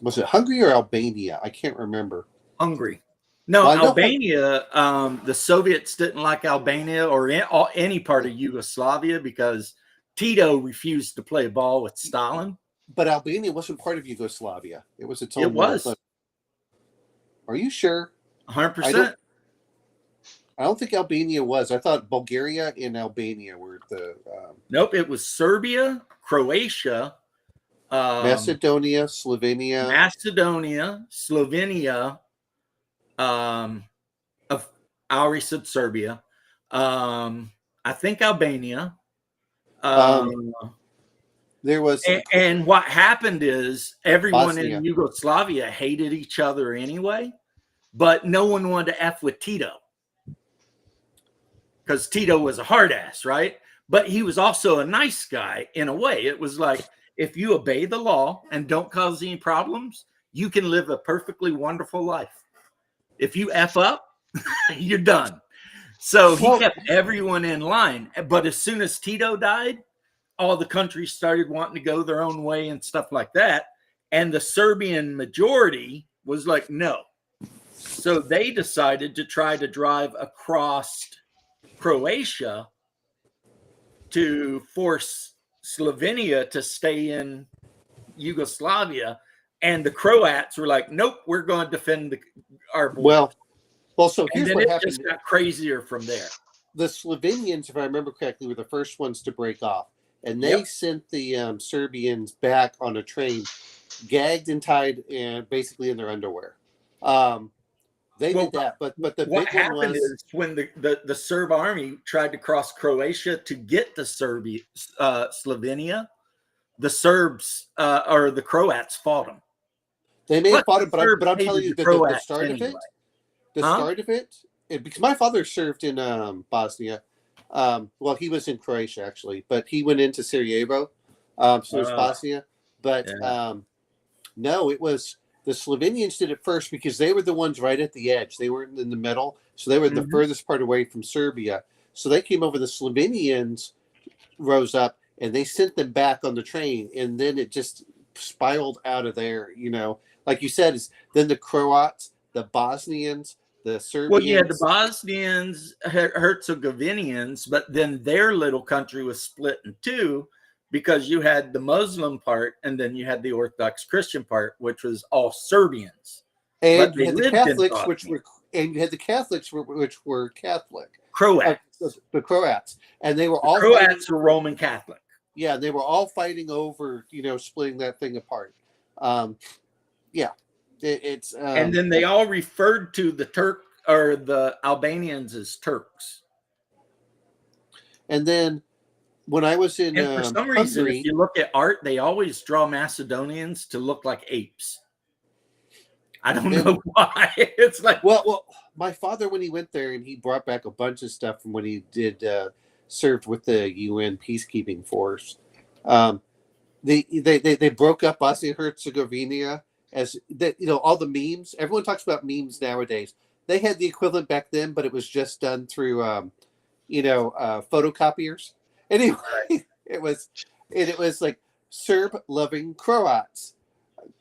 Was it Hungary or Albania? I can't remember. Hungary. No, Albania. The Soviets didn't like Albania or any part of Yugoslavia because Tito refused to play ball with Stalin. But Albania wasn't part of Yugoslavia. It was its own. It was. Are you sure? 100%. I don't think Albania was. I thought Bulgaria and Albania were the. Nope, it was Serbia, Croatia, Macedonia, Slovenia. I already said Serbia. I think Albania. There was, and what happened is everyone Bosnia. In Yugoslavia hated each other anyway, but no one wanted to F with Tito because Tito was a hard ass, right? But he was also a nice guy in a way. It was like, if you obey the law and don't cause any problems, you can live a perfectly wonderful life. If you F up, you're done. So he kept everyone in line. But as soon as Tito died, all the countries started wanting to go their own way and stuff like that. And the Serbian majority was like, no. So they decided to try to drive across Croatia to force Slovenia to stay in Yugoslavia. And the Croats were like, nope, we're going to defend our border. Well, so And here's then what it happened. just got crazier from there. The Slovenians, if I remember correctly, were the first ones to break off. And they sent the Serbians back on a train, gagged and tied, and basically in their underwear. They did that, but the what big one happened was is when the Serb army tried to cross Croatia to get to Slovenia, the Serbs or the Croats fought them. they may have fought it, but I'm Serbs telling you hated the that the Croats start anyway. of it, start of it, because my father served in Bosnia. Well, he was in Croatia actually, but he went into Sarajevo, so it was Bosnia. But no, it was the Slovenians did it first because they were the ones right at the edge. They weren't in the middle, so they were the furthest part away from Serbia. So they came over. The Slovenians rose up and they sent them back on the train, and then it just spiraled out of there. You know, like you said, is then the Croats, the Bosnians, the Serbians. Well, yeah, the Bosnians, Herzegovinians, but then their little country was split in two because you had the Muslim part and then you had the Orthodox Christian part, which was all Serbians. And But you they had the lived in Catholics, Bosnia. which were Catholic. Croats. The Croats, and they were The all Croats were Roman Catholic. Yeah, they were all fighting over, splitting that thing apart. It's and then they all referred to the Turk or the Albanians as Turks. And then when I was in And for some reason, Hungary, if you look at art, they always draw Macedonians to look like apes. I don't know why. It's like, well, my father, when he went there and he brought back a bunch of stuff from when he did served with the UN peacekeeping force. They broke up Bosnia Herzegovina as that. All the memes. Everyone talks about memes nowadays. They had the equivalent back then, but it was just done through photocopiers. Anyway, it was like Serb loving Croats,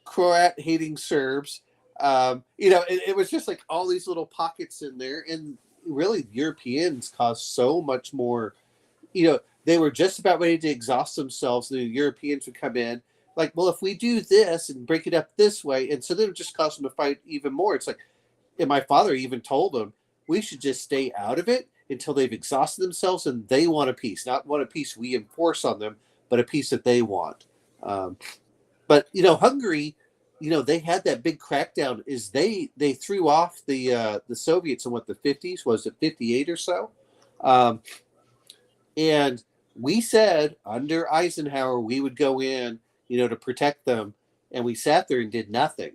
Croat hating Serbs. It was just like all these little pockets in there, and really Europeans caused so much more. They were just about ready to exhaust themselves. The Europeans would come in like, well, if we do this and break it up this way, and so they would just cause them to fight even more. It's like, and my father even told them we should just stay out of it until they've exhausted themselves and they want a peace, not want a peace we enforce on them, but a peace that they want. But Hungary, they had that big crackdown. Is they threw off the Soviets in the 50s? Was it 58 or so? And we said under Eisenhower we would go in, to protect them, and we sat there and did nothing.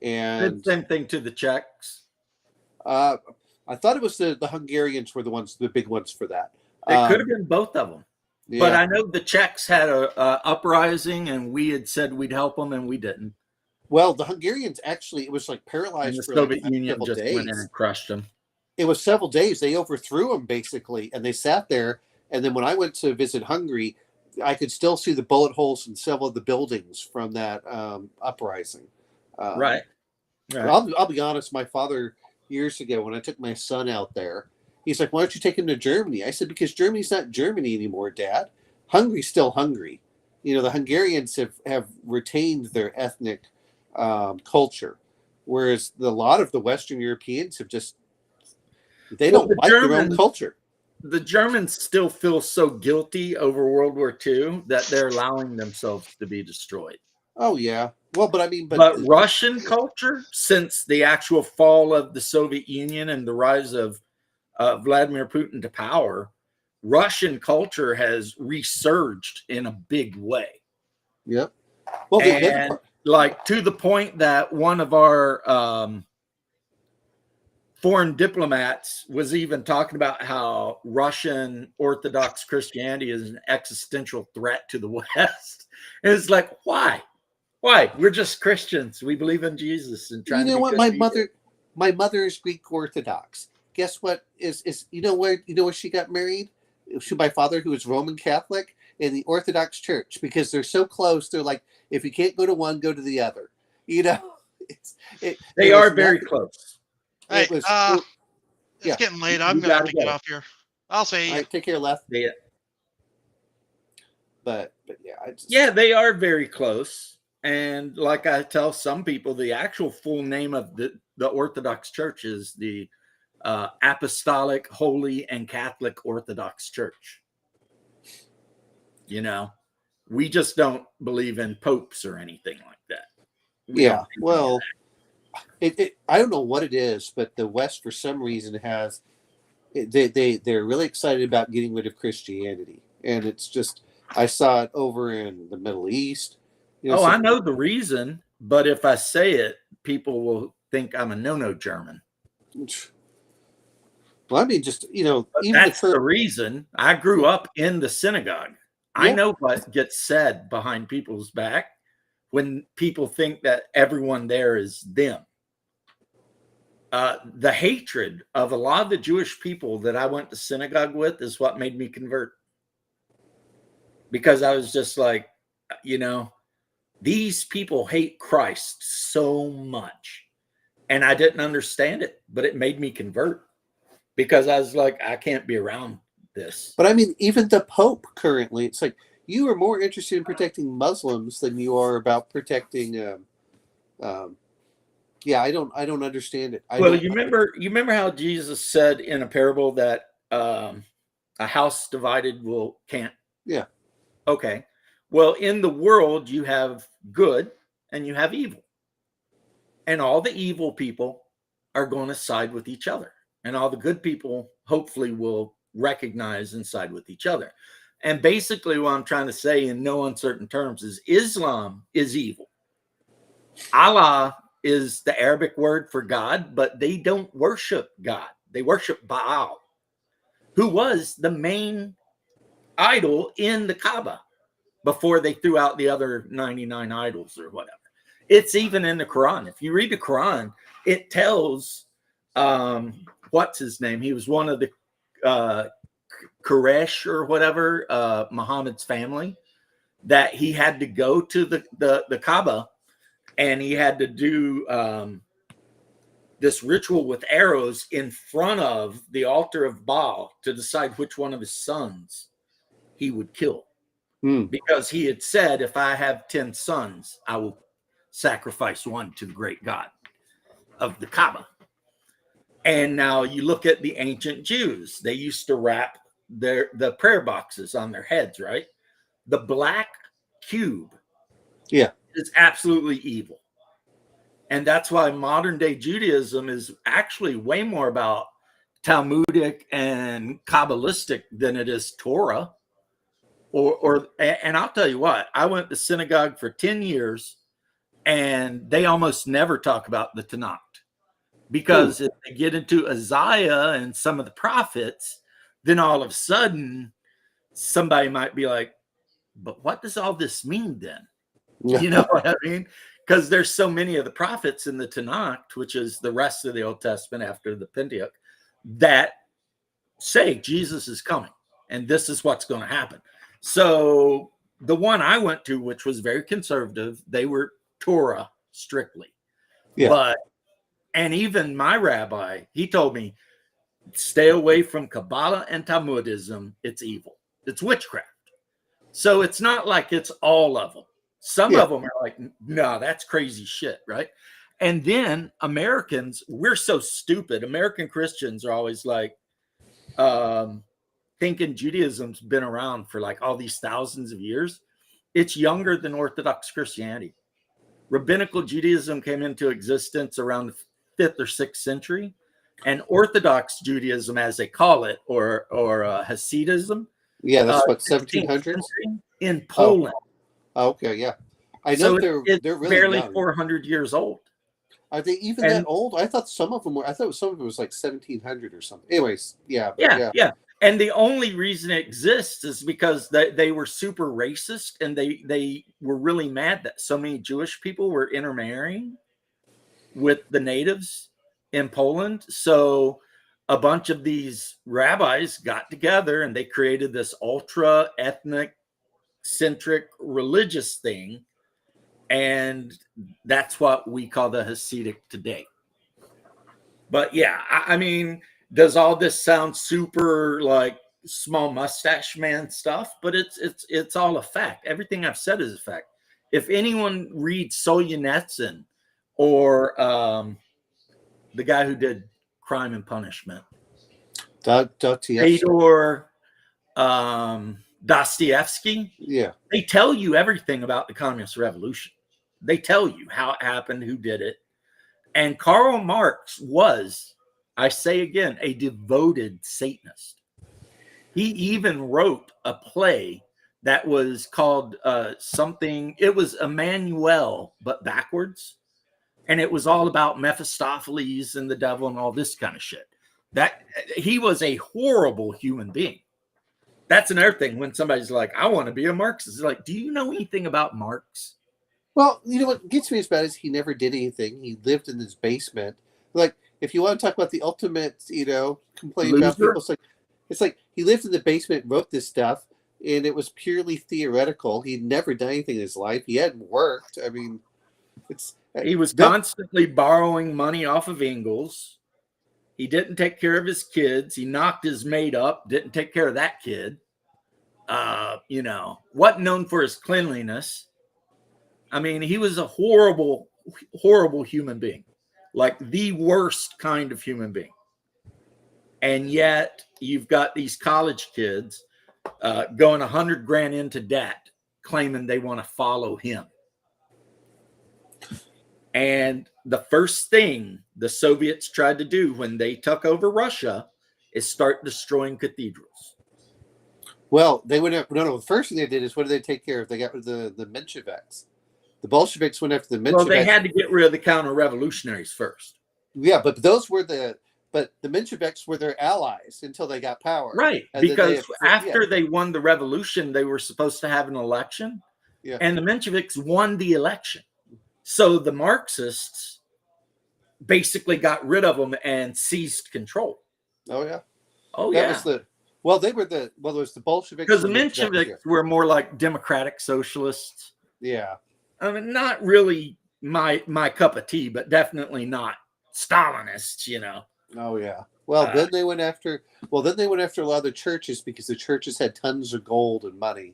And same thing to the Czechs. I thought it was the Hungarians were the big ones for that. It could have been both of them. Yeah. But I know the Czechs had a uprising, and we had said we'd help them, and we didn't. Well, the Hungarians actually, it was like paralyzed And the for Soviet like Union several just days. went in and crushed them. It was several days. They overthrew them basically, and they sat there. And then when I went to visit Hungary, I could still see the bullet holes in several of the buildings from that uprising. Right. I'll be honest. My father, years ago, when I took my son out there, he's like, "Why don't you take him to Germany?" I said, "Because Germany's not Germany anymore, Dad. Hungary's still Hungary. The Hungarians have retained their ethnic culture, whereas a lot of the Western Europeans have just don't like their own culture." The Germans still feel so guilty over World War II that they're allowing themselves to be destroyed. Oh yeah. Well, but I mean, but Russian culture, since the actual fall of the Soviet Union and the rise of Vladimir Putin to power, Russian culture has resurged in a big way. Yep. Well, and like to the point that one of our foreign diplomats was even talking about how Russian Orthodox Christianity is an existential threat to the West. And it's like, why? We're just Christians. We believe in Jesus and trying. My mother is Greek Orthodox. Guess what? Is where she got married? My father, who was Roman Catholic, and the Orthodox Church because they're so close. They're like, if you can't go to one, go to the other. You know, They there are was very nothing- close. Hey, It was. it's yeah. getting late. You I'm gonna have gotta to get go. off here. I'll see All you. right, take care, left. Yeah. But yeah, I just, Yeah, they are very close. And like I tell some people, the actual full name of the Orthodox Church is the Apostolic, Holy, and Catholic Orthodox Church. You know, we just don't believe in popes or anything like that. We yeah. don't do any of Well, I don't know what it is, but the West for some reason has they're really excited about getting rid of Christianity, and it's just I saw it over in the Middle East. You know, Oh, so- I know the reason, but if I say it, people will think I'm a no-no German. Well, I mean, just But even the that's the current. reason. I grew up in the synagogue. I Yeah. know what gets said behind people's back when people think that everyone there is them. The hatred of a lot of the Jewish people that I went to synagogue with is what made me convert. Because I was just like, these people hate Christ so much. And I didn't understand it, but it made me convert because I was like, I can't be around this. But I mean, even the Pope currently, it's like you are more interested in protecting Muslims than you are about protecting. Yeah, I don't understand it. You remember how Jesus said in a parable that a house divided can't. Yeah. Okay. Well, in the world, you have good and you have evil. And all the evil people are going to side with each other. And all the good people hopefully will recognize and side with each other. And basically what I'm trying to say in no uncertain terms is Islam is evil. Allah is the Arabic word for God, but they don't worship God. They worship Baal, who was the main idol in the Kaaba before they threw out the other 99 idols or whatever. It's even in the Quran. If you read the Quran, it tells what's his name? He was one of the Quraysh or whatever, Muhammad's family, that he had to go to the Kaaba and he had to do this ritual with arrows in front of the altar of Baal to decide which one of his sons he would kill. Because he had said, if I have 10 sons, I will sacrifice one to the great God of the Kaaba. And now you look at the ancient Jews, they used to wrap the prayer boxes on their heads, right? The black cube is absolutely evil. And that's why modern day Judaism is actually way more about Talmudic and Kabbalistic than it is Torah. And I'll tell you what, I went to synagogue for 10 years and they almost never talk about the Tanakh because if they get into Isaiah and some of the prophets, then all of a sudden somebody might be like, but what does all this mean then? You know what I mean? Because there's so many of the prophets in the Tanakh, which is the rest of the Old Testament after the Pentateuch, that say Jesus is coming and this is what's going to happen. So the one I went to, which was very conservative, they were Torah strictly. And even my rabbi, he told me, stay away from Kabbalah and Talmudism. It's evil. It's witchcraft. So it's not like it's all of them. Some of them are like, no, that's crazy shit, right? And then Americans, we're so stupid. American Christians are always like, thinking Judaism's been around for like all these thousands of years. It's younger than Orthodox Christianity. Rabbinical Judaism came into existence around the 5th or 6th century, and Orthodox Judaism, as they call it, or Hasidism. Yeah, that's what 1700s in Poland. Oh, okay, yeah, I know they're really barely young. 400 years old. Are they even that old? I thought some of them were. I thought some of them was like 1700 or something. Anyways, yeah. And the only reason it exists is because they were super racist and they were really mad that so many Jewish people were intermarrying with the natives in Poland. So a bunch of these rabbis got together and they created this ultra ethnic centric religious thing, and that's what we call the Hasidic today. But yeah, I mean, does all this sound super like small mustache man stuff? But it's all a fact. Everything I've said is a fact. If anyone reads Solzhenitsyn or the guy who did Crime and Punishment, Fyodor Dostoevsky, yeah, they tell you everything about the Communist Revolution. They tell you how it happened, who did it. And Karl Marx was, I say again, a devoted Satanist. He even wrote a play that was called something, it was Emmanuel, but backwards. And it was all about Mephistopheles and the devil and all this kind of shit. That he was a horrible human being. That's another thing when somebody's like, I want to be a Marxist. It's like, do you know anything about Marx? Well, you know what gets me as bad is he never did anything. He lived in his basement. Like, if you want to talk about the ultimate, complaint about people, it's like he lived in the basement, wrote this stuff, and it was purely theoretical. He'd never done anything in his life. He hadn't worked. I mean, he was constantly borrowing money off of Engels. He didn't take care of his kids. He knocked his maid up, didn't take care of that kid. Wasn't known for his cleanliness. I mean, he was a horrible, horrible human being, like the worst kind of human being. And yet you've got these college kids going $100,000 into debt, claiming they want to follow him. And the first thing the Soviets tried to do when they took over Russia is start destroying cathedrals. Well, they went after, no. The first thing they did is, what did they take care of? They got rid of the Mensheviks. The Bolsheviks went after the Mensheviks. Well, they had to get rid of the counter-revolutionaries first. Yeah, but the Mensheviks were their allies until they got power. Right, and because after they won the revolution, they were supposed to have an election, and the Mensheviks won the election. So the Marxists basically got rid of them and seized control. Oh, yeah. Oh, that yeah. Was there was the Bolsheviks. Because the Mensheviks were more like democratic socialists. Yeah. I mean, not really my cup of tea, but definitely not Stalinists, Oh, yeah. Well, then they went after a lot of the churches because the churches had tons of gold and money.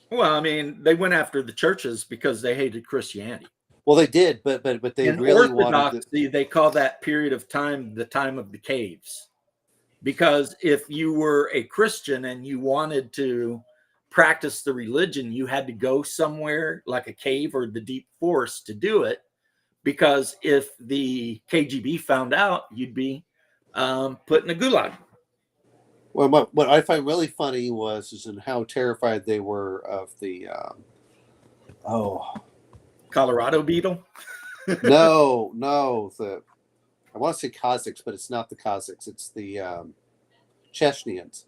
Well, I mean, they went after the churches because they hated Christianity. Well, they did, but they in really Orthodoxy, they call that period of time the time of the caves. Because if you were a Christian and you wanted to practice the religion, you had to go somewhere like a cave or the deep forest to do it. Because if the KGB found out, you'd be put in a gulag. Well, what I find really funny is in how terrified they were of the Colorado beetle. No, I want to say Kazakhs, but it's not the Kazakhs. It's the Chechnyans.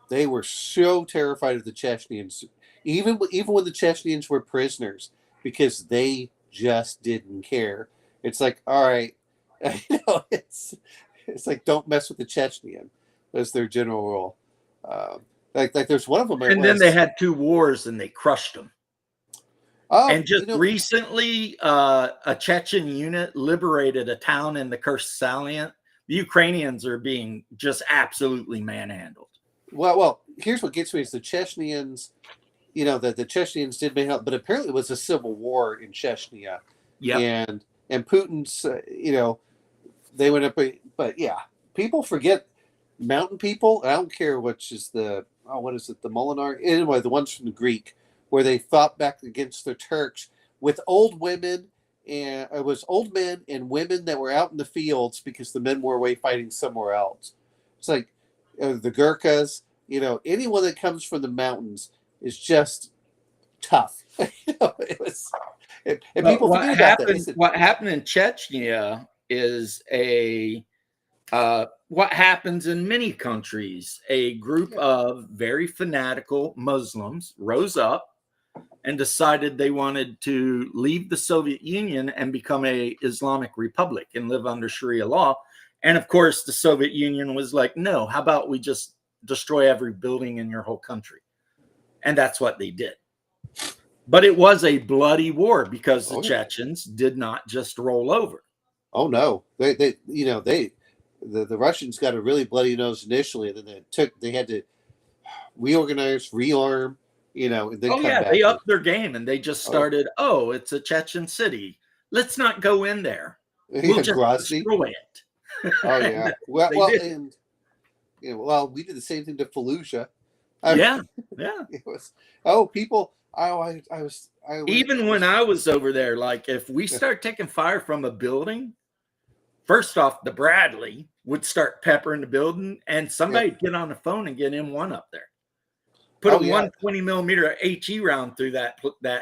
They were so terrified of the Chechnyans, even when the Chechnyans were prisoners, because they just didn't care. It's like, all right, it's like, don't mess with the Chechnyan. That's their general rule. Like there's one of them. And then they had 2 wars and they crushed them. And just recently, a Chechen unit liberated a town in the Kursk salient. The Ukrainians are being just absolutely manhandled. Well, here's what gets me is the Chechnyans. That the Chechnyans did make up, but apparently it was a civil war in Chechnya. Yeah, and Putin's, they went up, but yeah, people forget mountain people. I don't care which is the Molinar? Anyway, the ones from the Greek, where they fought back against the Turks with old women, and it was old men and women that were out in the fields because the men were away fighting somewhere else. It's like the Gurkhas, anyone that comes from the mountains is just tough. It was, and people forget about that. What happened in Chechnya is what happens in many countries. A group of very fanatical Muslims rose up and decided they wanted to leave the Soviet Union and become an Islamic republic and live under Sharia law. And of course, the Soviet Union was like, no, how about we just destroy every building in your whole country? And that's what they did. But it was a bloody war because the Oh, yeah. Chechens did not just roll over. Oh no, the Russians got a really bloody nose initially, and then they had to reorganize, rearm, and then Oh come yeah, back. they upped their game and they just Oh. started, oh, it's a Chechen city. Let's not go in there. We'll just Grozny. destroy it. Oh yeah. Well, They well, did. and we did the same thing to Fallujah. Yeah. It was people. Even when I was over there, like if we start taking fire from a building, first off, the Bradley would start peppering the building, and somebody would get on the phone and get M1 up there. Put a 120 millimeter HE round through that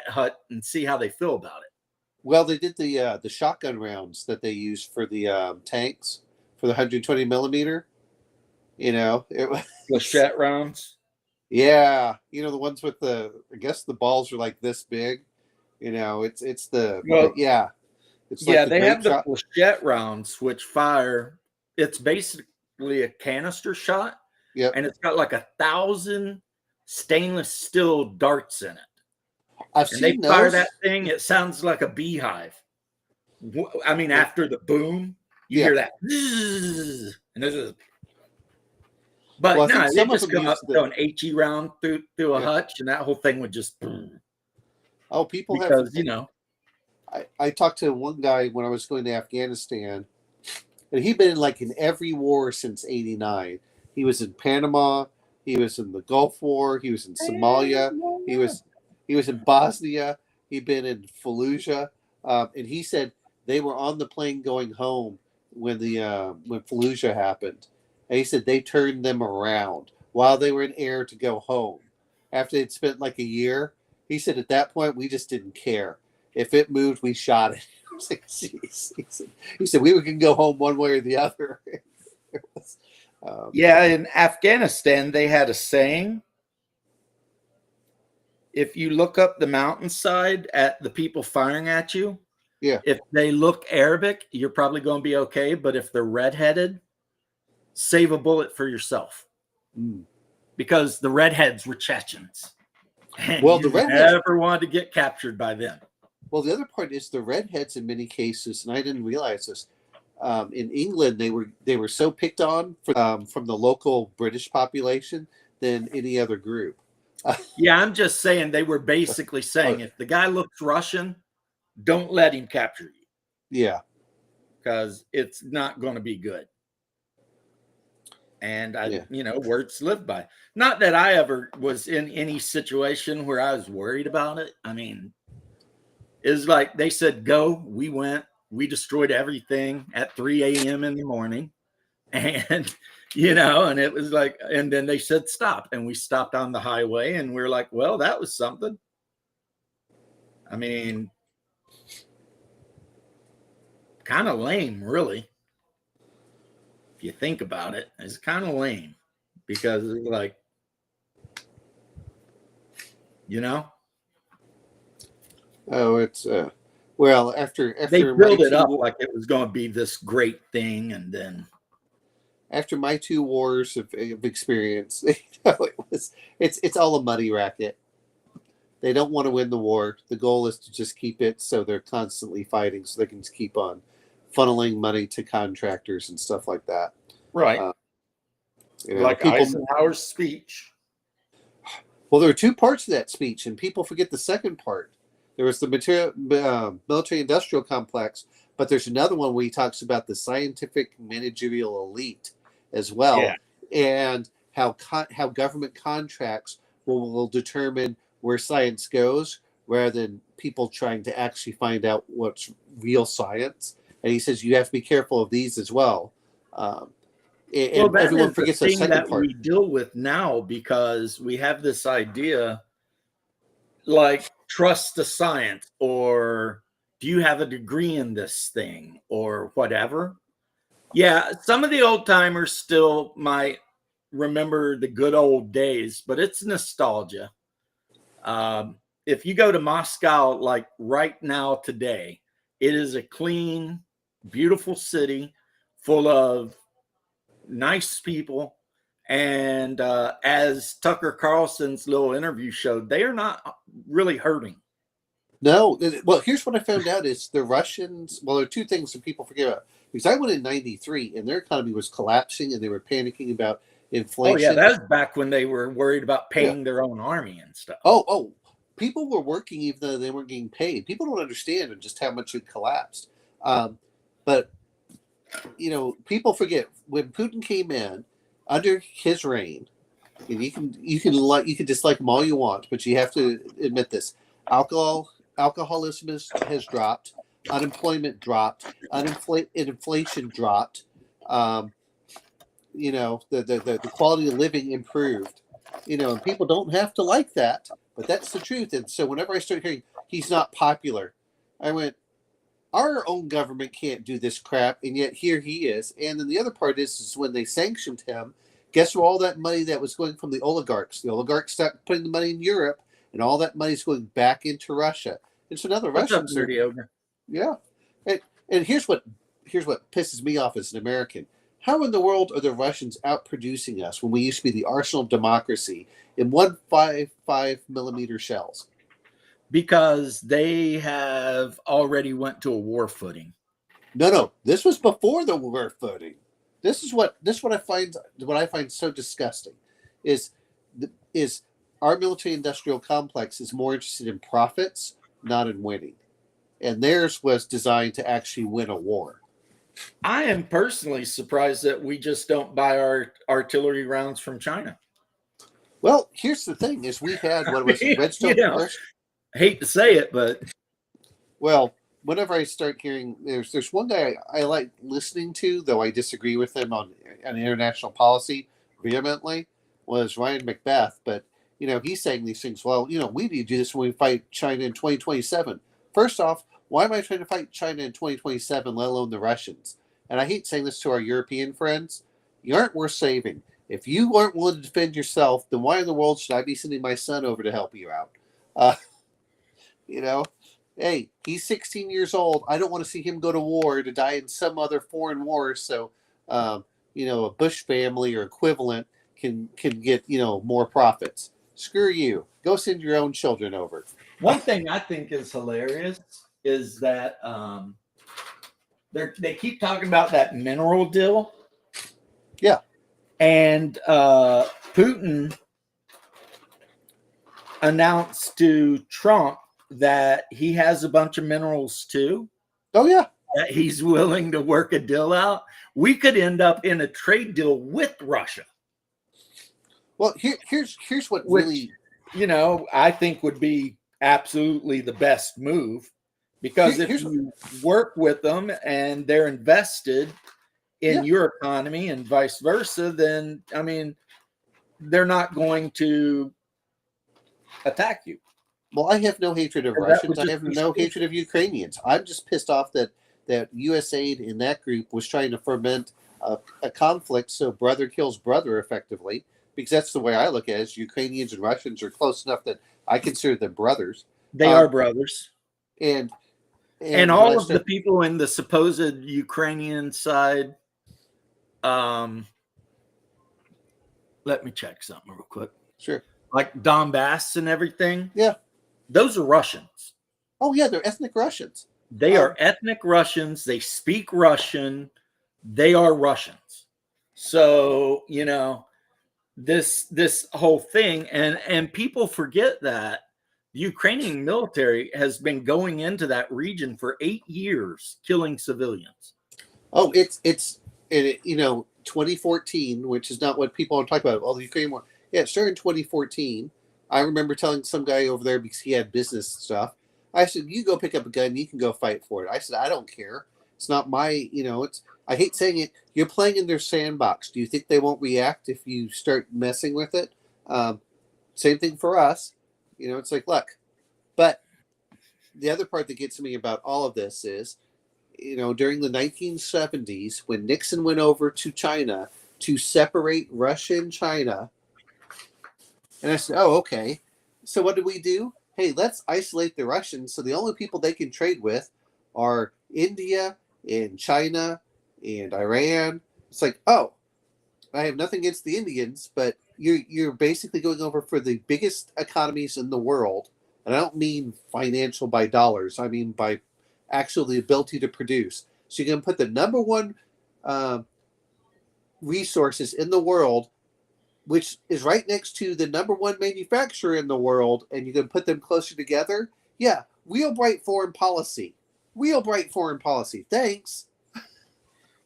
hut and see how they feel about it. Well, they did the shotgun rounds that they used for the tanks for the 120 millimeter. It was Flechette rounds. Yeah, the ones with I guess the balls are like this big. It's it's the they have the Flechette rounds which fire. It's basically a canister shot. Yep. And it's got like 1,000 stainless steel darts in it. I've seen they fire that thing. It sounds like a beehive. I mean, after the boom, you hear that. And this is. But no, they just come up and throw an HE round through a hutch, and that whole thing would just boom. Oh, people because I talked to one guy when I was going to Afghanistan, and he'd been in every war since '89. He was in Panama. He was in the Gulf War. He was in Somalia. He was in Bosnia. He'd been in Fallujah, and he said they were on the plane going home when when Fallujah happened. And he said they turned them around while they were in air to go home. After they'd spent a year, he said at that point we just didn't care. If it moved, we shot it. I was like, jeez. He said we can go home one way or the other. In Afghanistan, they had a saying. If you look up the mountainside at the people firing at you, if they look Arabic, you're probably going to be okay. But if they're redheaded, save a bullet for yourself. Because the redheads were Chechens. And the redheads never wanted to get captured by them. Well, the other part is the redheads in many cases, and I didn't realize this. In England, they were so picked on from the local British population than any other group. I'm just saying they were basically saying if the guy looks Russian, don't let him capture you. Yeah, because it's not going to be good. And words live by. Not that I ever was in any situation where I was worried about it. I mean, it's like they said, go, we went, we destroyed everything at 3 a.m. in the morning. And, and it was like, and then they said, stop. And we stopped on the highway and we're like, well, that was something. I mean, kind of lame, really. If you think about it, it's kind of lame because it's like, Oh, it's well after they built it up like it was going to be this great thing, and then after my 2 wars of experience, it's all a money racket. They don't want to win the war. The goal is to just keep it so they're constantly fighting, so they can just keep on funneling money to contractors and stuff like that. Right. Like Eisenhower's speech. Well, there are 2 parts to that speech, and people forget the second part. There was the military-industrial complex, but there's another one where he talks about the scientific managerial elite as well, and how government contracts will determine where science goes rather than people trying to actually find out what's real science. And he says you have to be careful of these as well. And everyone forgets the second part. We deal with now because we have this idea like trust the science, or do you have a degree in this thing, or whatever. Some of the old timers still might remember the good old days, but it's nostalgia. If you go to Moscow, like right now today, it is a clean, beautiful city full of nice people, And as Tucker Carlson's little interview showed, they are not really hurting. No, well, here's what I found out is the Russians. Well, there are two things that people forget about. Because I went in '93 and their economy was collapsing and they were panicking about inflation. Oh yeah, that was back when they were worried about paying their own army and stuff. Oh, people were working even though they weren't getting paid. People don't understand just how much it collapsed. But people forget when Putin came in under his reign. And you can dislike him all you want, but you have to admit this: alcoholism has dropped, unemployment dropped, inflation dropped. The quality of living improved. And people don't have to like that, but that's the truth. And so whenever I start hearing he's not popular, I went, our own government can't do this crap, and yet here he is. And then the other part is when they sanctioned him, guess where all that money that was going from the oligarchs started putting the money in Europe, and all that money is going back into Russia. And so now the Russians are, yeah. And here's what pisses me off as an American. How in the world are the Russians outproducing us when we used to be the arsenal of democracy in 155 millimeter shells? Because they have already went to a war footing. No, this was before the war footing. This is what I find so disgusting is our military industrial complex is more interested in profits, not in winning. And theirs was designed to actually win a war. I am personally surprised that we just don't buy our artillery rounds from China. Well, here's the thing: is we had what was it, Redstone? I hate to say it, but whenever I start hearing, there's one guy I like listening to, though I disagree with him on international policy vehemently, was Ryan Macbeth. But he's saying these things. Well, we need to do this when we fight China in 2027. First off, why am I trying to fight China in 2027, let alone the Russians? And I hate saying this to our European friends. You aren't worth saving. If you aren't willing to defend yourself, then why in the world should I be sending my son over to help you out? Hey, he's 16 years old. I don't want to see him go to war to die in some other foreign war. So, a Bush family or equivalent can get, more profits. Screw you. Go send your own children over. One thing I think is hilarious is that they keep talking about that mineral deal. Yeah. And Putin announced to Trump that he has a bunch of minerals too. Oh, yeah. That he's willing to work a deal out. We could end up in a trade deal with Russia. Well, here's what really, I think would be absolutely the best move, because if you work with them and they're invested in your economy and vice versa, then they're not going to attack you. Well, I have no hatred of Russians. I have no hatred of Ukrainians. I'm just pissed off that USAID in that group was trying to foment a conflict so brother kills brother effectively, because that's the way I look at it. Is Ukrainians and Russians are close enough that I consider them brothers. They are brothers. And all of the people in the supposed Ukrainian side, let me check something real quick. Sure. Like Donbass and everything. Yeah. Those are Russians. Oh, yeah, they're ethnic Russians. They are ethnic Russians. They speak Russian. They are Russians. So, this whole thing, and people forget that the Ukrainian military has been going into that region for 8 years, killing civilians. Oh, it's 2014, which is not what people are talking about. All the Ukrainian war. Yeah, it started in 2014. I remember telling some guy over there, because he had business stuff, I said, you go pick up a gun, you can go fight for it. I said, I don't care. It's not my, I hate saying it. You're playing in their sandbox. Do you think they won't react if you start messing with it? Same thing for us. It's like, look. But the other part that gets me about all of this is, during the 1970s, when Nixon went over to China to separate Russia and China, and I said, oh, okay. So what did we do? Hey, let's isolate the Russians. So the only people they can trade with are India and China and Iran. It's like, oh, I have nothing against the Indians, but you're basically going over for the biggest economies in the world, and I don't mean financial by dollars. I mean by actual the ability to produce. So you're going to put the number one resources in the world, which is right next to the number one manufacturer in the world, and you're going to put them closer together. Yeah, real bright foreign policy. Real bright foreign policy. Thanks.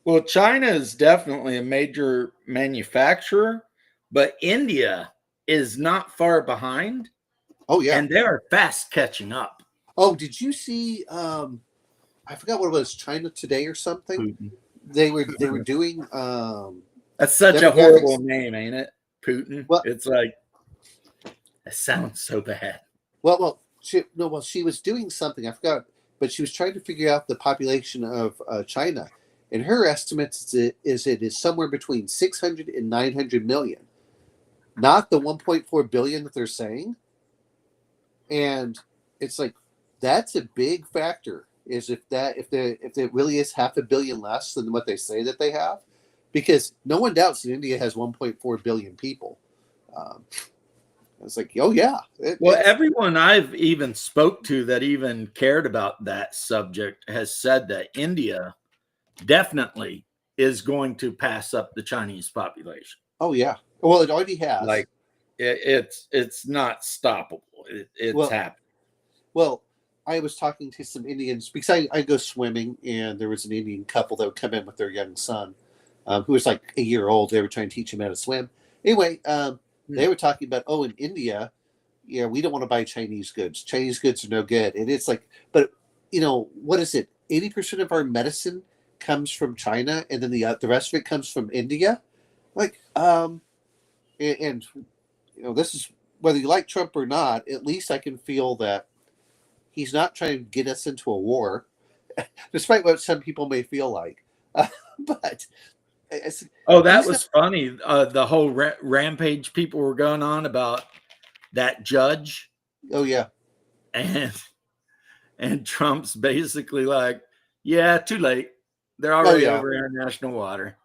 Well, China is definitely a major manufacturer, but India is not far behind, Oh yeah. and they are fast catching up. Oh, did you see? I forgot what it was. China Today or something. Putin. They were doing. That's such a demographics. horrible name, ain't it? Putin. Well- It's like it sounds so bad. Well, she was doing something. I forgot, but she was trying to figure out the population of China, and her estimates it is somewhere between 600 and 900 million, not the 1.4 billion that they're saying. And it's like that's a big factor. Is if it really is 500 million less than what they say that they have, because no one doubts that India has 1.4 billion people. It's like, oh yeah. Well, everyone I've even spoke to that even cared about that subject has said that India definitely is going to pass up the Chinese population. Oh yeah. Well, it already has. Like it's not stoppable. It's happening. Well, I was talking to some Indians because I go swimming, and there was an Indian couple that would come in with their young son, who was like a year old. They were trying to teach him how to swim. Anyway, they were talking about, in India, yeah, we don't want to buy Chinese goods. Chinese goods are no good. And it's like, but what is it? 80% of our medicine comes from China, and then the rest of it comes from India. Like, and this is whether you like Trump or not. At least I can feel that he's not trying to get us into a war, despite what some people may feel like. But that was funny. The whole rampage people were going on about that judge. Oh yeah, and Trump's basically like, yeah, too late. They're already over international water.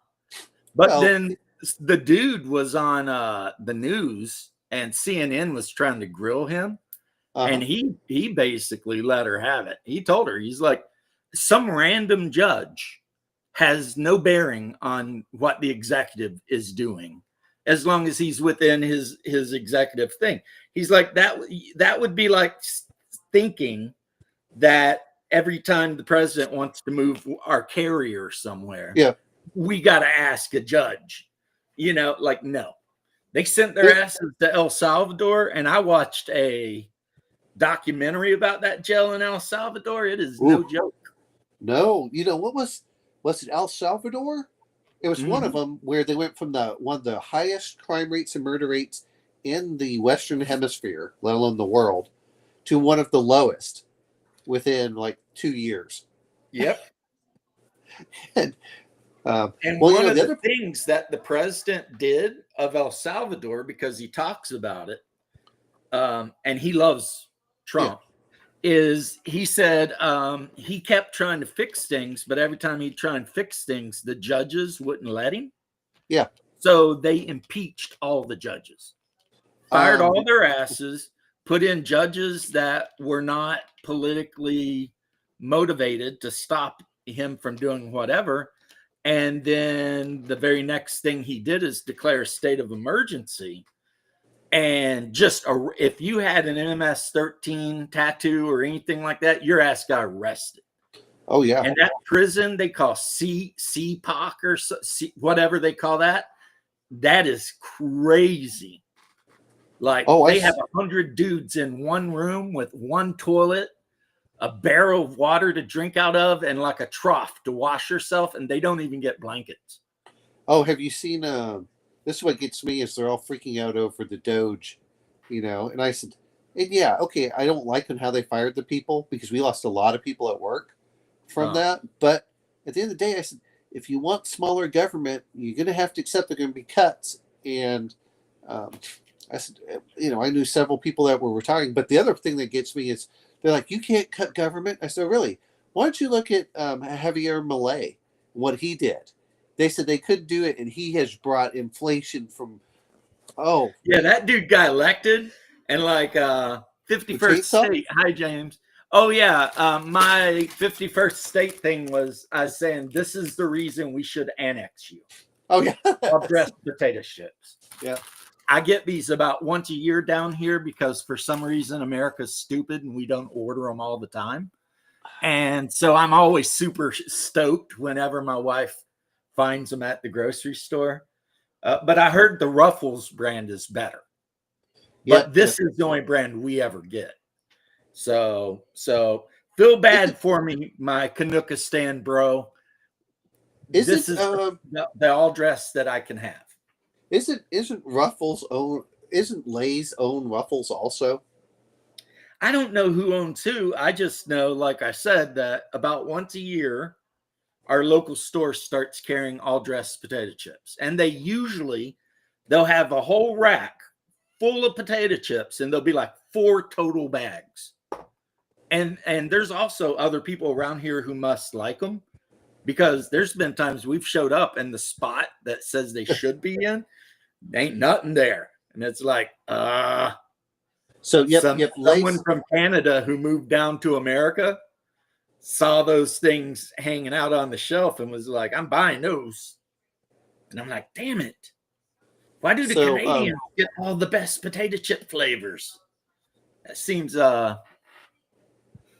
But then the dude was on the news, and CNN was trying to grill him. And he basically let her have it. He told her, he's like, some random judge has no bearing on what the executive is doing, as long as he's within his executive thing. He's like, that would be like thinking that every time the president wants to move our carrier somewhere, we got to ask a judge. Like, no. They sent their asses to El Salvador, and I watched a documentary about that jail in El Salvador. It is no joke. No, what was it, El Salvador? It was one of them where they went from one of the highest crime rates and murder rates in the Western Hemisphere, let alone the world, to one of the lowest within like 2 years. Yep. And one of the things that the president did of El Salvador, because he talks about it, and he loves Trump, is he said he kept trying to fix things, but every time he'd try and fix things, the judges wouldn't let him. Yeah. So they impeached all the judges, fired all their asses, put in judges that were not politically motivated to stop him from doing whatever. And then the very next thing he did is declare a state of emergency. And just if you had an MS-13 tattoo or anything like that, your ass got arrested. Oh yeah. And that prison they call CPOC or whatever they call that. That is crazy. Like they have 100 dudes in one room with one toilet, a barrel of water to drink out of, and like a trough to wash yourself, and they don't even get blankets. Oh, have you seen this is what gets me is they're all freaking out over the Doge, and I said, and yeah, okay, I don't like how they fired the people because we lost a lot of people at work from that. But at the end of the day, I said, if you want smaller government, you're going to have to accept there are going to be cuts. And I said, I knew several people that were retiring. But the other thing that gets me is they're like, you can't cut government. I said, really? Why don't you look at Javier Milei, what he did? They said they couldn't do it, and he has brought inflation from. Oh, Yeah, that dude got elected, and like the 51st chainsaw. state. Hi, James. Oh yeah, my 51st state thing was I was saying this is the reason we should annex you. Oh yeah, All dressed potato chips. yeah. I get these about once a year down here because for some reason America's stupid and we don't order them all the time. And so I'm always super stoked whenever my wife finds them at the grocery store. But I heard the Ruffles brand is better. But this is the only brand we ever get. So feel bad for me, my Canuckistan bro. This is the all dress that I can have. Isn't Ruffles own? Isn't Lay's own Ruffles also? I don't know who owns who. I just know, like I said, that about once a year, our local store starts carrying all dressed potato chips. And they'll have a whole rack full of potato chips, and there'll be like 4 total bags. And there's also other people around here who must like them, because there's been times we've showed up and the spot that says they should be in, ain't nothing there. And it's like, So someone from Canada who moved down to America saw those things hanging out on the shelf and was like, I'm buying those. And I'm like, damn it. Why do the Canadians get all the best potato chip flavors? That seems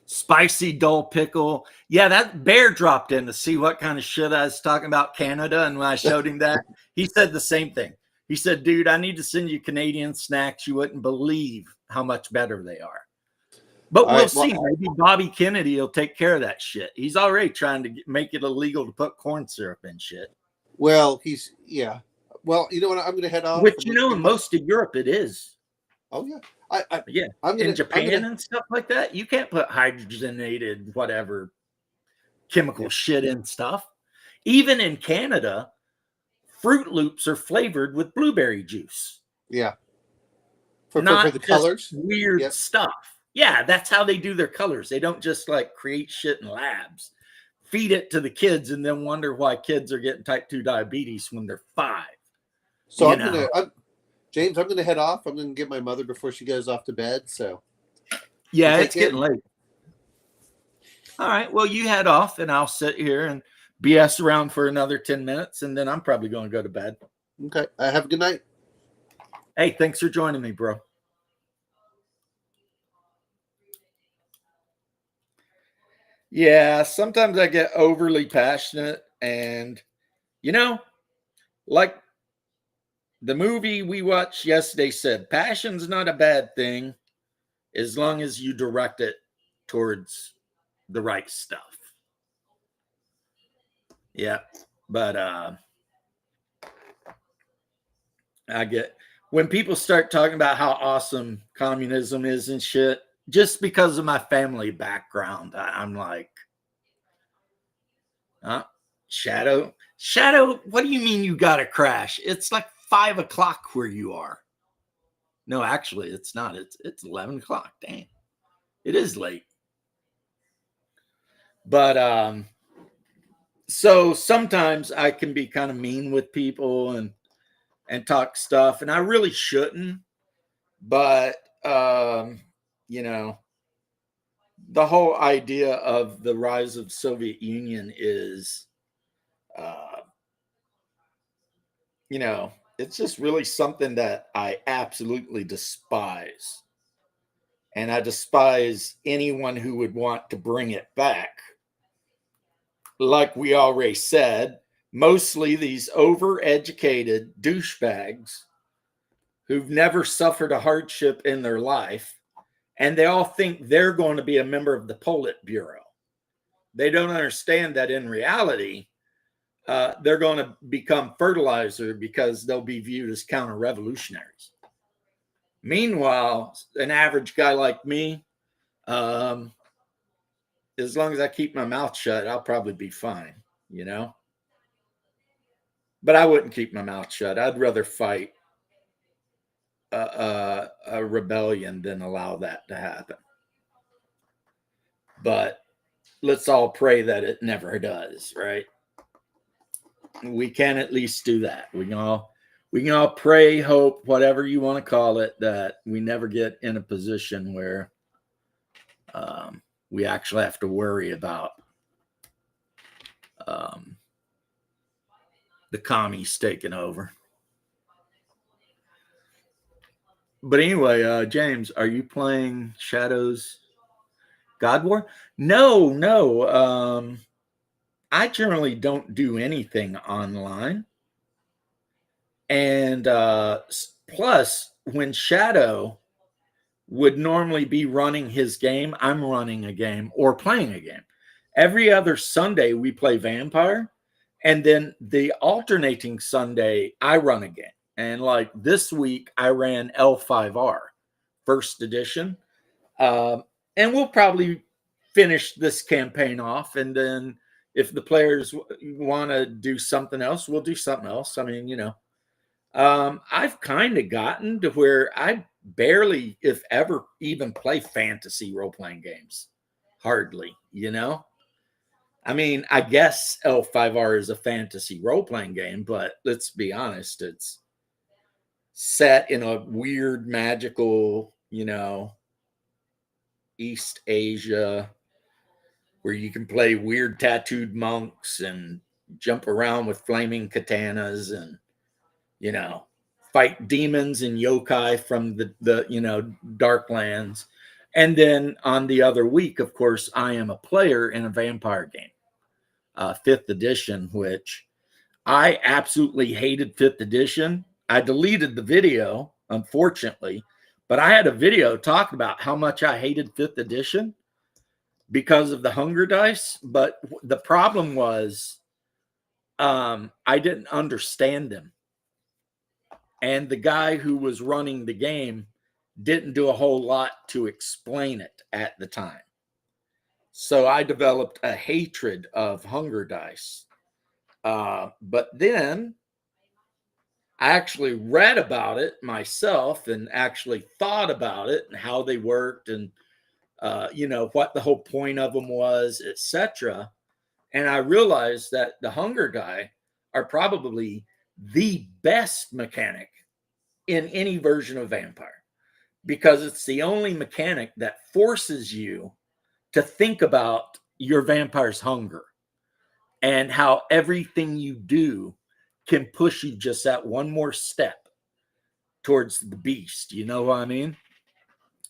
spicy dull pickle. Yeah, that bear dropped in to see what kind of shit I was talking about Canada. And when I showed him that, he said the same thing. He said, dude, I need to send you Canadian snacks. You wouldn't believe how much better they are. But we'll see. Maybe Bobby Kennedy will take care of that shit. He's already trying to make it illegal to put corn syrup in shit. Well, Well, you know what? I'm going to head off. Which, in most of Europe, it is. Oh, yeah. In Japan and stuff like that, you can't put hydrogenated whatever chemical shit in stuff. Even in Canada, Fruit Loops are flavored with blueberry juice. Yeah. For the colors? Weird stuff. Yeah, that's how they do their colors. They don't just like create shit in labs, feed it to the kids, and then wonder why kids are getting type 2 diabetes when they're 5. So James, I'm going to head off. I'm going to get my mother before she goes off to bed. So yeah, it's getting late. All right. Well, you head off, and I'll sit here and BS around for another 10 minutes, and then I'm probably going to go to bed. Okay. Have a good night. Hey, thanks for joining me, bro. Yeah, sometimes I get overly passionate, and like the movie we watched yesterday said, passion's not a bad thing as long as you direct it towards the right stuff. Yeah, but I get when people start talking about how awesome communism is and shit, just because of my family background, I'm like, Shadow, what do you mean you got to crash? It's like 5 o'clock where you are. No, actually, it's not. It's 11 o'clock. Damn, it is late. But so sometimes I can be kind of mean with people and talk stuff, and I really shouldn't. But the whole idea of the rise of Soviet Union is, it's just really something that I absolutely despise. And I despise anyone who would want to bring it back. Like we already said, mostly these overeducated douchebags who've never suffered a hardship in their life, and they all think they're going to be a member of the Politburo. They don't understand that in reality, they're going to become fertilizer because they'll be viewed as counter-revolutionaries. Meanwhile, an average guy like me, as long as I keep my mouth shut, I'll probably be fine, But I wouldn't keep my mouth shut. I'd rather fight a rebellion than allow that to happen. But let's all pray that it never does, right? we can at least do that. We can all pray, hope, whatever you want to call it, that we never get in a position where we actually have to worry about the commies taking over. But anyway, James, are you playing Shadows God War? No. I generally don't do anything online. And plus, when Shadow would normally be running his game, I'm running a game or playing a game. Every other Sunday, we play Vampire. And then the alternating Sunday, I run a game. And like this week, I ran L5R, first edition. And we'll probably finish this campaign off. And then if the players want to do something else, we'll do something else. I mean, you know, I've kind of gotten to where I barely, if ever, even play fantasy role-playing games. Hardly, you know? I mean, I guess L5R is a fantasy role-playing game, but let's be honest, it's set in a weird, magical, you know, East Asia, where you can play weird tattooed monks and jump around with flaming katanas and, you know, fight demons and yokai from the you know, dark lands. And then on the other week, of course, I am a player in a vampire game, 5th edition, which I absolutely hated 5th edition. I deleted the video, unfortunately, but I had a video talking about how much I hated 5th edition because of the hunger dice. But the problem was I didn't understand them. And the guy who was running the game didn't do a whole lot to explain it at the time. So I developed a hatred of hunger dice. But then I actually read about it myself and actually thought about it and how they worked and, you know, what the whole point of them was, etc. And I realized that the hunger die are probably the best mechanic in any version of vampire, because it's the only mechanic that forces you to think about your vampire's hunger and how everything you do can push you just that one more step towards the beast. You know what I mean?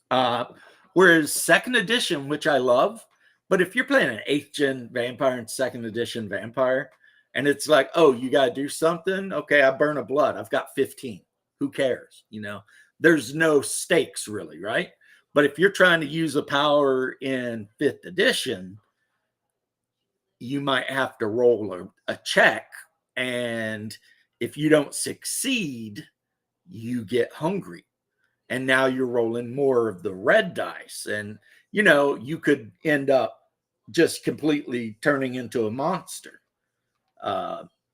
Whereas 2nd edition, which I love, but if you're playing an 8th gen vampire and 2nd edition vampire, and it's like, oh, you got to do something. Okay, I burn a blood. I've got 15. Who cares? You know, there's no stakes really, right? But if you're trying to use a power in 5th edition, you might have to roll a check. And if you don't succeed, you get hungry. And now you're rolling more of the red dice. And, you know, you could end up just completely turning into a monster.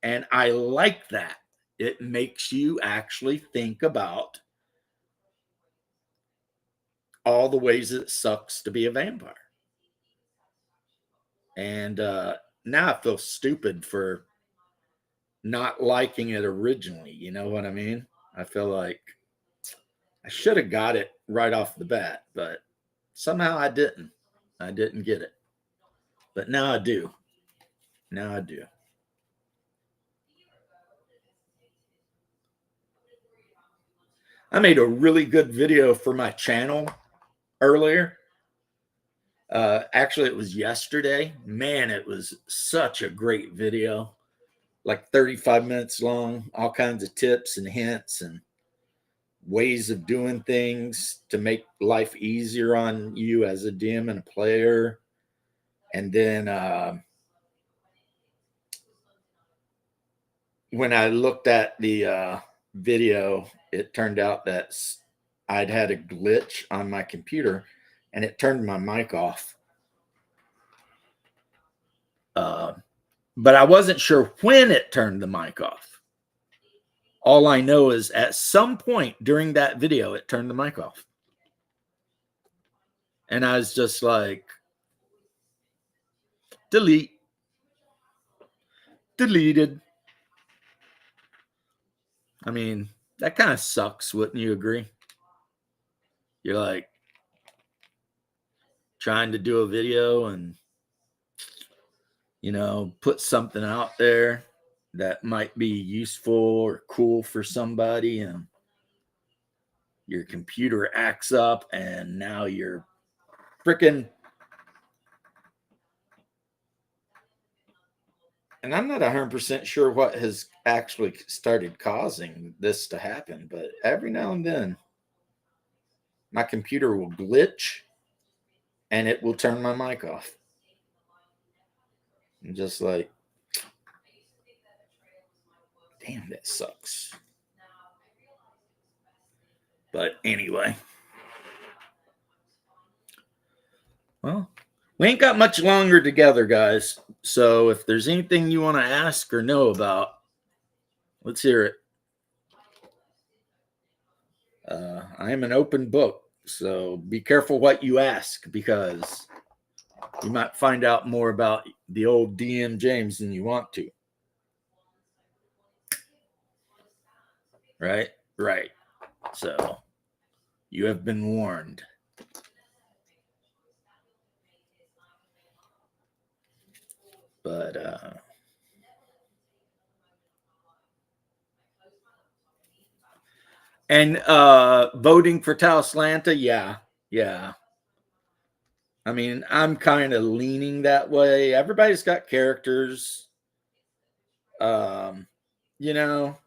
And I like that. It makes you actually think about all the ways it sucks to be a vampire. And now I feel stupid for not liking it originally. You know what I mean? I feel like I should have got it right off the bat, but somehow I didn't. I didn't get it. But now I do. Now I do. I made a really good video for my channel earlier. Actually, it was yesterday. Man, it was such a great video. Like 35 minutes long, all kinds of tips and hints and ways of doing things to make life easier on you as a DM and a player. And then when I looked at the video, it turned out that I'd had a glitch on my computer and it turned my mic off. But I wasn't sure when it turned the mic off. All I know is at some point during that video, it turned the mic off. And I was just like, delete, deleted. I mean, that kind of sucks, wouldn't you agree? You're like trying to do a video and, put something out there that might be useful or cool for somebody, and your computer acts up and now you're freaking. And I'm not 100% sure what has actually started causing this to happen, but every now and then my computer will glitch and it will turn my mic off. I'm just like, damn, that sucks. But anyway, well, we ain't got much longer together, guys. So if there's anything you want to ask or know about, let's hear it. I am an open book, so be careful what you ask, because you might find out more about the old DM James than you want to. Right? Right. So you have been warned. But and voting for Tauslanta, yeah. I mean, I'm kind of leaning that way. Everybody's got characters. You know,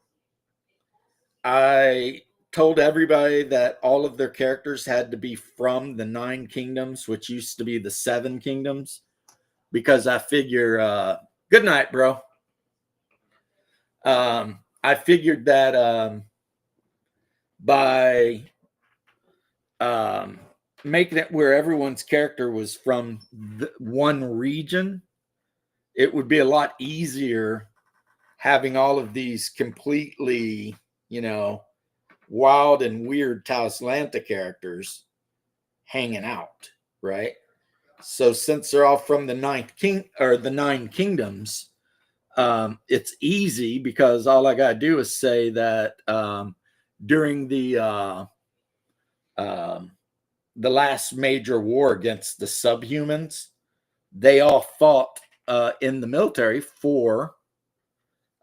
I told everybody that all of their characters had to be from the 9 kingdoms, which used to be the 7 kingdoms, because I figure, good night, bro. I figured that by making it where everyone's character was from one region, it would be a lot easier having all of these completely, wild and weird Tauslanta characters hanging out, right? So since they're all from the 9 kingdoms, it's easy, because all I gotta do is say that during the last major war against the subhumans, they all fought in the military for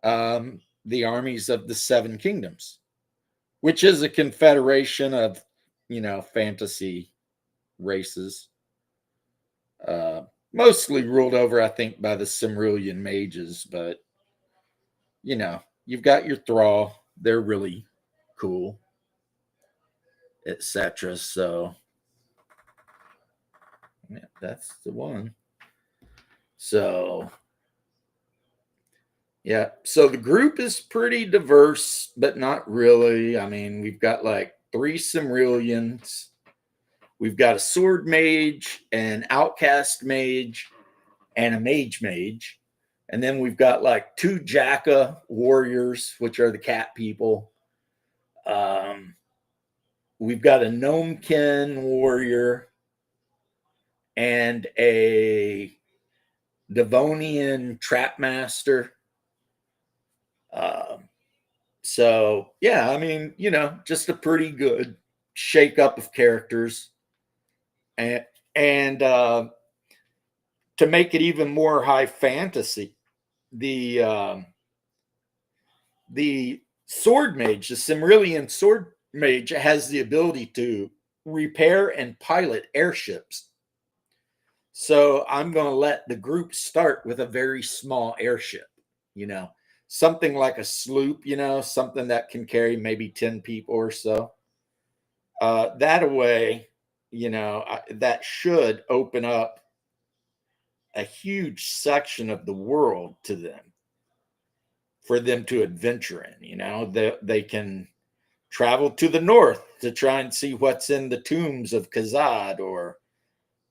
the armies of the 7 kingdoms, which is a confederation of, fantasy races, mostly ruled over, I think, by the Silmarillion mages. But, you've got your Thrall. They're really cool, etc. So, yeah, that's the one. So, yeah. So the group is pretty diverse, but not really. I mean, we've got like 3 Silmarillions. We've got a sword mage, an outcast mage, and a mage. And then we've got like 2 Jacka warriors, which are the cat people. We've got a Gnomekin warrior and a Devonian trapmaster. So yeah, I mean, just a pretty good shake up of characters. And to make it even more high fantasy, the sword mage, the Silmarillion sword mage, has the ability to repair and pilot airships. So I'm going to let the group start with a very small airship, something like a sloop, something that can carry maybe 10 people or so. That way, that should open up a huge section of the world to them, for them to adventure in. They can travel to the north to try and see what's in the tombs of Khazad, or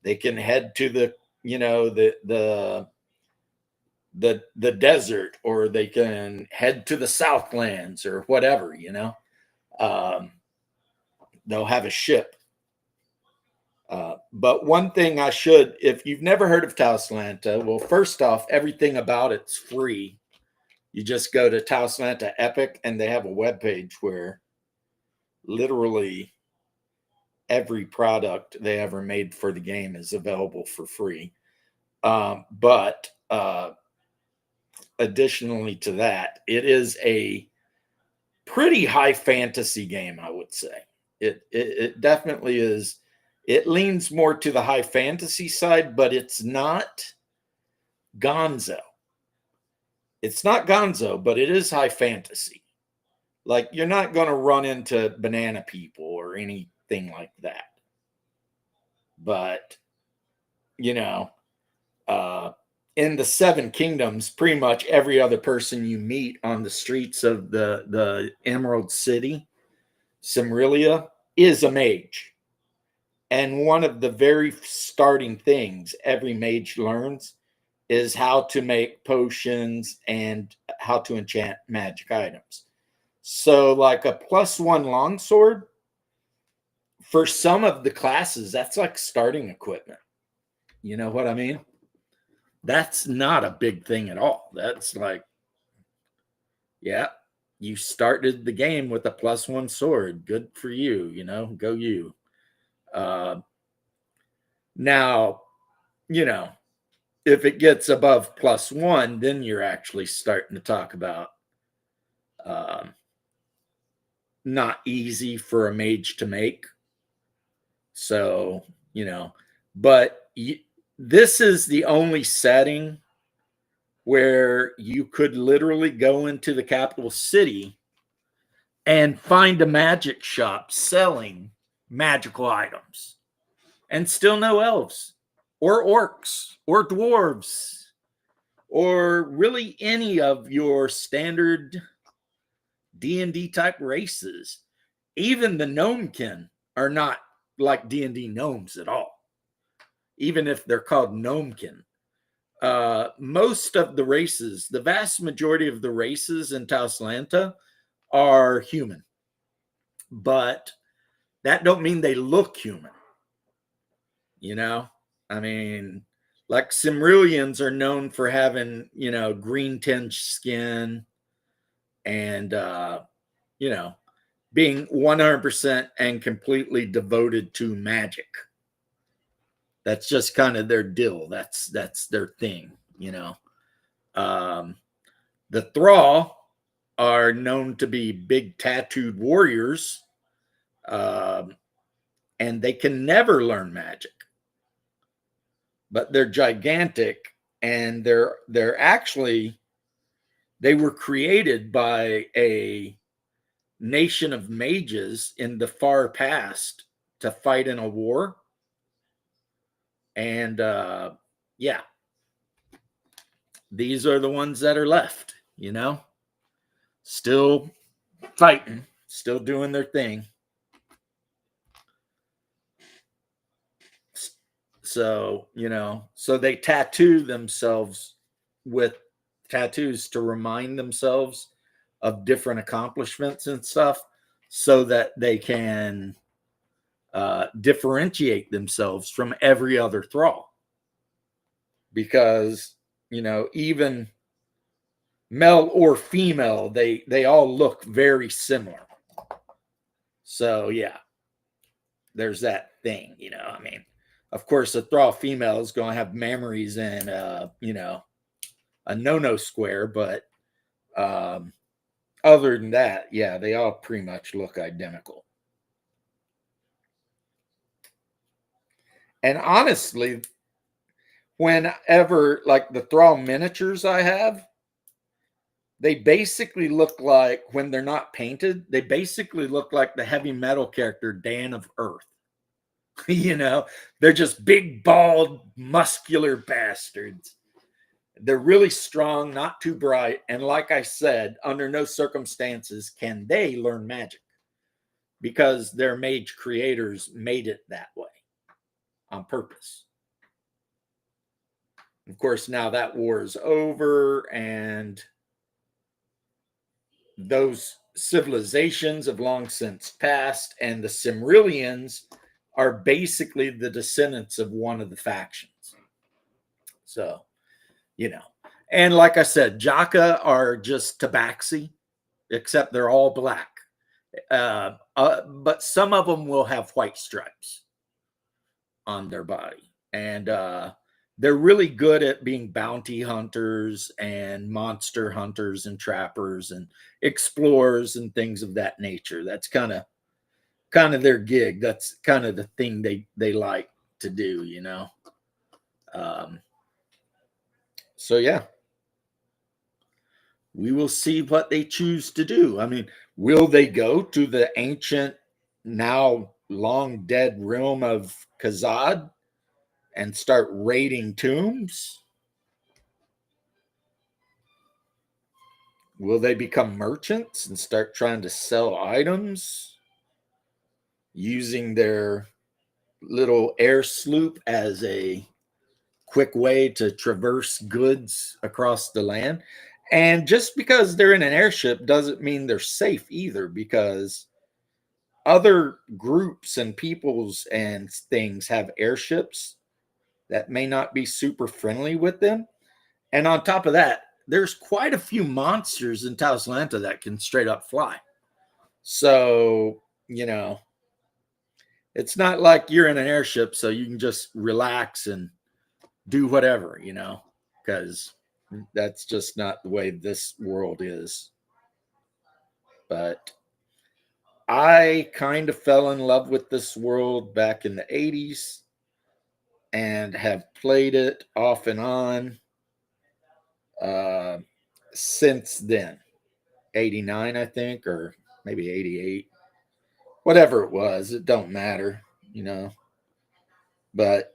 they can head to the desert, or they can head to the Southlands or whatever. They'll have a ship. But one thing if you've never heard of Tauslanta, well, first off, everything about it's free. You just go to Tauslanta Epic, and they have a webpage where literally every product they ever made for the game is available for free. But additionally to that, it is a pretty high fantasy game, I would say. It definitely is. It leans more to the high fantasy side, but it's not gonzo. It's not gonzo, but it is high fantasy. Like, you're not going to run into banana people or anything like that. But, you know, in the Seven Kingdoms, pretty much every other person you meet on the streets of the Emerald City, Cimmeria, is a mage. And one of the very starting things every mage learns is how to make potions and how to enchant magic items. So, like a +1 longsword, for some of the classes, that's like starting equipment. You know what I mean? That's not a big thing at all. That's like, yeah, you started the game with a +1 sword. Good for you, you know, go you. Now, you know, if it gets above +1, then you're actually starting to talk about not easy for a mage to make. So, you know, but this is the only setting where you could literally go into the capital city and find a magic shop selling magical items and still no elves or orcs or dwarves or really any of your standard D&D type races. Even the gnomekin are not like D&D gnomes at all, even if they're called gnomekin. Most of the races, the vast majority of the races in Tauslanta are human, but that don't mean they look human. You know, I mean, like Cimmerillians are known for having, you know, green tinged skin and, you know, being 100% and completely devoted to magic. That's just kind of their deal. That's their thing, you know. The Thrall are known to be big tattooed warriors, and they can never learn magic. But they're gigantic, and they're actually, they were created by a nation of mages in the far past to fight in a war. And yeah, these are the ones that are left, you know, still fighting, still doing their thing. So, you know, so they tattoo themselves with tattoos to remind themselves of different accomplishments and stuff so that they can differentiate themselves from every other thrall. Because, you know, even male or female, they all look very similar. So yeah, there's that thing, you know. I mean, of course, a thrall female is going to have memories and you know, a no square, but other than that, yeah, they all pretty much look identical. And honestly, whenever, like, the thrall miniatures I have, they basically look like, when they're not painted, they basically look like the heavy metal character Dan of Earth. You know, they're just big, bald, muscular bastards. They're really strong, not too bright. And like I said, under no circumstances can they learn magic because their mage creators made it that way on purpose. Of course, now that war is over and those civilizations have long since passed, and the Cimmerillians are basically the descendants of one of the factions. So, you know, And like I said, Jaka are just tabaxi, except they're all black. But some of them will have white stripes on their body. And they're really good at being bounty hunters and monster hunters and trappers and explorers and things of that nature. That's kind of their gig. That's kind of the thing they like to do, you know. So yeah, we will see what they choose to do. I mean, will they go to the ancient, now long dead realm of Khazad and start raiding tombs? Will they become merchants and start trying to sell items using their little air sloop as a quick way to traverse goods across the land? And just because they're in an airship doesn't mean they're safe either, because other groups and peoples and things have airships that may not be super friendly with them. And on top of that, there's quite a few monsters in Tauslanta that can straight up fly. So, you know, it's not like you're in an airship so you can just relax and do whatever, you know, because that's just not the way this world is. But I kind of fell in love with this world back in the 80s and have played it off and on since then. 89, I think, or maybe 88. Whatever it was, it don't matter, you know. But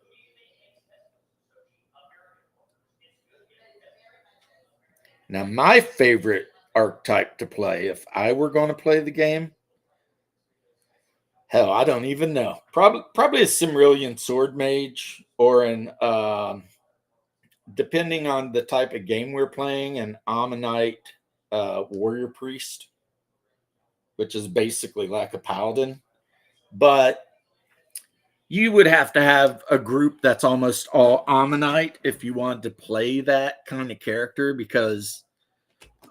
now my favorite archetype to play, if I were going to play the game, hell, I don't even know. Probably a Cimmerillion sword mage, or an depending on the type of game we're playing, an Ammonite warrior priest, which is basically like a paladin. But you would have to have a group that's almost all Ammonite if you wanted to play that kind of character, because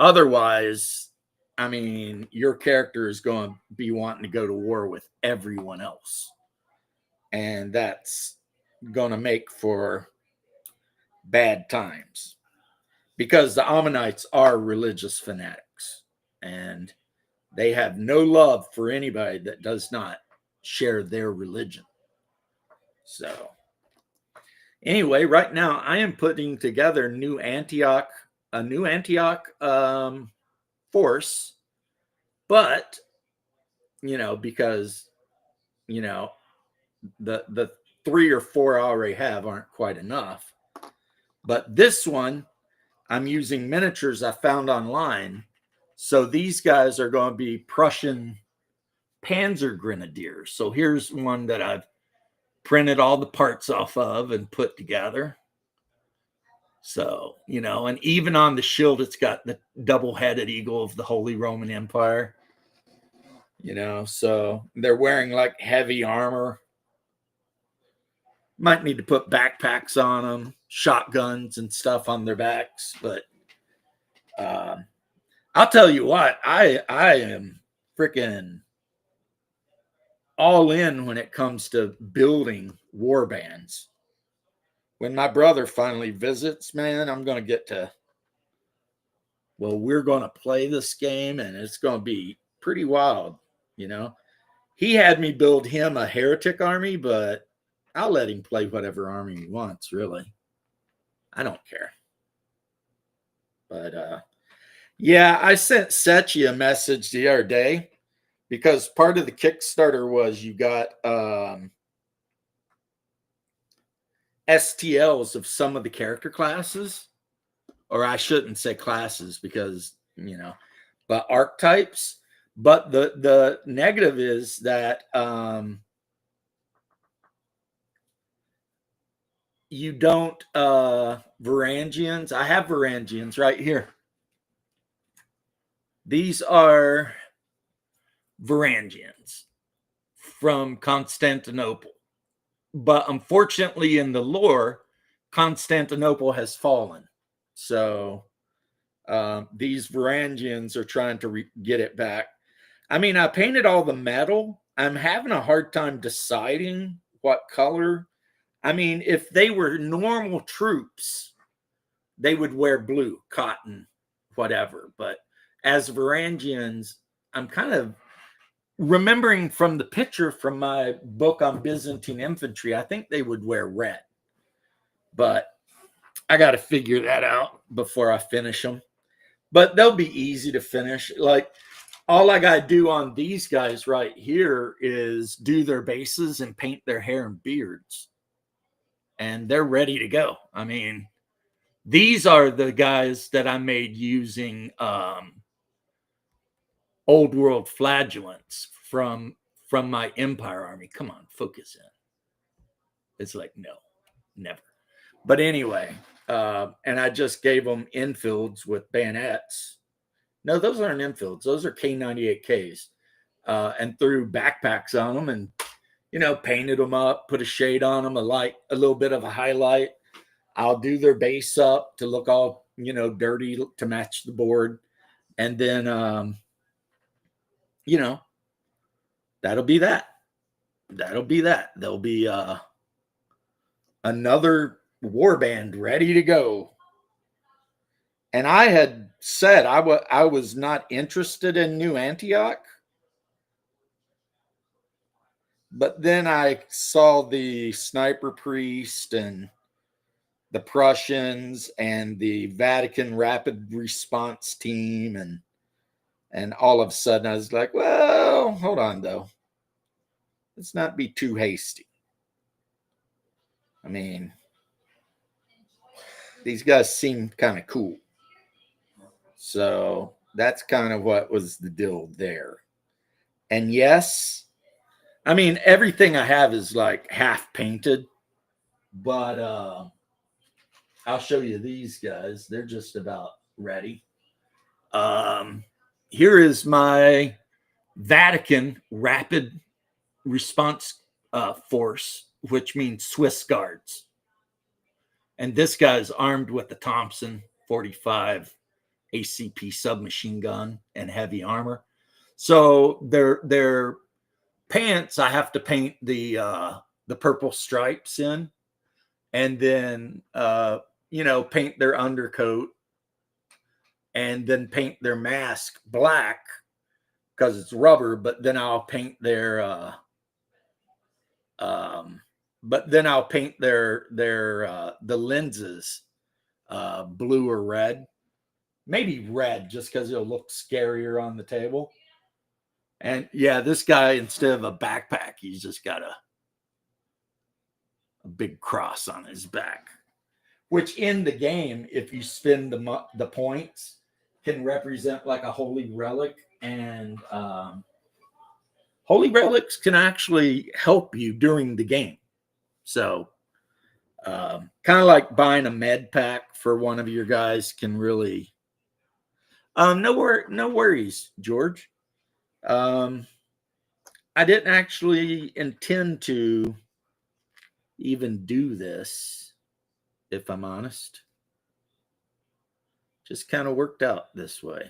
otherwise, I mean, your character is going to be wanting to go to war with everyone else. And that's going to make for bad times, because the Ammonites are religious fanatics and they have no love for anybody that does not share their religion. So anyway, right now I am putting together a new Antioch force, but you know, because you know the 3 or 4 I already have aren't quite enough. But this one, I'm using miniatures I found online. So these guys are going to be Prussian Panzer Grenadiers. So here's one that I've printed all the parts off of and put together. So, you know, and even on the shield, it's got the double-headed eagle of the Holy Roman Empire. You know, so they're wearing like heavy armor. Might need to put backpacks on them, shotguns and stuff on their backs. But I'll tell you what, I am freaking all in when it comes to building war bands. When my brother finally visits, man, I'm going to get to, well, we're going to play this game and it's going to be pretty wild, you know. He had me build him a heretic army, but I'll let him play whatever army he wants, really. I don't care. But yeah, I sent Sechi a message the other day because part of the Kickstarter was you got STLs of some of the character classes, or I shouldn't say classes because, you know, but archetypes. But the negative is that you don't Varangians. I have Varangians right here. These are Varangians from Constantinople. But unfortunately, in the lore, Constantinople has fallen. So these Varangians are trying to get it back. I mean, I painted all the metal. I'm having a hard time deciding what color. I mean, if they were normal troops, they would wear blue, cotton, whatever. But as Varangians, I'm kind of remembering from the picture from my book on Byzantine infantry, I think they would wear red. But I got to figure that out before I finish them. But they'll be easy to finish. Like, all I got to do on these guys right here is do their bases and paint their hair and beards. And they're ready to go. I mean, these are the guys that I made using old world flagellants from my Empire army. Come on, focus in. It's like, no, never. But anyway, and I just gave them infields with bayonets. No, those aren't infields. Those are K98Ks. And threw backpacks on them and, you know, painted them up, put a shade on them, a little bit of a highlight. I'll do their base up to look all, you know, dirty to match the board. And then, you know, that'll be that. That'll be that. There'll be another warband ready to go. And I had said I was not interested in New Antioch. But then I saw the Sniper Priest and the Prussians and the Vatican Rapid Response Team. And all of a sudden I was like, well, hold on, though. Let's not be too hasty. I mean, these guys seem kind of cool. So that's kind of what was the deal there. And yes, I mean, everything I have is like half painted, but I'll show you these guys. They're just about ready. Here is my Vatican Rapid Response Force, which means Swiss Guards. And this guy's armed with the Thompson 45 ACP submachine gun and heavy armor. So their pants, I have to paint the purple stripes in, and then you know, paint their undercoat, and then paint their mask black because it's rubber. But then I'll paint their the lenses blue or red, maybe red, just because it'll look scarier on the table. And yeah, this guy, instead of a backpack, he's just got a big cross on his back, which in the game, if you spend the points, can represent like a holy relic. And holy relics can actually help you during the game. So kind of like buying a med pack for one of your guys can really no worries, George. I didn't actually intend to even do this, if I'm honest. Just kind of worked out this way.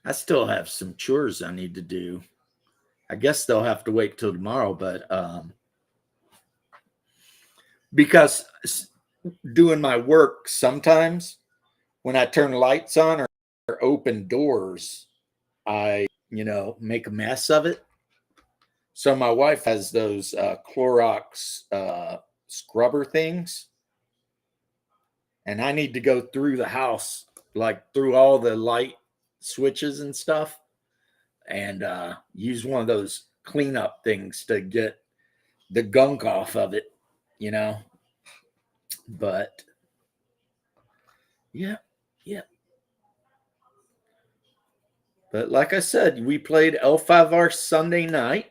I still have some chores I need to do. I guess they'll have to wait till tomorrow, but because doing my work, sometimes when I turn lights on or open doors, I, you know, make a mess of it. So my wife has those Clorox scrubber things, and I need to go through the house, like through all the light switches and stuff, and use one of those cleanup things to get the gunk off of it, you know. But yeah. But like I said, we played L5R Sunday night,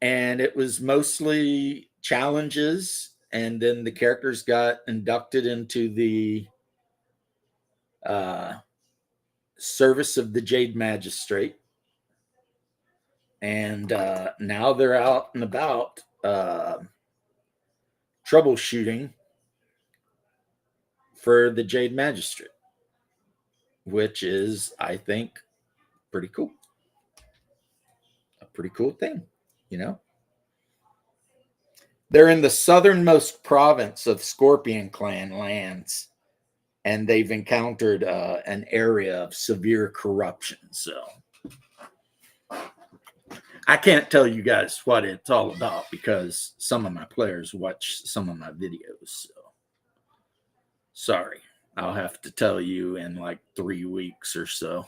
and it was mostly challenges, and then the characters got inducted into the service of the Jade Magistrate. And now they're out and about uh, troubleshooting for the Jade Magistrate, which is, I think, pretty cool. A pretty cool thing, you know? They're in the southernmost province of Scorpion Clan lands, and they've encountered an area of severe corruption. So I can't tell you guys what it's all about because some of my players watch some of my videos. So sorry, I'll have to tell you in like 3 weeks or so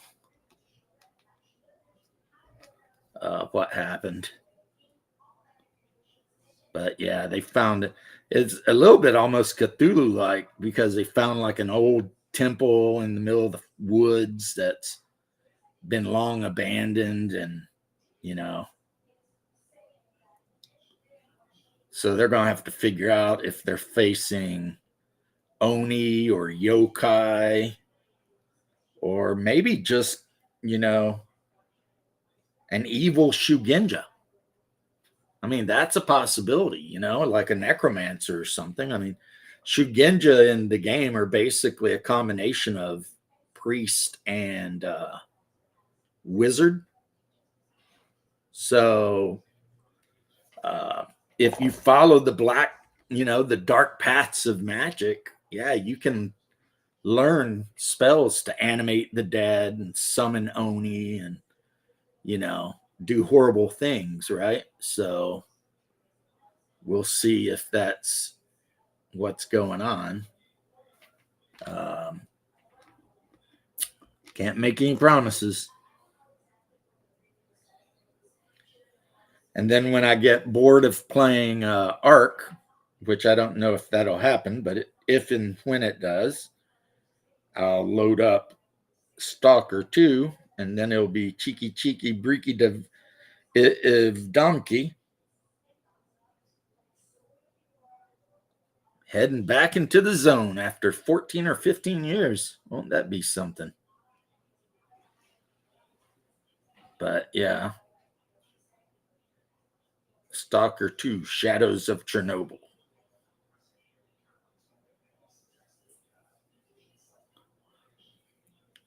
what happened. But yeah, they found it's a little bit almost Cthulhu like because they found like an old temple in the middle of the woods that's been long abandoned, and you know, so they're gonna have to figure out if they're facing Oni or yokai, or maybe just, you know, an evil Shugenja. I mean, that's a possibility, you know, like a necromancer or something. I mean, Shugenja in the game are basically a combination of priest and wizard. So if you follow the the dark paths of magic, yeah, you can learn spells to animate the dead and summon Oni and, you know, do horrible things, right? So we'll see if that's what's going on. Can't make any promises. And then when I get bored of playing Ark, which I don't know if that'll happen, but if and when it does, I'll load up Stalker 2, and then it'll be cheeky breaky of donkey. Heading back into the zone after 14 or 15 years. Won't that be something? But yeah. Stalker 2, Shadows of Chernobyl.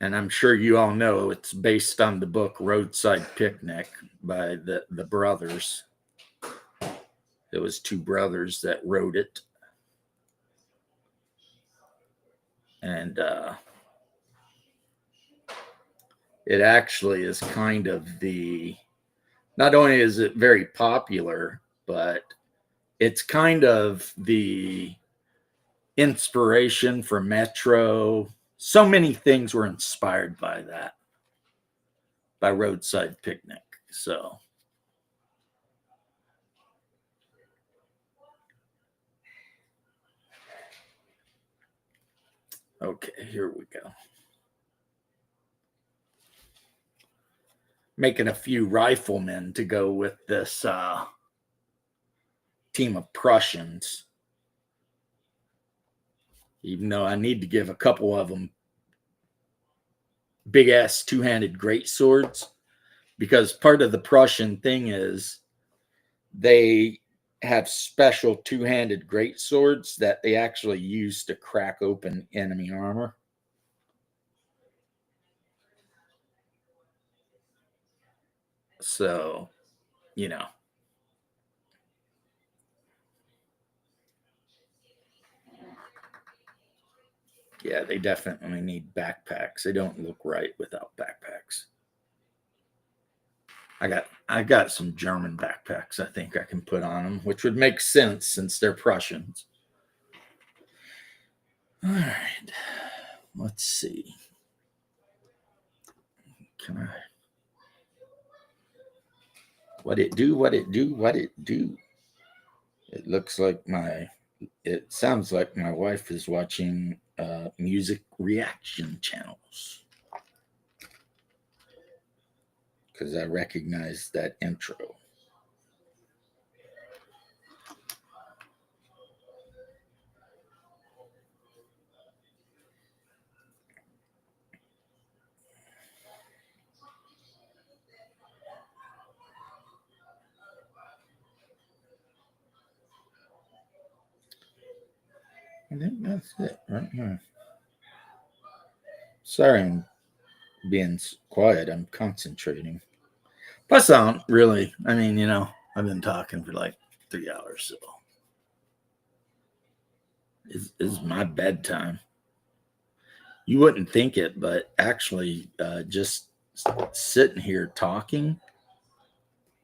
And I'm sure you all know it's based on the book Roadside Picnic by the brothers. It was two brothers that wrote it. And it actually is kind of not only is it very popular, but it's kind of the inspiration for Metro. So many things were inspired by that, by Roadside Picnic. So okay, here we go. Making a few riflemen to go with this team of Prussians. Even though I need to give a couple of them big ass two-handed great swords, because part of the Prussian thing is they have special two-handed great swords that they actually use to crack open enemy armor. So, you know. Yeah, they definitely need backpacks. They don't look right without backpacks. I got some German backpacks I think I can put on them, which would make sense since they're Prussians. All right. Let's see. Can I? What it do? What it do? What it do? It looks like it sounds like my wife is watching music reaction channels, because I recognize that intro. I think that's it right now. Sorry, I'm being quiet. I'm concentrating. Plus, I don't really. I mean, I've been talking for like 3 hours, so it's my bedtime. You wouldn't think it, but actually, just sitting here talking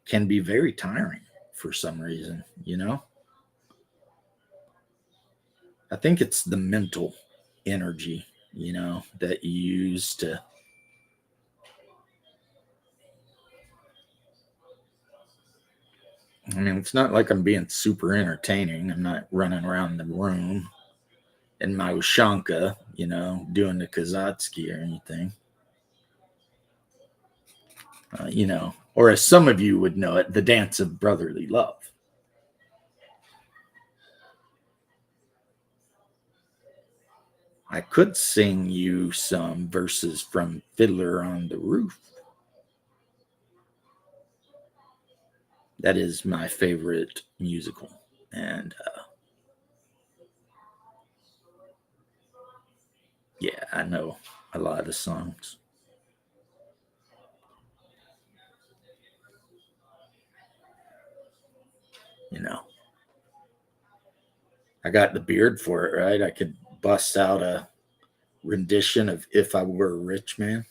can be very tiring for some reason. I think it's the mental energy, that you use to. I mean, it's not like I'm being super entertaining. I'm not running around the room in my Ushanka, doing the Kazatsky or anything. Or as some of you would know it, the dance of brotherly love. I could sing you some verses from Fiddler on the Roof. That is my favorite musical. And yeah, I know a lot of the songs. I got the beard for it, right? I could bust out a rendition of If I Were a Rich Man.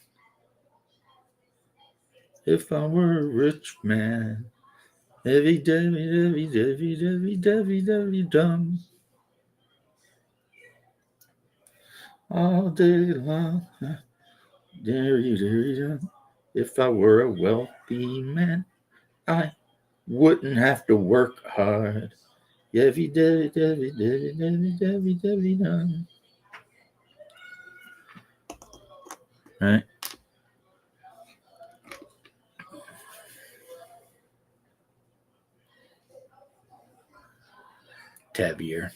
If I were a rich man, every dum, all day long. If I were a wealthy man, I wouldn't have to work hard. Every dum. Right? Tabbier.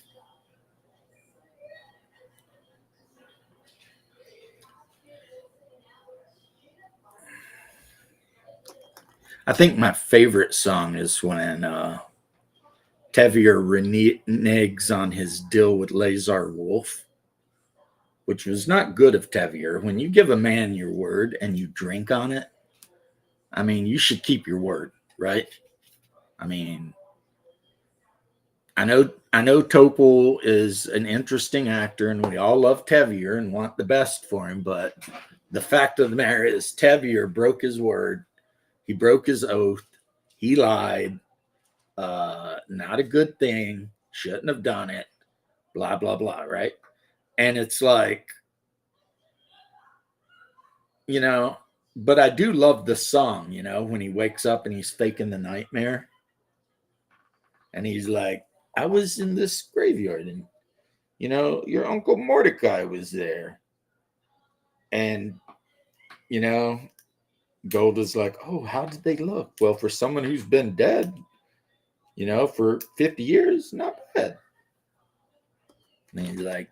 I think my favorite song is when Tevye reneges on his deal with Lazar Wolf, which was not good of Tevye. When you give a man your word and you drink on it, I mean, you should keep your word, right? I mean, I know Topol is an interesting actor, and we all love Tevye and want the best for him. But the fact of the matter is, Tevye broke his word. He broke his oath. He lied. Not a good thing. Shouldn't have done it. Blah blah blah. Right? And it's like, but I do love the song. When he wakes up and he's faking the nightmare, and he's like, I was in this graveyard and your Uncle Mordecai was there. And, Golda's like, oh, how did they look? Well, for someone who's been dead, for 50 years, not bad. And he's like,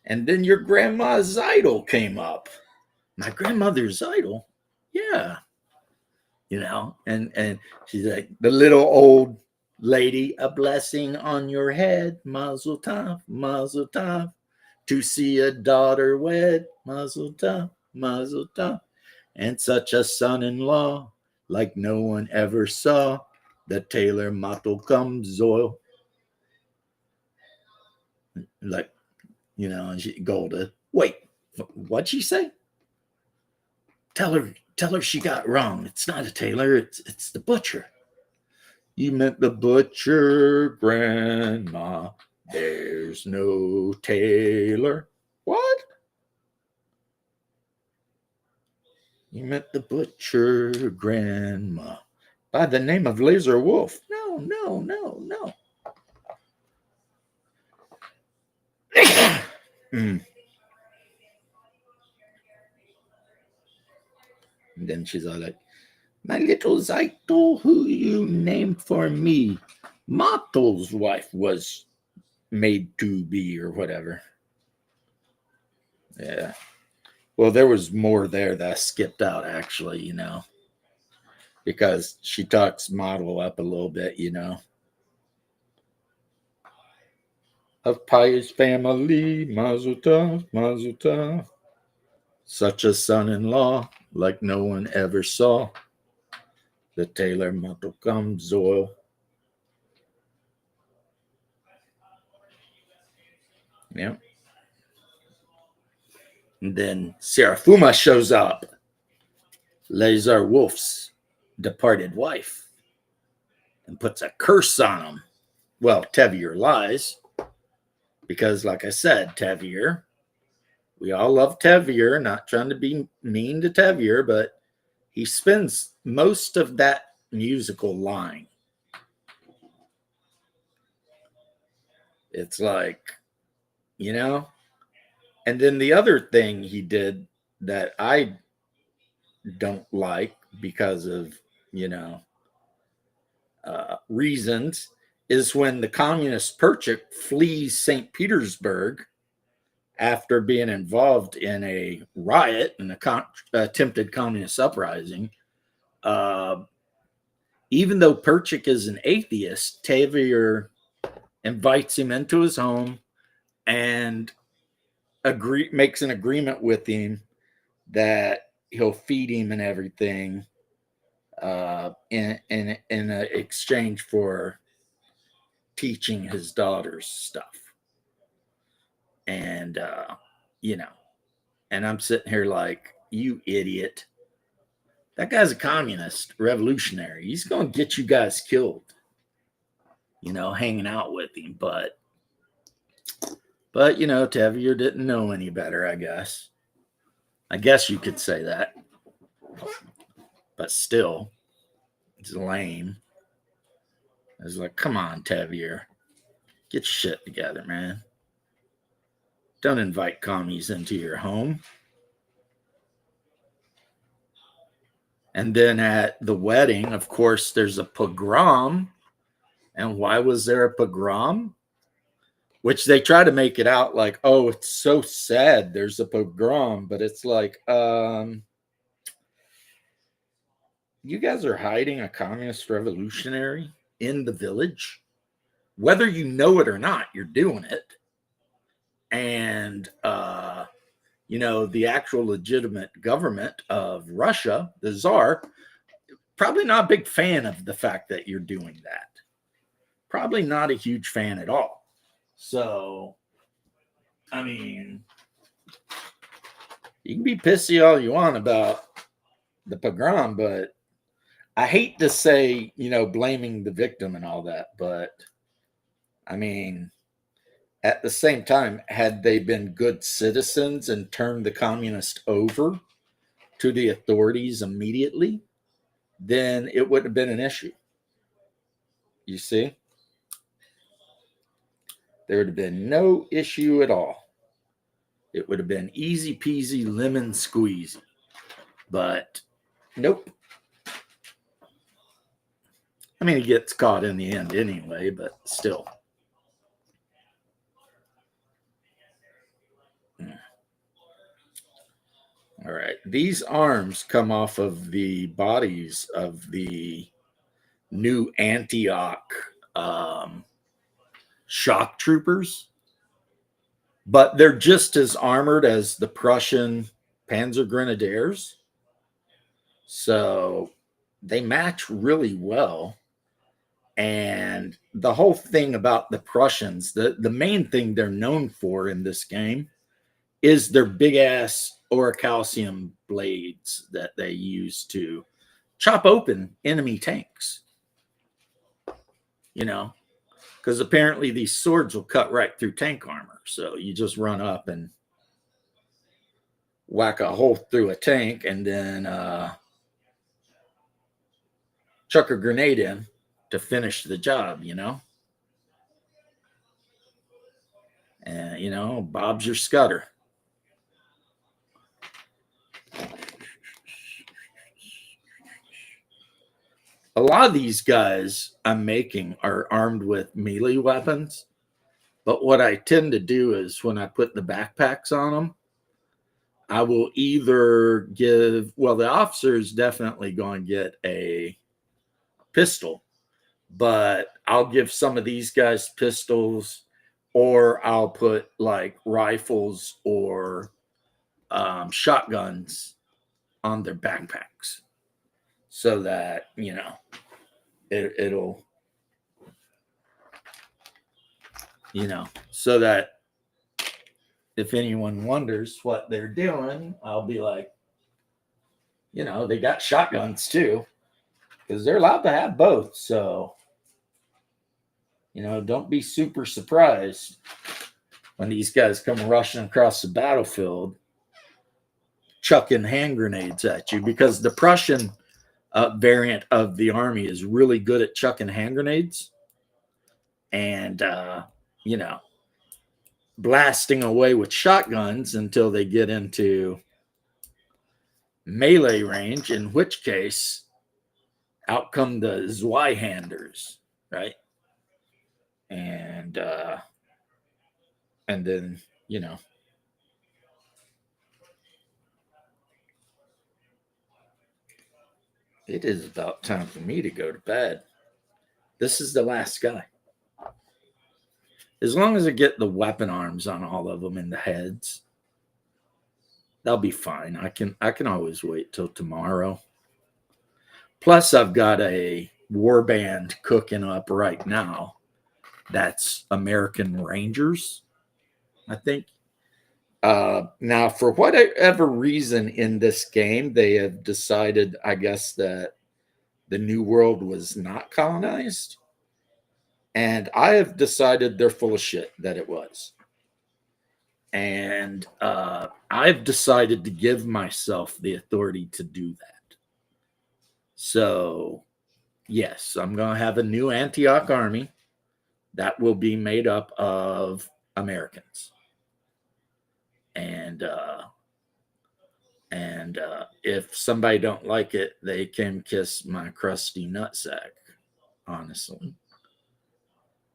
and then your grandma's idol came up. My grandmother's idol? Yeah. And she's like, the little old lady, a blessing on your head, mazel tov, to see a daughter wed, mazel tov, and such a son-in-law, like no one ever saw, the tailor motto comes oil. Like, and Golda, wait, what'd she say? Tell her she got wrong. It's not a tailor, it's the butcher. You meant the butcher, Grandma. There's no tailor. What? You meant the butcher, Grandma. By the name of Lazar Wolf. No. And then she's all like, my little Zaito, who you named for me, Mato's wife was made to be or whatever. Yeah. Well, there was more there that I skipped out, actually, because she talks model up a little bit, of pious family, Mazel tov, Mazel tov. Such a son-in-law like no one ever saw. The tailor Matokam Zoil. Yeah. And then Serafuma shows up. Lazar Wolf's departed wife. And puts a curse on him. Well, Tevir lies. Because, like I said, Tevir, we all love Tevir, not trying to be mean to Tevir, but he spends most of that musical lying. It's like, you know? And then the other thing he did that I don't like because of, reasons is when the communist Perchik flees St. Petersburg after being involved in a riot and attempted communist uprising. Even though Perchik is an atheist, Tavir invites him into his home and makes an agreement with him that he'll feed him and everything in exchange for teaching his daughters stuff. And and I'm sitting here like, you idiot. That guy's a communist revolutionary. He's going to get you guys killed, hanging out with him. But Tevir didn't know any better, I guess. I guess you could say that. But still, it's lame. I was like, come on, Tevir. Get your shit together, man. Don't invite commies into your home. And then at the wedding, of course, there's a pogrom. And why was there a pogrom? Which they try to make it out like, oh, it's so sad there's a pogrom. But it's like, you guys are hiding a communist revolutionary in the village. Whether you know it or not, you're doing it. And, the actual legitimate government of Russia, the Tsar, probably not a big fan of the fact that you're doing that. Probably not a huge fan at all. So, I mean, you can be pissy all you want about the pogrom, but I hate to say, blaming the victim and all that, but I mean, at the same time, had they been good citizens and turned the communist over to the authorities immediately, then it wouldn't have been an issue. You see? There would have been no issue at all. It would have been easy peasy lemon squeezy. But nope. I mean, he gets caught in the end anyway, but still. All right. These arms come off of the bodies of the new Antioch shock troopers, but they're just as armored as the Prussian Panzer Grenadiers. So they match really well. And the whole thing about the Prussians, the main thing they're known for in this game is their big ass orichalcum blades that they use to chop open enemy tanks. Because apparently these swords will cut right through tank armor. So you just run up and whack a hole through a tank and then chuck a grenade in to finish the job, And, Bob's your Scudder. A lot of these guys I'm making are armed with melee weapons. But what I tend to do is when I put the backpacks on them, I will either the officer is definitely going to get a pistol, but I'll give some of these guys pistols or I'll put like rifles or shotguns on their backpacks so that, you know, it'll, you know, so that if anyone wonders what they're doing, I'll be like, you know, they got shotguns too, because they're allowed to have both. So, you know, don't be super surprised when these guys come rushing across the battlefield, chucking hand grenades at you, because the Prussian variant of the army is really good at chucking hand grenades and, you know, blasting away with shotguns until they get into melee range, in which case out come the Zweihanders, right? And then, you know, it is about time for me to go to bed. This is the last guy. As long as I get the weapon arms on all of them in the heads, that'll be fine. I can always wait till tomorrow. Plus, I've got a warband cooking up right now. That's American Rangers, I think. Now, for whatever reason in this game, they have decided, I guess, that the New World was not colonized. And I have decided they're full of shit that it was. And I've decided to give myself the authority to do that. So, yes, I'm going to have a new Antioch army that will be made up of Americans. And if somebody don't like it, they can kiss my crusty nutsack, honestly.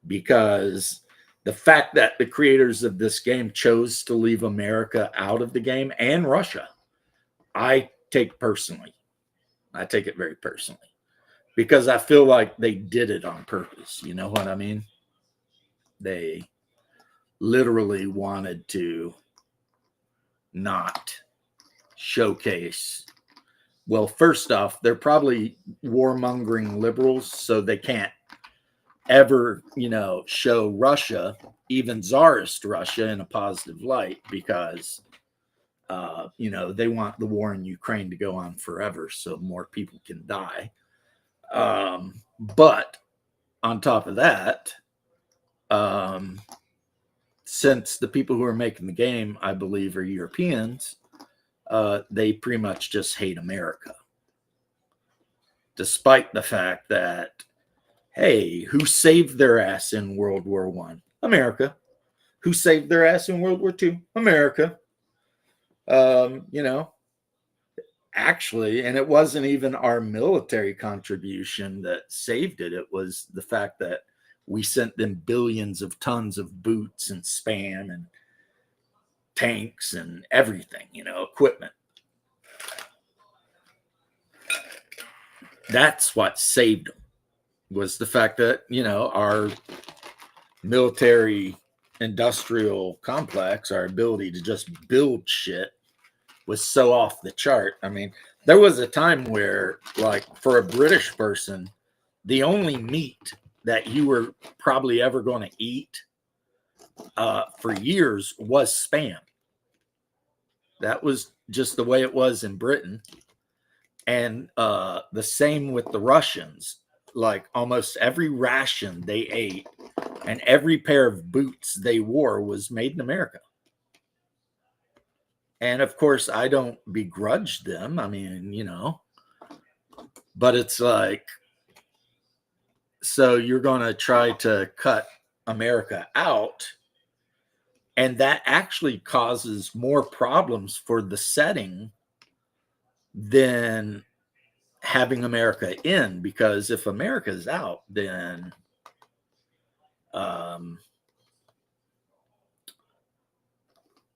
Because the fact that the creators of this game chose to leave America out of the game and Russia, I take personally. I take it very personally. Because I feel like they did it on purpose. You know what I mean? They literally wanted to not showcase. Well, first off, they're probably warmongering liberals, so they can't ever, you know, show Russia, even Tsarist Russia, in a positive light because, you know, they want the war in Ukraine to go on forever so more people can die. But on top of that, since the people who are making the game, I believe, are Europeans, they pretty much just hate America. Despite the fact that, hey, who saved their ass in World War I? America. Who saved their ass in World War II? America. You know, actually, and it wasn't even our military contribution that saved it. It was the fact that we sent them billions of tons of boots and spam and tanks and everything, you know, equipment. That's what saved them, was the fact that, you know, our military industrial complex, our ability to just build shit, was so off the chart. I mean, there was a time where, like, for a British person, the only meat that you were probably ever going to eat for years was spam. That was just the way it was in Britain. And the same with the Russians. Like, almost every ration they ate and every pair of boots they wore was made in America. And of course, I don't begrudge them. I mean, you know, but it's like, so you're going to try to cut America out, and that actually causes more problems for the setting than having America in, because if America's out, then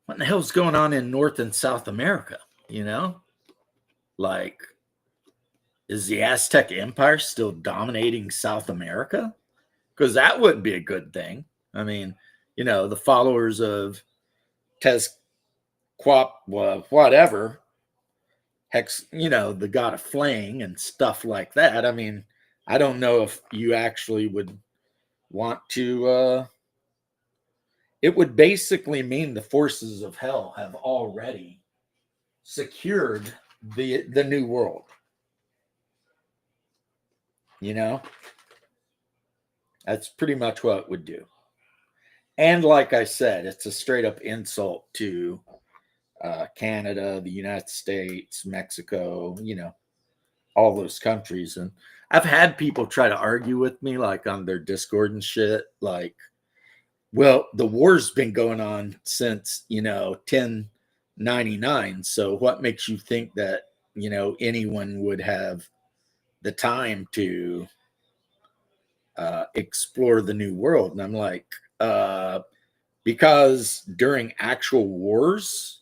what the hell's going on in North and South America? You know, like, is the Aztec Empire still dominating South America? Because that wouldn't be a good thing. I mean, the followers of Tezquap, whatever, Hex, the god of flaying and stuff like that. I mean, I don't know if you actually would want to. It would basically mean the forces of hell have already secured the new world. That's pretty much what it would do. And like I said, it's a straight up insult to Canada, the United States, Mexico, all those countries. And I've had people try to argue with me, like on their Discord and shit, like, well, the war's been going on since 1099. So what makes you think that anyone would have the time to explore the new world? And I'm like, because during actual wars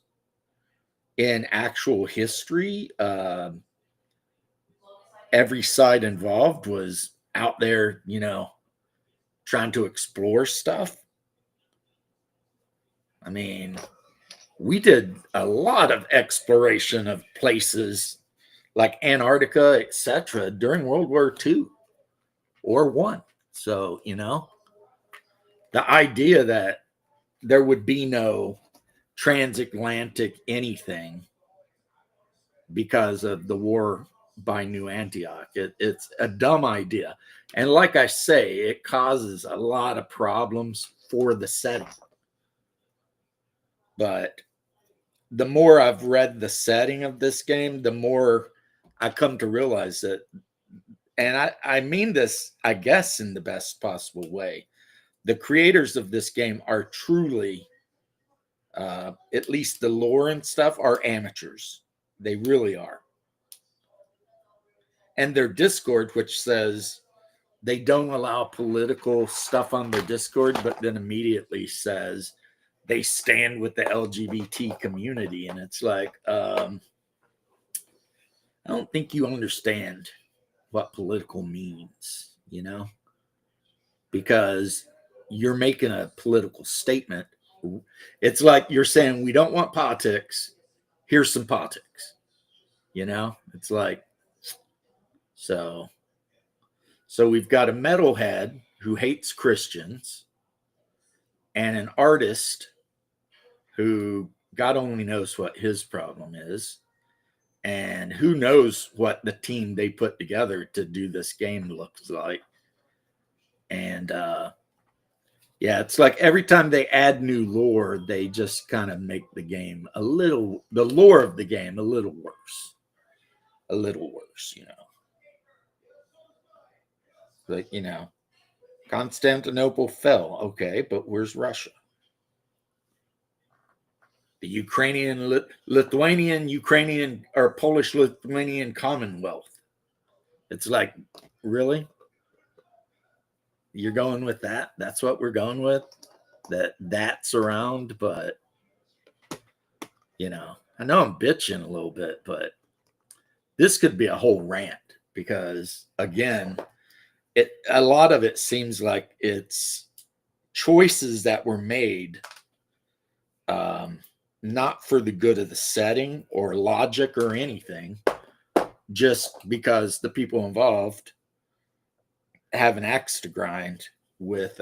in actual history, every side involved was out there, trying to explore stuff. I mean, we did a lot of exploration of places like Antarctica, etc., during World War II or One. So, the idea that there would be no transatlantic anything because of the war by New Antioch, it's a dumb idea. And like I say, it causes a lot of problems for the setting. But the more I've read the setting of this game, the more I come to realize that, and I mean this, I guess, in the best possible way, the creators of this game are truly, at least the lore and stuff, are amateurs. They really are. And their Discord, which says they don't allow political stuff on their Discord, but then immediately says they stand with the LGBT community. And it's like, I don't think you understand what political means, because you're making a political statement. It's like you're saying, we don't want politics. Here's some politics. It's like, so we've got a metalhead who hates Christians and an artist who God only knows what his problem is. And who knows what the team they put together to do this game looks like. And yeah, it's like every time they add new lore, they just kind of make the game the lore of the game a little worse. A little worse, Like, Constantinople fell. Okay, but where's Russia? The Ukrainian, Ukrainian, or Polish-Lithuanian Commonwealth. It's like, really? You're going with that? That's what we're going with? That's around, but, I know I'm bitching a little bit, but this could be a whole rant because, again, a lot of it seems like it's choices that were made not for the good of the setting or logic or anything, just because the people involved have an axe to grind with,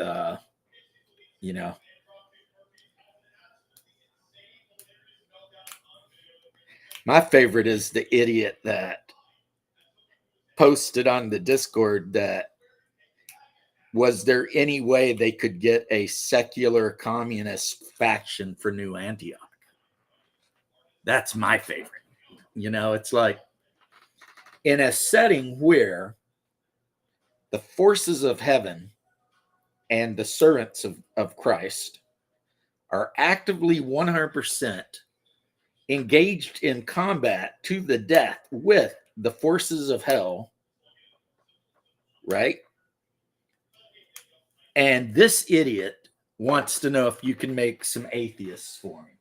My favorite is the idiot that posted on the Discord that, was there any way they could get a secular communist faction for New Antioch? That's my favorite. It's like, in a setting where the forces of heaven and the servants of Christ are actively 100% engaged in combat to the death with the forces of hell, right? And this idiot wants to know if you can make some atheists for him.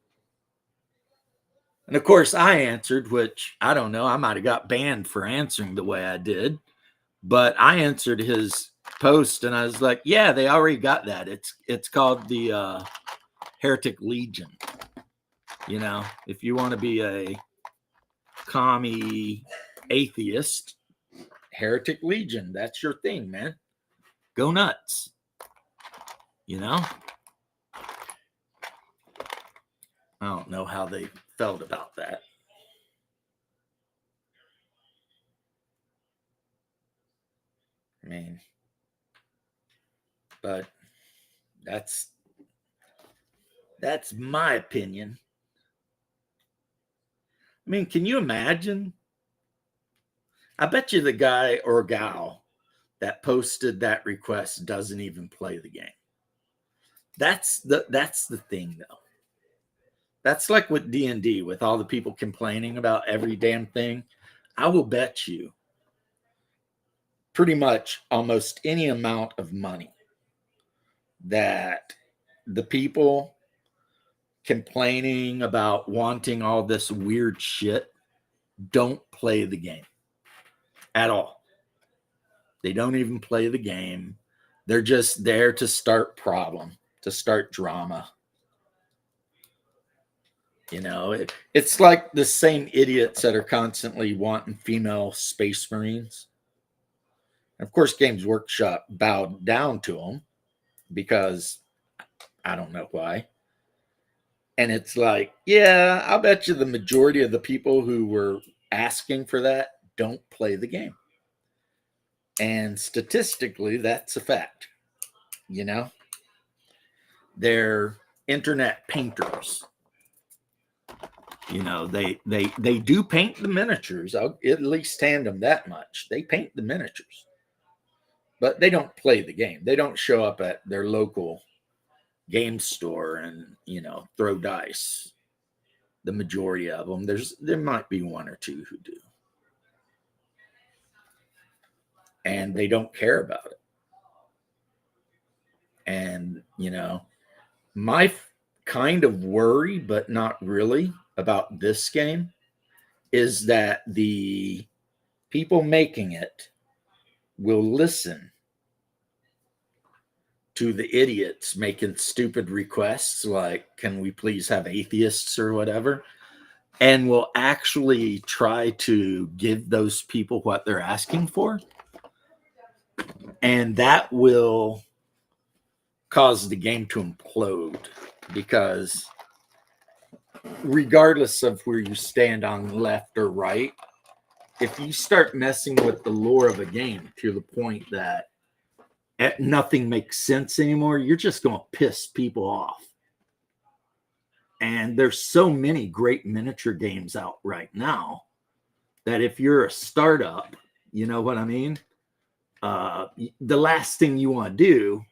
And of course, I answered, which I don't know, I might have got banned for answering the way I did, but I answered his post, and I was like, yeah, they already got that. It's called the Heretic Legion. You know, if you want to be a commie atheist, Heretic Legion, that's your thing, man. Go nuts. You know? I don't know how they felt about that. I mean, but that's my opinion. I mean, can you imagine? I bet you the guy or gal that posted that request doesn't even play the game. That's the thing, though. That's like with D&D, with all the people complaining about every damn thing. I will bet you pretty much almost any amount of money that the people complaining about wanting all this weird shit don't play the game at all. They don't even play the game. They're just there to start problem, to start drama. You know, it's like the same idiots that are constantly wanting female space marines. Of course, Games Workshop bowed down to them because I don't know why. And it's like, yeah, I'll bet you the majority of the people who were asking for that don't play the game. And statistically, that's a fact. You know, they're internet painters. You know, they do paint the miniatures. I'll at least hand them that much. They paint the miniatures, but they don't play the game. They don't show up at their local game store and, you know, throw dice. The majority of them, there might be one or two who do, and they don't care about it. And, you know, my kind of worry, but not really, about this game is that the people making it will listen to the idiots making stupid requests like, can we please have atheists or whatever, and will actually try to give those people what they're asking for. And that will cause the game to implode, because regardless of where you stand on left or right, if you start messing with the lore of a game to the point that nothing makes sense anymore, you're just going to piss people off. And there's so many great miniature games out right now that if you're a startup, you know what I mean? The last thing you want to do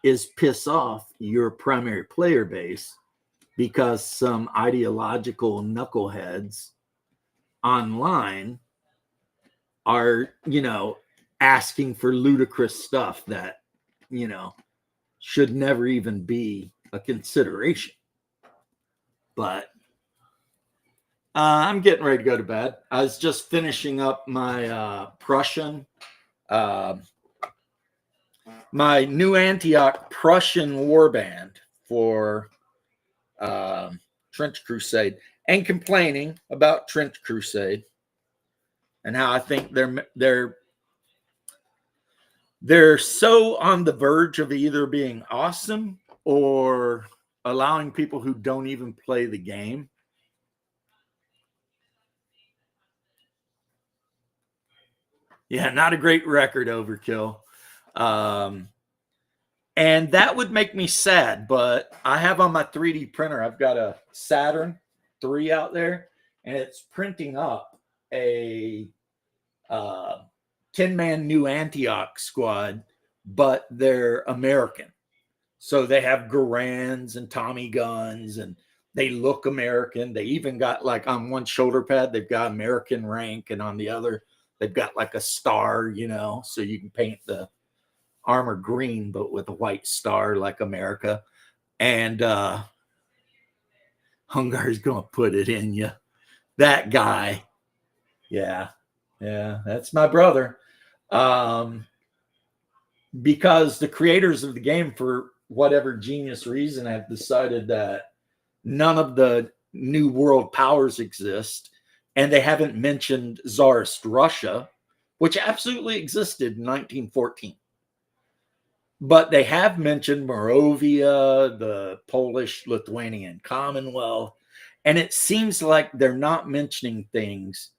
is piss off your primary player base because some ideological knuckleheads online are, you know, asking for ludicrous stuff that, you know, should never even be a consideration. But I'm getting ready to go to bed. I was just finishing up my Prussian, my new Antioch Prussian warband for Trench Crusade, and complaining about Trench Crusade and how I think they're so on the verge of either being awesome or allowing people who don't even play the game not a great record, Overkill. And that would make me sad, but I have on my 3D printer, I've got a Saturn 3 out there, and it's printing up a 10-man new Antioch squad, but they're American. So they have Garands and Tommy guns, and they look American. They even got, like, on one shoulder pad, they've got American rank, and on the other, they've got like a star, you know, so you can paint the armor green, but with a white star like America. And Hungar's going to put it in you. That guy. Yeah, that's my brother. because the creators of the game, for whatever genius reason, have decided that none of the new world powers exist, and they haven't mentioned Tsarist Russia, which absolutely existed in 1914. But they have mentioned Moravia, the Polish-Lithuanian Commonwealth, and it seems like they're not mentioning things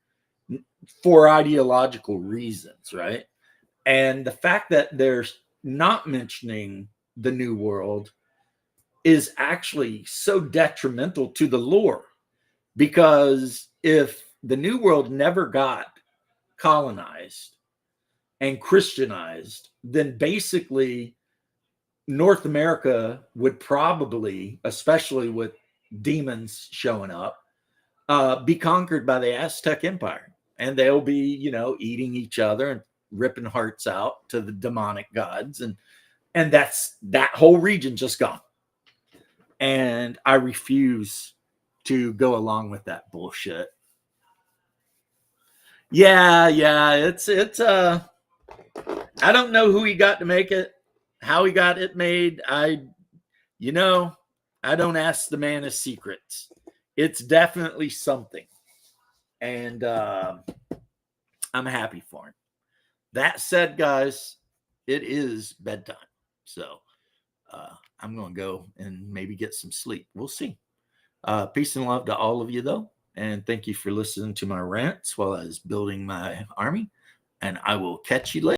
for ideological reasons, right? And the fact that they're not mentioning the New World is actually so detrimental to the lore, because if the New World never got colonized and Christianized, then basically North America would probably, especially with demons showing up, be conquered by the Aztec Empire, and they'll be, eating each other and ripping hearts out to the demonic gods, and that's that whole region just gone. And I refuse to go along with that bullshit. Yeah, it's I don't know who he got to make it, how he got it made. I don't ask the man his secrets. It's definitely something. And I'm happy for him. That said, guys, it is bedtime. So I'm going to go and maybe get some sleep. We'll see. Peace and love to all of you, though. And thank you for listening to my rants while I was building my army. And I will catch you later.